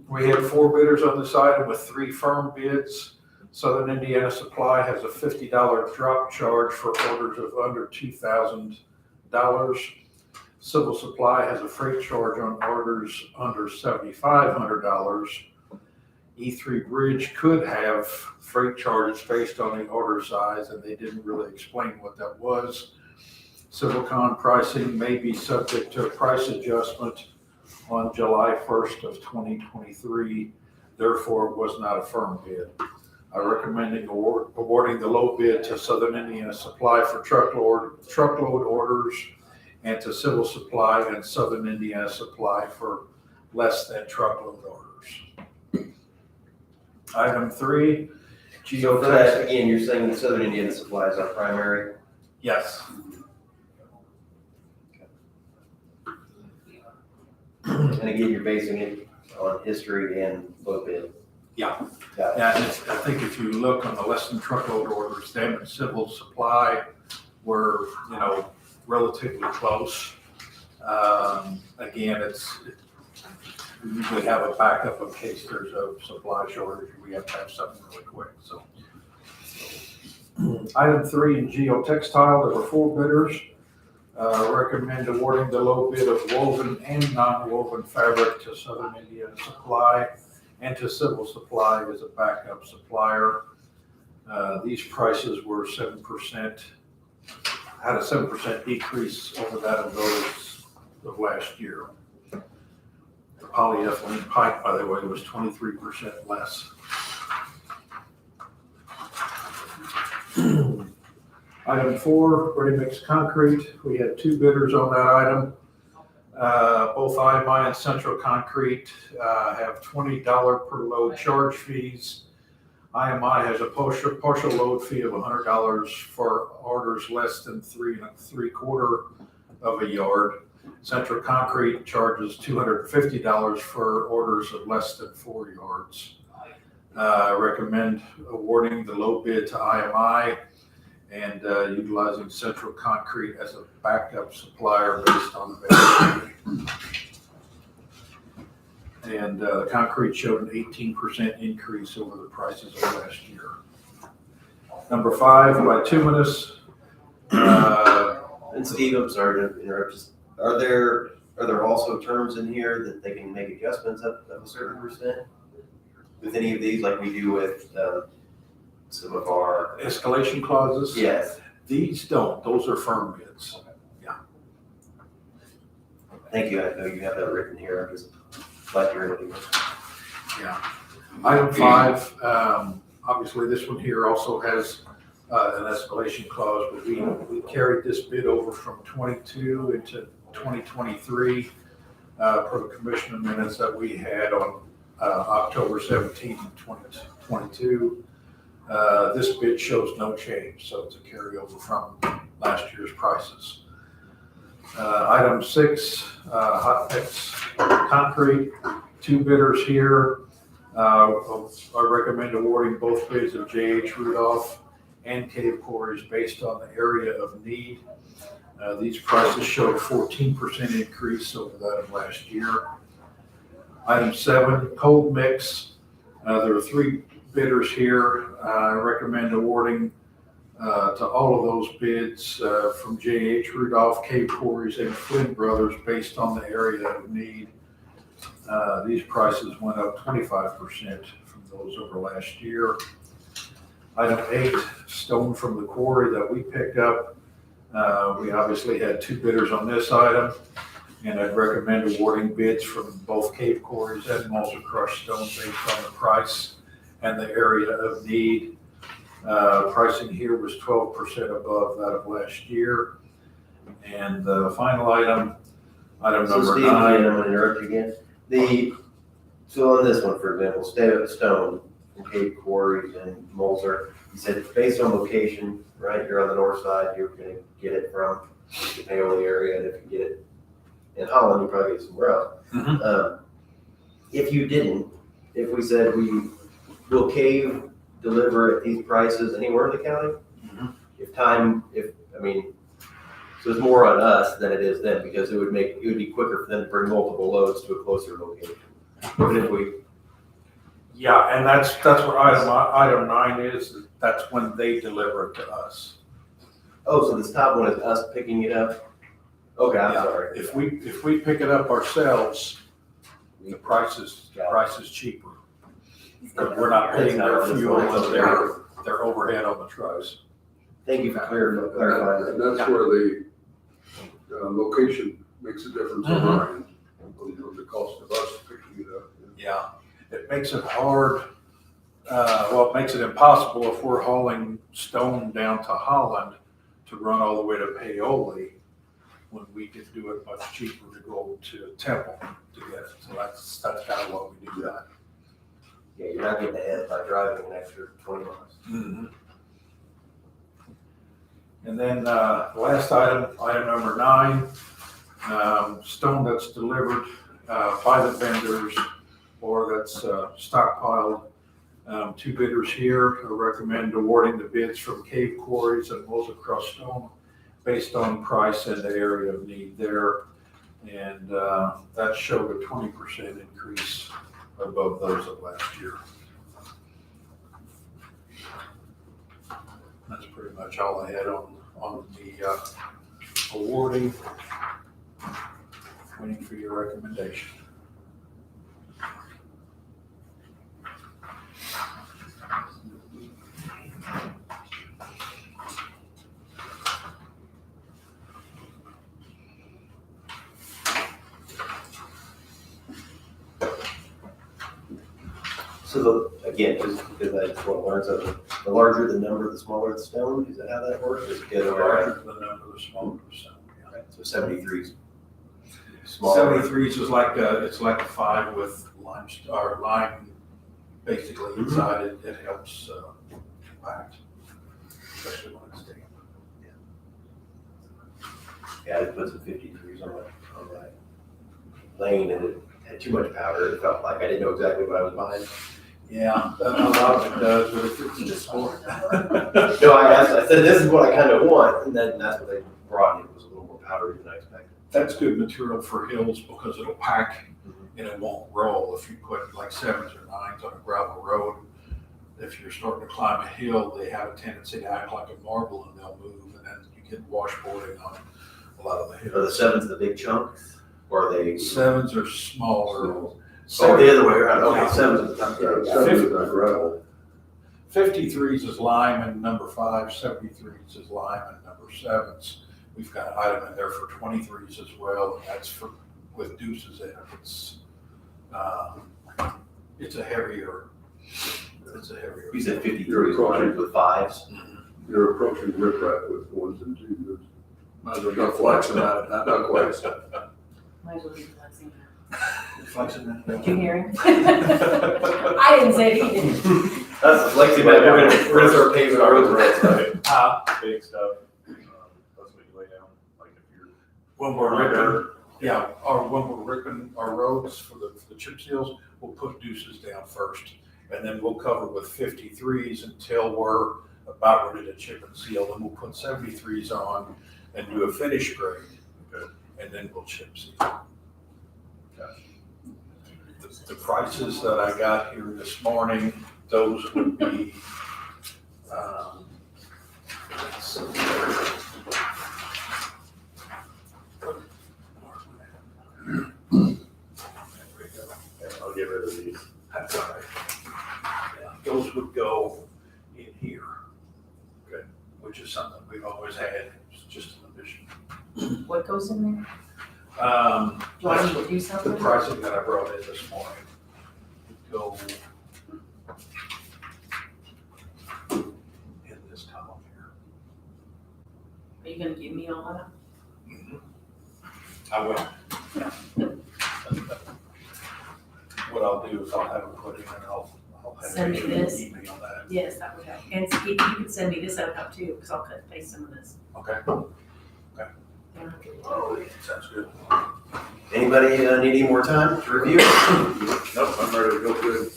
F: We had 4 bidders on this item with 3 firm bids. Southern Indiana Supply has a $50 drop charge for orders of under $2,000. Civil Supply has a freight charge on orders under $7,500. E3 Bridge could have freight charges based on the order size, and they didn't really explain what that was. Civilcon pricing may be subject to a price adjustment on July 1st of 2023, therefore it was not a firm bid. I recommend awarding the low bid to Southern Indiana Supply for truckload orders and to Civil Supply and Southern Indiana Supply for less than truckload orders. Item 3,
A: So for that, again, you're saying that Southern Indiana Supply is our primary?
F: Yes.
A: And again, you're basing it on history and low bid?
F: Yeah.
A: Got it.
F: Yeah, and I think if you look on the less than truckload orders, them and Civil Supply were, relatively close. Again, we usually have a backup in case there's a supply shortage. We have to have something really quick, so. Item 3 in geotextile, there were 4 bidders. Recommend awarding the low bid of woven and non-woven fabric to Southern Indiana Supply and to Civil Supply as a backup supplier. These prices were 7%, had a 7% decrease over that of those of last year. The polyethylene pipe, by the way, was 23% less. Item 4, ready-mix concrete. We had 2 bidders on that item. Both IMI and Central Concrete have $20 per load charge fees. IMI has a partial load fee of $100 for orders less than 3 3/4 of a yard. Central Concrete charges $250 for orders of less than 4 yards. Recommend awarding the low bid to IMI and utilizing Central Concrete as a backup supplier based on availability. And the concrete showed an 18% increase over the prices of last year. Number 5, bituminous.
A: And Steve, I'm sorry to interrupt. Are there Are there also terms in here that they can make adjustments up of a certain percent? With any of these, like we do with, some of our,
F: Escalation clauses?
A: yes,
F: These don't, those are firm bids.
A: thank you, I know you have that written here, I'm just glad you're able to.
F: Item 5, obviously this one here also has an escalation clause, but we carried this bid over from 22 into 2023 per the commissioner minutes that we had on October 17th, 2022. This bid shows no change, so it's a carryover from last year's prices. Item 6, hot mix concrete, 2 bidders here. I recommend awarding both bids of J.H. Rudolph and Cave Quarries based on the area of need. These prices show a 14% increase over that of last year. Item 7, cold mix. There are 3 bidders here. I recommend awarding to all of those bids from J.H. Rudolph, Cave Quarries, and Flynn Brothers based on the area of need. These prices went up 25% from those over last year. Item 8, stone from the quarry that we picked up. We obviously had 2 bidders on this item, and I'd recommend awarding bids from both Cave Quarries and Moser Crushed Stone based on the price and the area of need. Pricing here was 12% above that of last year. And the final item
A: So
F: number
A: Steve,
F: 9.
A: I'm gonna interrupt you again. So on this one, for example, stone from Cape Quarries and Moser, you said based on location, right? You're on the north side, you're gonna get it from the Paoli area, and if you get it in Holland, you probably get it somewhere else. If you didn't, if we said will Cave deliver at these prices anywhere in the county? So it's more on us than it is them, because it would be quicker for them to bring multiple loads to a closer location. Even if we,
F: Yeah, and that's what item 9 is. That's when they deliver it to us.
A: oh, so this top one is us picking it up? Okay, I'm
F: Yeah.
A: sorry.
F: If we pick it up ourselves, the price is cheaper. Because we're not paying their fuel and their overhead on the trucks.
A: Thank you for clarifying that.
B: And that's where the location makes a difference on our end, the cost of us picking it up.
F: Yeah, it makes it hard, it makes it impossible if we're hauling stone down to Holland to run all the way to Paoli, when we could do it much cheaper to go to Temple to get it. So that's kind of what we do that.
A: Yeah, you're not getting ahead by driving an extra 20 miles.
F: And then last item number 9, stone that's delivered by the vendors or that's stockpiled. 2 bidders here. I recommend awarding the bids from Cave Quarries and Moser Crushed Stone based on price and the area of need there. And that showed a 20% increase above those of last year. That's pretty much all I had on the awarding. Waiting for your recommendation.
A: So again, just because I just want to learn something, the larger the number, the smaller the stone, is that how that works? Is it
F: The larger the number, the smaller the stone.
A: Right, so 73 is smaller.
F: 73 is like it's like a 5 with lime basically inside it. It helps compact, especially when it's damp.
A: Yeah, I put some 53s on my lane, and it had too much powder. It felt like I didn't know exactly what I was buying.
F: Yeah, a lot of it does, but if it's just sport.
A: No, I said, this is what I kind of want, and then that's what they brought me. It was a little more powdery than I expected.
F: That's good material for hills because it'll pack and it won't roll. If you put like 7s or 9s on a gravel road, if you're starting to climb a hill, they have a tendency to act like a marble and they'll move, and then you get washboarding on a lot of the
A: Are the
F: hills.
A: 7s the big chunk? Or are they,
I: Sevens are smaller.
A: oh, the other way around, okay, sevens are tough.
B: Yeah, seven is like gravel.
I: 53s is lime and number 5, 73s is lime and number 7s. We've got an item in there for 23s as well, and that's for, with deuces in it. It's a heavier.
A: You said 53 is lined with 5s.
B: You're approaching riprap with ones and twos.
G: Might as well get flexing at it.
B: Not quite.
D: Might as well be flexing.
I: Flexing that.
D: Did you hear him? I didn't say it, he didn't.
A: That's the flexi, but we're gonna start paving our roads with that stuff.
K: Big stuff, that's what you lay down, like if you're.
I: When we're ripping, yeah, or when we're ripping our roads for the chip seals, we'll put deuces down first. And then we'll cover with 53s until we're about ready to chip and seal. Then we'll put 73s on and do a finish grade. And then we'll chip seal. The prices that I got here this morning, those would be, let's see.
K: I'll get rid of these.
I: That's all right. Yeah, those would go in here. Okay. Which is something we've always had, it's just an addition.
D: What goes in there? Do I need to do
I: The
D: something?
I: pricing that I brought in this morning would go in this column here.
D: Are you gonna give me all that?
I: I will. What I'll do is I'll have them put in and I'll have
D: Send me
I: you
D: this.
I: email that.
D: Yes, that would help. And if you can send me this, that would help too, because I'll cut and paste some of this.
I: Okay.
D: Yeah.
I: Sounds good.
A: Anybody need any more time to review?
B: Nope, I'm ready to go through.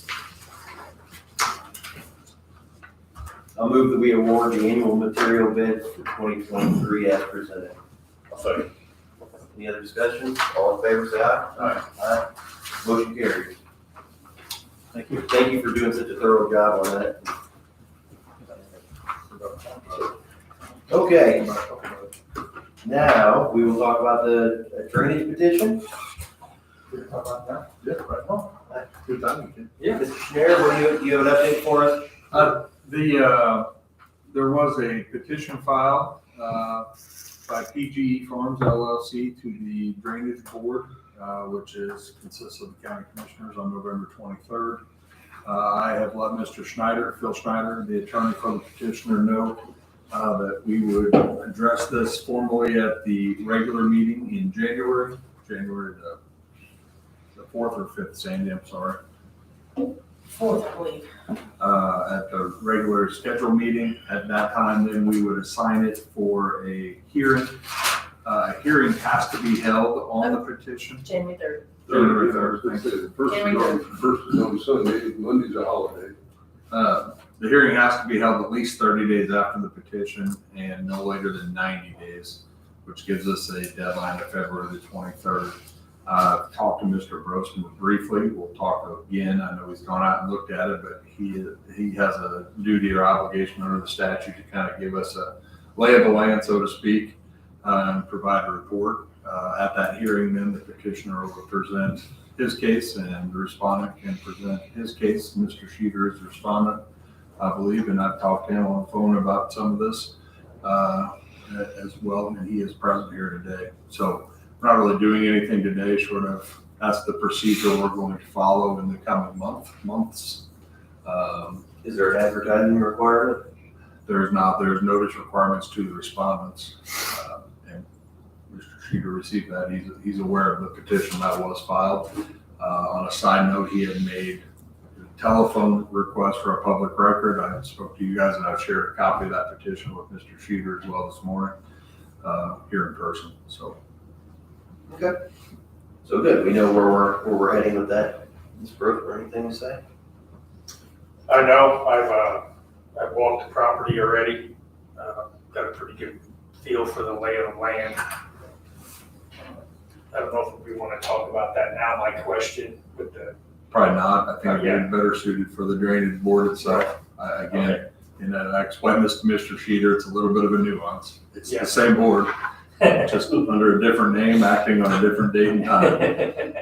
A: I'll move that we award the annual material bid for 2023 as presented.
K: I'll second.
A: Any other discussion? All in favor, say aye.
K: Aye.
A: Aye. Motion carries.
I: Thank you.
A: Thank you for doing such a thorough job on that. Okay, now we will talk about the drainage petition.
G: Yeah, right on. Good timing, kid.
A: Mr. Schneider, what do you have an update for us?
G: There was a petition filed, by PGE Farms LLC to the Drainage Board, which consists of the county commissioners on November 23rd. I have let Mr. Schneider, Phil Schneider, the attorney for the petitioner, know that we would address this formally at the regular meeting in January the 4th or 5th, Sandy, I'm sorry.
D: 4th, I believe.
G: At the regular scheduled meeting. At that time, then we would assign it for a hearing. A hearing has to be held on the petition.
D: January 3rd.
G: January 3rd.
B: First is on Sunday, Monday's a holiday.
G: The hearing has to be held at least 30 days after the petition and no later than 90 days, which gives us a deadline of February the 23rd. Talked to Mr. Brosman briefly. We'll talk again. I know he's gone out and looked at it, but he has a duty or obligation under the statute to kind of give us a lay of the land, so to speak, and provide a report. At that hearing, then the petitioner will present his case and the respondent can present his case. Mr. Sheeter is the respondent, I believe, and I've talked to him on the phone about some of this as well, and he is present here today. So we're not really doing anything today, short of that's the procedure we're going to follow in the coming months.
A: Is there an advertising requirement?
G: There's notice requirements to the respondents. And Mr. Sheeter received that. He's aware of the petition that was filed. On a side note, he had made a telephone request for a public record. I spoke to you guys and I've shared a copy of that petition with Mr. Sheeter as well this morning here in person. So.
A: Okay. So good. We know where we're heading with that. Ms. Brooke, or anything to say?
F: I know, I've walked the property already, got a pretty good feel for the lay of the land. I don't know if we want to talk about that now, my question with the.
G: Probably not. I think it'd be better suited for the drainage board itself. Again, and I explained this to Mr. Sheeter, it's a little bit of a nuance. It's the same board. just under a different name, acting on a different date and time.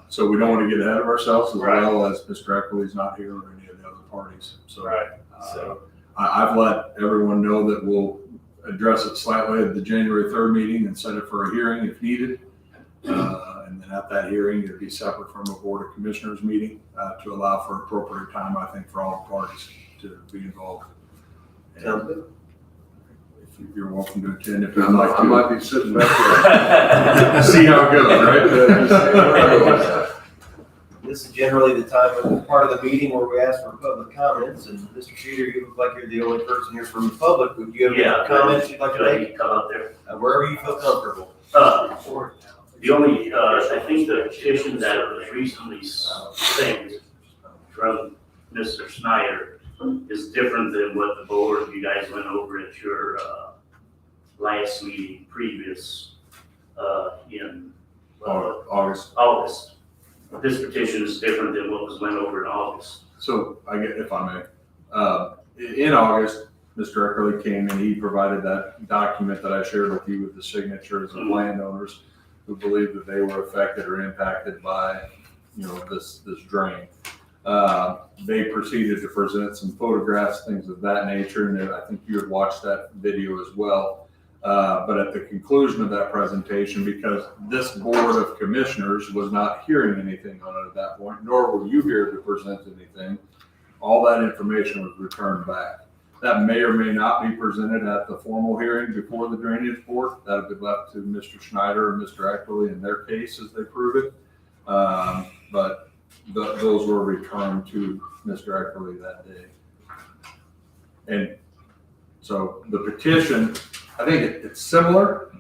G: So we don't want to get ahead of ourselves, as
C: Right.
G: well as Mr. Eckerly's not here or any of the other parties. So
C: Right.
A: So,
G: I've let everyone know that we'll address it slightly at the January 3rd meeting and set it for a hearing if needed. And then at that hearing, it'd be separate from a Board of Commissioners meeting to allow for appropriate time, I think, for all parties to be involved.
A: sounds good.
G: If you're welcome to attend if you'd
B: I
G: like to.
B: might be sitting back there.
G: See how it goes, right?
A: This is generally the time of part of the meeting where we ask for public comments, and Mr. Sheeter, you look like you're the only person here from the public. Would you have any comments you'd like to make?
O: Come out there.
A: Wherever you feel comfortable.
O: The only, I think the petition that was recently sent from Mr. Snyder is different than what the board, you guys went over at your, last meeting previous, in
G: August.
O: August. This petition is different than what was went over in August.
G: So I get, if I may, in August, Mr. Eckerly came and he provided that document that I shared with you with the signatures of landowners who believe that they were affected or impacted by, this drain. They proceeded to present some photographs, things of that nature, and I think you had watched that video as well. But at the conclusion of that presentation, because this Board of Commissioners was not hearing anything on it at that point, nor were you here to present anything, all that information was returned back. That may or may not be presented at the formal hearing before the Drainage Board. That'll be left to Mr. Schneider and Mr. Eckerly in their case as they prove it. But those were returned to Mr. Eckerly that day. And so the petition, I think it's similar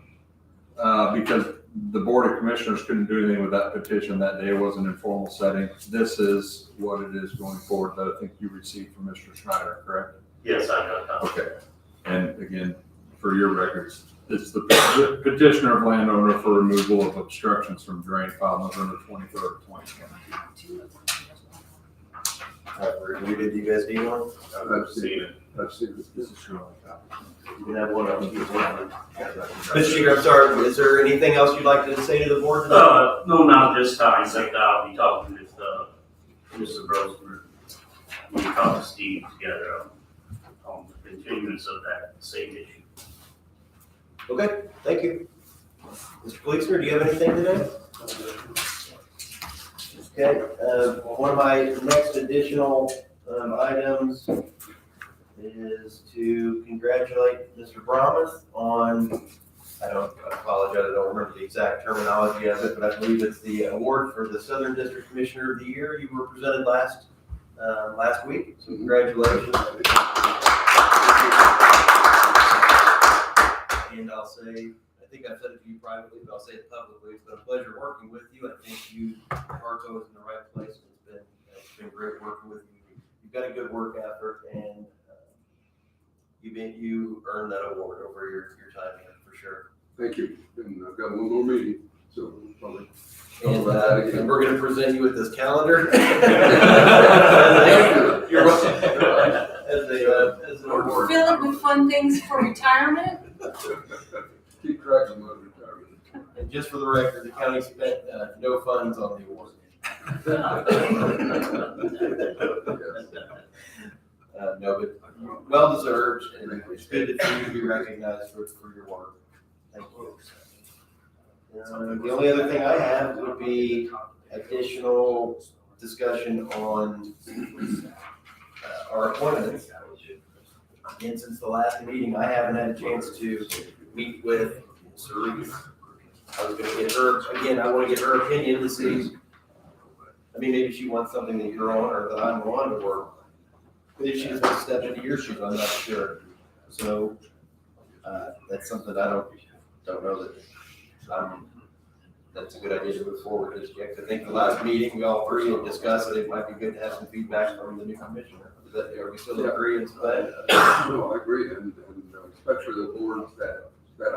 G: because the Board of Commissioners couldn't do anything with that petition that day. It wasn't in formal setting. This is what it is going forward that I think you received from Mr. Schneider, correct?
O: Yes, I got that.
G: Okay. And again, for your records, it's the petitioner of landowner for removal of obstructions from drain filed November 23rd, 2022.
A: Did you guys need one?
B: I've seen it.
G: This is your only copy.
A: You can have one of them. Mr. Sheeter, I'm sorry, is there anything else you'd like to say to the board tonight?
O: No, not this time, but I'll be talking with, Mr. Brosmer. We talked to Steve together on the continuance of that same issue.
A: Okay, thank you. Mr. Policeman, do you have anything today? Okay, one of my next additional items is to congratulate Mr. Brahmas on, I apologize, I don't remember the exact terminology of it, but I believe it's the award for the Southern District Commissioner of the Year. You were presented last week, so congratulations. And I'll say, I think I've said it to you privately, but I'll say it publicly. It's been a pleasure working with you. I think your heart is in the right place. It's been great working with you. You've got a good work effort, and you earned that award over your time here for sure.
B: Thank you. And I've got one more meeting, so probably.
A: And we're going to present you with this calendar. You're welcome. As an award.
D: Fill it with fun things for retirement.
B: Keep track of my retirement.
A: And just for the record, the county spent no funds on the award. No, but well deserved, and it's good for you to be recognized for your work. Thank you. The only other thing I have would be additional discussion on our appointments. Again, since the last meeting, I haven't had a chance to meet with Cerise. I was gonna get her, again, I wanna get her opinion to see, maybe she wants something that you're on or that I'm on, or maybe she just wants to step into your shoes, I'm not sure. So, that's something I don't know that, that's a good idea to move forward just yet. I think the last meeting, we all three had discussed that it might be good to have some feedback from the new commissioner. Are we still in agreement to that?
B: No, I agree, and especially the boards that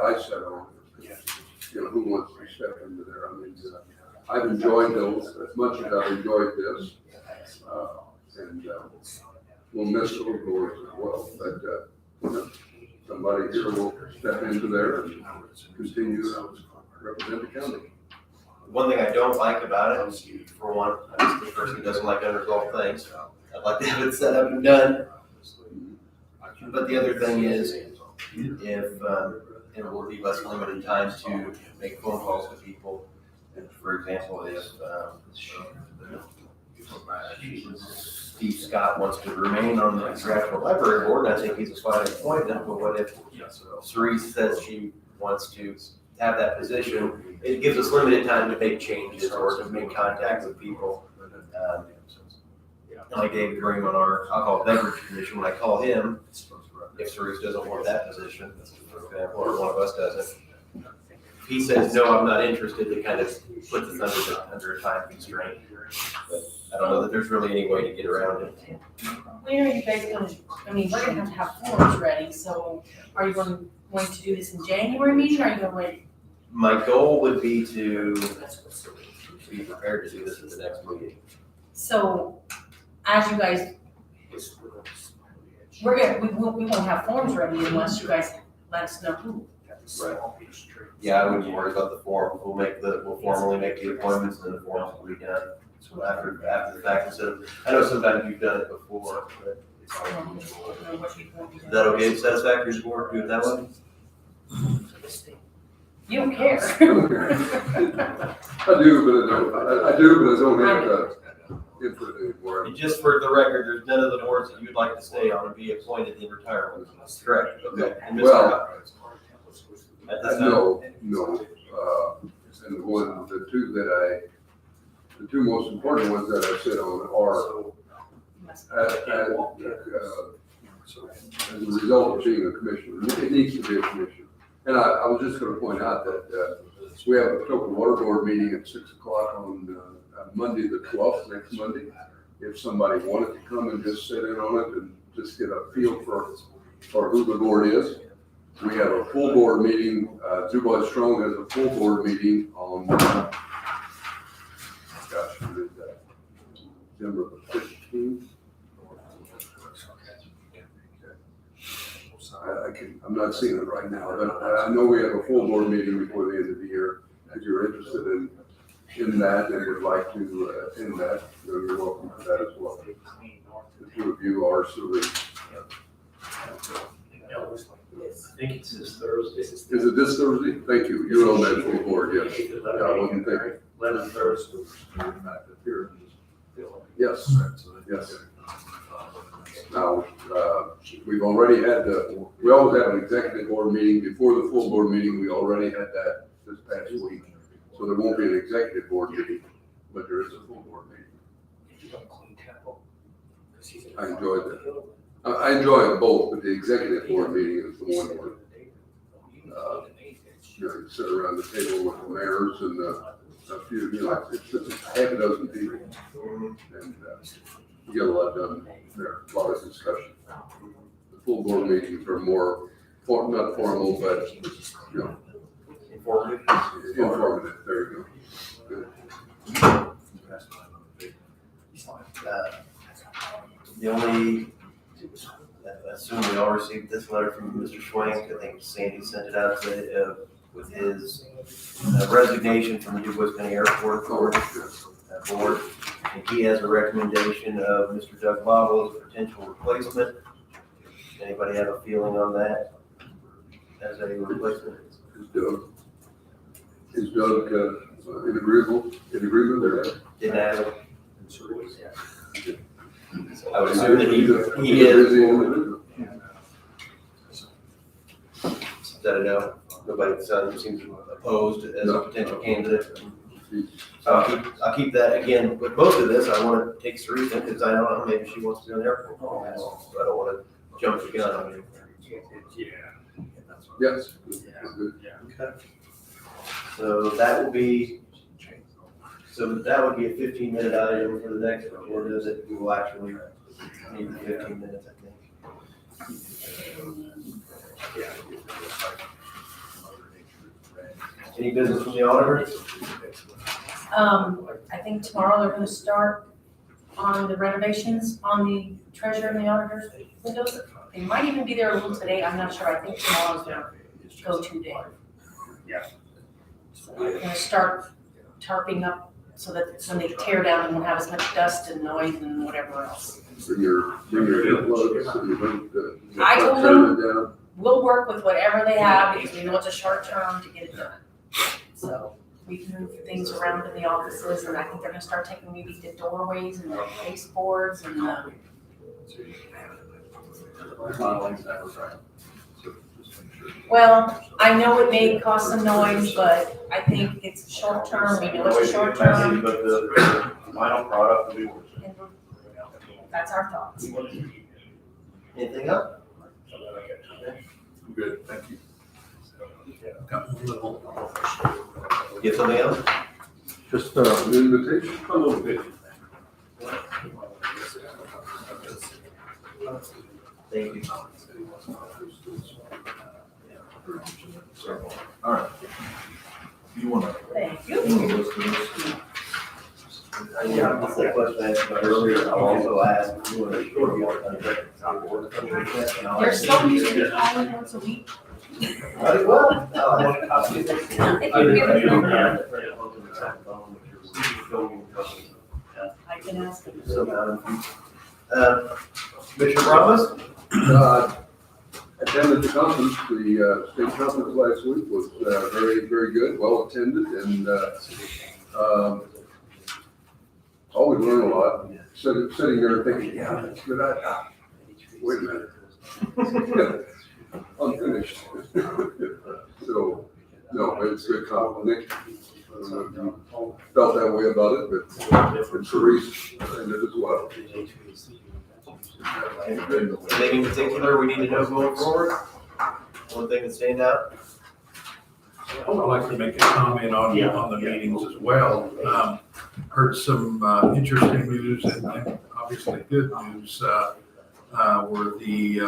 B: I sit on, who wants to step into there. I've enjoyed those as much as I've enjoyed this, and we'll miss those boards as well, but somebody here will step into there and continue to represent the county.
A: One thing I don't like about it is, for one, I'm the person who doesn't like unresolved things. I'd like to have it set up and done. But the other thing is, if it will leave us limited time to make phone calls to people. For example, if Steve Scott wants to remain on the Grafton Library Board, and I think he's a fine appointment, but what if Cerise says she wants to have that position? It gives us limited time to make changes or to make contact with people. Like David Green on our, I'll call it Beverage Commission, when I call him, if Cerise doesn't want that position, for example, or one of us doesn't, he says, no, I'm not interested, it kind of puts us under a time constraint. But I don't know that there's really any way to get around it.
D: When are you guys gonna, I mean, we're gonna have forms ready, so are you going to do this in January meeting, or are you gonna wait?
A: My goal would be to be prepared to do this at the next meeting.
D: So, as you guys, we won't have forms ready unless you guys let us know who.
A: Right. Yeah, I wouldn't worry about the form. We'll formally make the appointments and the forms will be done. So after the fact, instead of, I know sometimes you've done it before, but is that okay, satisfactory to the board, do it that way?
D: You don't care.
B: I do, but I don't have the input anymore.
A: And just for the record, there's none of the boards that you'd like to stay on and be appointed in retirement. Correct, okay. And Mr.
B: Well,
A: Hubbard? At this time?
B: No, and the two most important ones that I sit on are, as a result of being a commissioner, it needs to be a commissioner. And I was just gonna point out that, we have a Toccoa Water Board meeting at 6 o'clock on, Monday the 12th, next Monday. If somebody wanted to come and just sit in on it and just get a feel for who the board is. We have a full board meeting, Dubois Strong has a full board meeting on, what is that? December 15th. I'm not seeing it right now, but I know we have a full board meeting before the end of the year. If you're interested in that and would like to attend that, then you're welcome to that as well. The two of you are Cerise.
N: I think it's this Thursday.
B: Is it this Thursday? Thank you. You're on that full board, yes. Yeah, I wasn't thinking.
N: 11 Thursday.
B: Yes, yes. Now, we've already had we always have an executive board meeting. Before the full board meeting, we already had that this past week. So there won't be an executive board meeting, but there is a full board meeting. I enjoyed that. I enjoy them both, but the executive board meeting is the one where, you sit around the table with the mayors and a few, it's just half a dozen people. And you get a lot done there, a lot of discussion. The full board meetings are more, not formal, but,
A: Informative.
B: informative, there you go. Good.
A: The only, I assume we all received this letter from Mr. Schwank. I think Sandy sent it out today, with his resignation from the DuBois County Airport Board. And he has a recommendation of Mr. Doug Bobble as a potential replacement. Anybody have a feeling on that as a replacement?
B: Is Doug in agreement there?
A: Didn't have. I would assume that he is. Is that a no? Nobody seems opposed as a potential candidate. So I'll keep that again. With both of this, I want to take Cerise in because I don't know, maybe she wants to be on the airport. So I don't want to jump the gun on you.
B: Yes.
A: Okay. So that would be a 15-minute item for the next report, is it? We will actually need 15 minutes, I think. Any business from the auditor?
D: I think tomorrow they're gonna start on the renovations, on the treasurer and the auditor's windows. They might even be there a little today, I'm not sure, I think tomorrow's their go-to day.
O: Yeah.
D: So we're gonna start tarping up so that when they tear down, it won't have as much dust and noise and whatever else.
B: Bring your earplugs so you don't,
D: I told
B: turn it down.
D: We'll work with whatever they have because we know it's a short term to get it done. So we can move things around in the offices and I think they're gonna start taking maybe the doorways and the baseboards and well, I know it may cause some noise, but I think it's short term, we know it's a short term.
A: But the final product will be worse.
D: And that's our thoughts.
A: Anything else?
G: Good, thank you.
I: Got a little.
A: Get something else?
G: Just,
B: An invitation?
N: A little bit.
A: Thank you.
G: all right. You wanna?
D: Thank you.
A: Yeah, that's the question I asked earlier. I'll also ask.
D: You're so used to calling once a week.
A: Well, I want a copy of this.
D: If you give it I can ask them.
A: Commissioner Ramos?
B: Attended the conference, the state conference last week was very, very good, well attended, and always learn a lot. Sitting there thinking, yeah, that's a good idea. Wait a minute. Unfinished. So, no, it's a good compliment. I don't know if you felt that way about it, but Therese and it as well.
A: Anything in particular we need to know going forward? One thing that's standing out?
I: I would like to make a comment on the meetings as well. Heard some interesting news and obviously good news, where the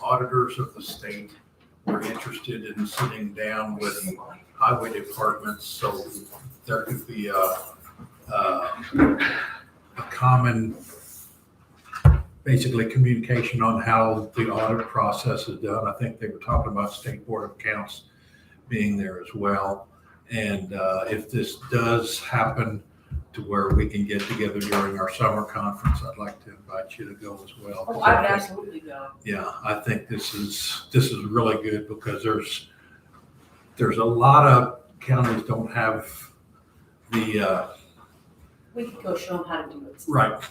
I: auditors of the state were interested in sitting down with highway departments, so there could be a common, basically communication on how the audit process is done. I think they were talking about State Board of Accounts being there as well. And if this does happen to where we can get together during our summer conference, I'd like to invite you to go as well.
D: Oh, I would absolutely go.
I: Yeah, I think this is really good because there's a lot of counties don't have the
D: We could go show them how to do it.
I: right.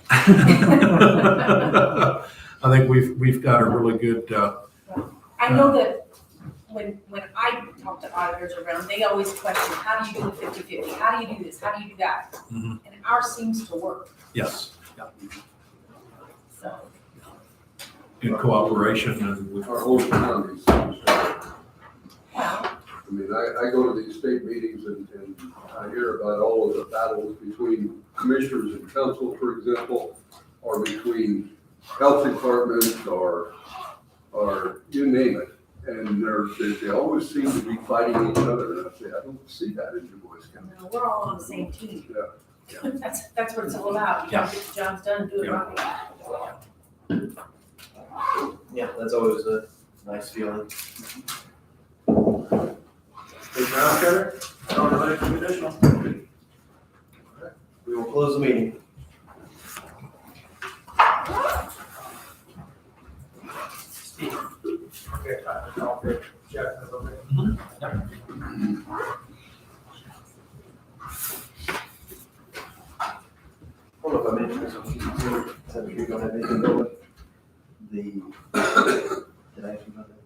I: I think we've got a really good
D: I know that when I talk to auditors around, they always question, how do you do the 50/50? How do you do this? How do you do that?
I: Mhm.
D: And ours seems to work,
I: yes,
D: so.
I: in cooperation and with
B: Our whole county.
D: Well,
B: I mean, I go to these state meetings and I hear about all of the battles between commissioners and council, for example, or between health departments or you name it. And they always seem to be fighting each other. And I say, I don't see that in Du Bois County.
D: no, we're all on the same team.
B: Yeah.
D: That's what it's all about. You gotta get the jobs done, and do it right.
A: Yeah, that's always a nice feeling. Mr. Alcantara? I don't have anything additional. We will close the meeting. I don't know if I mentioned this, so you don't have anything going. The, did I actually know that?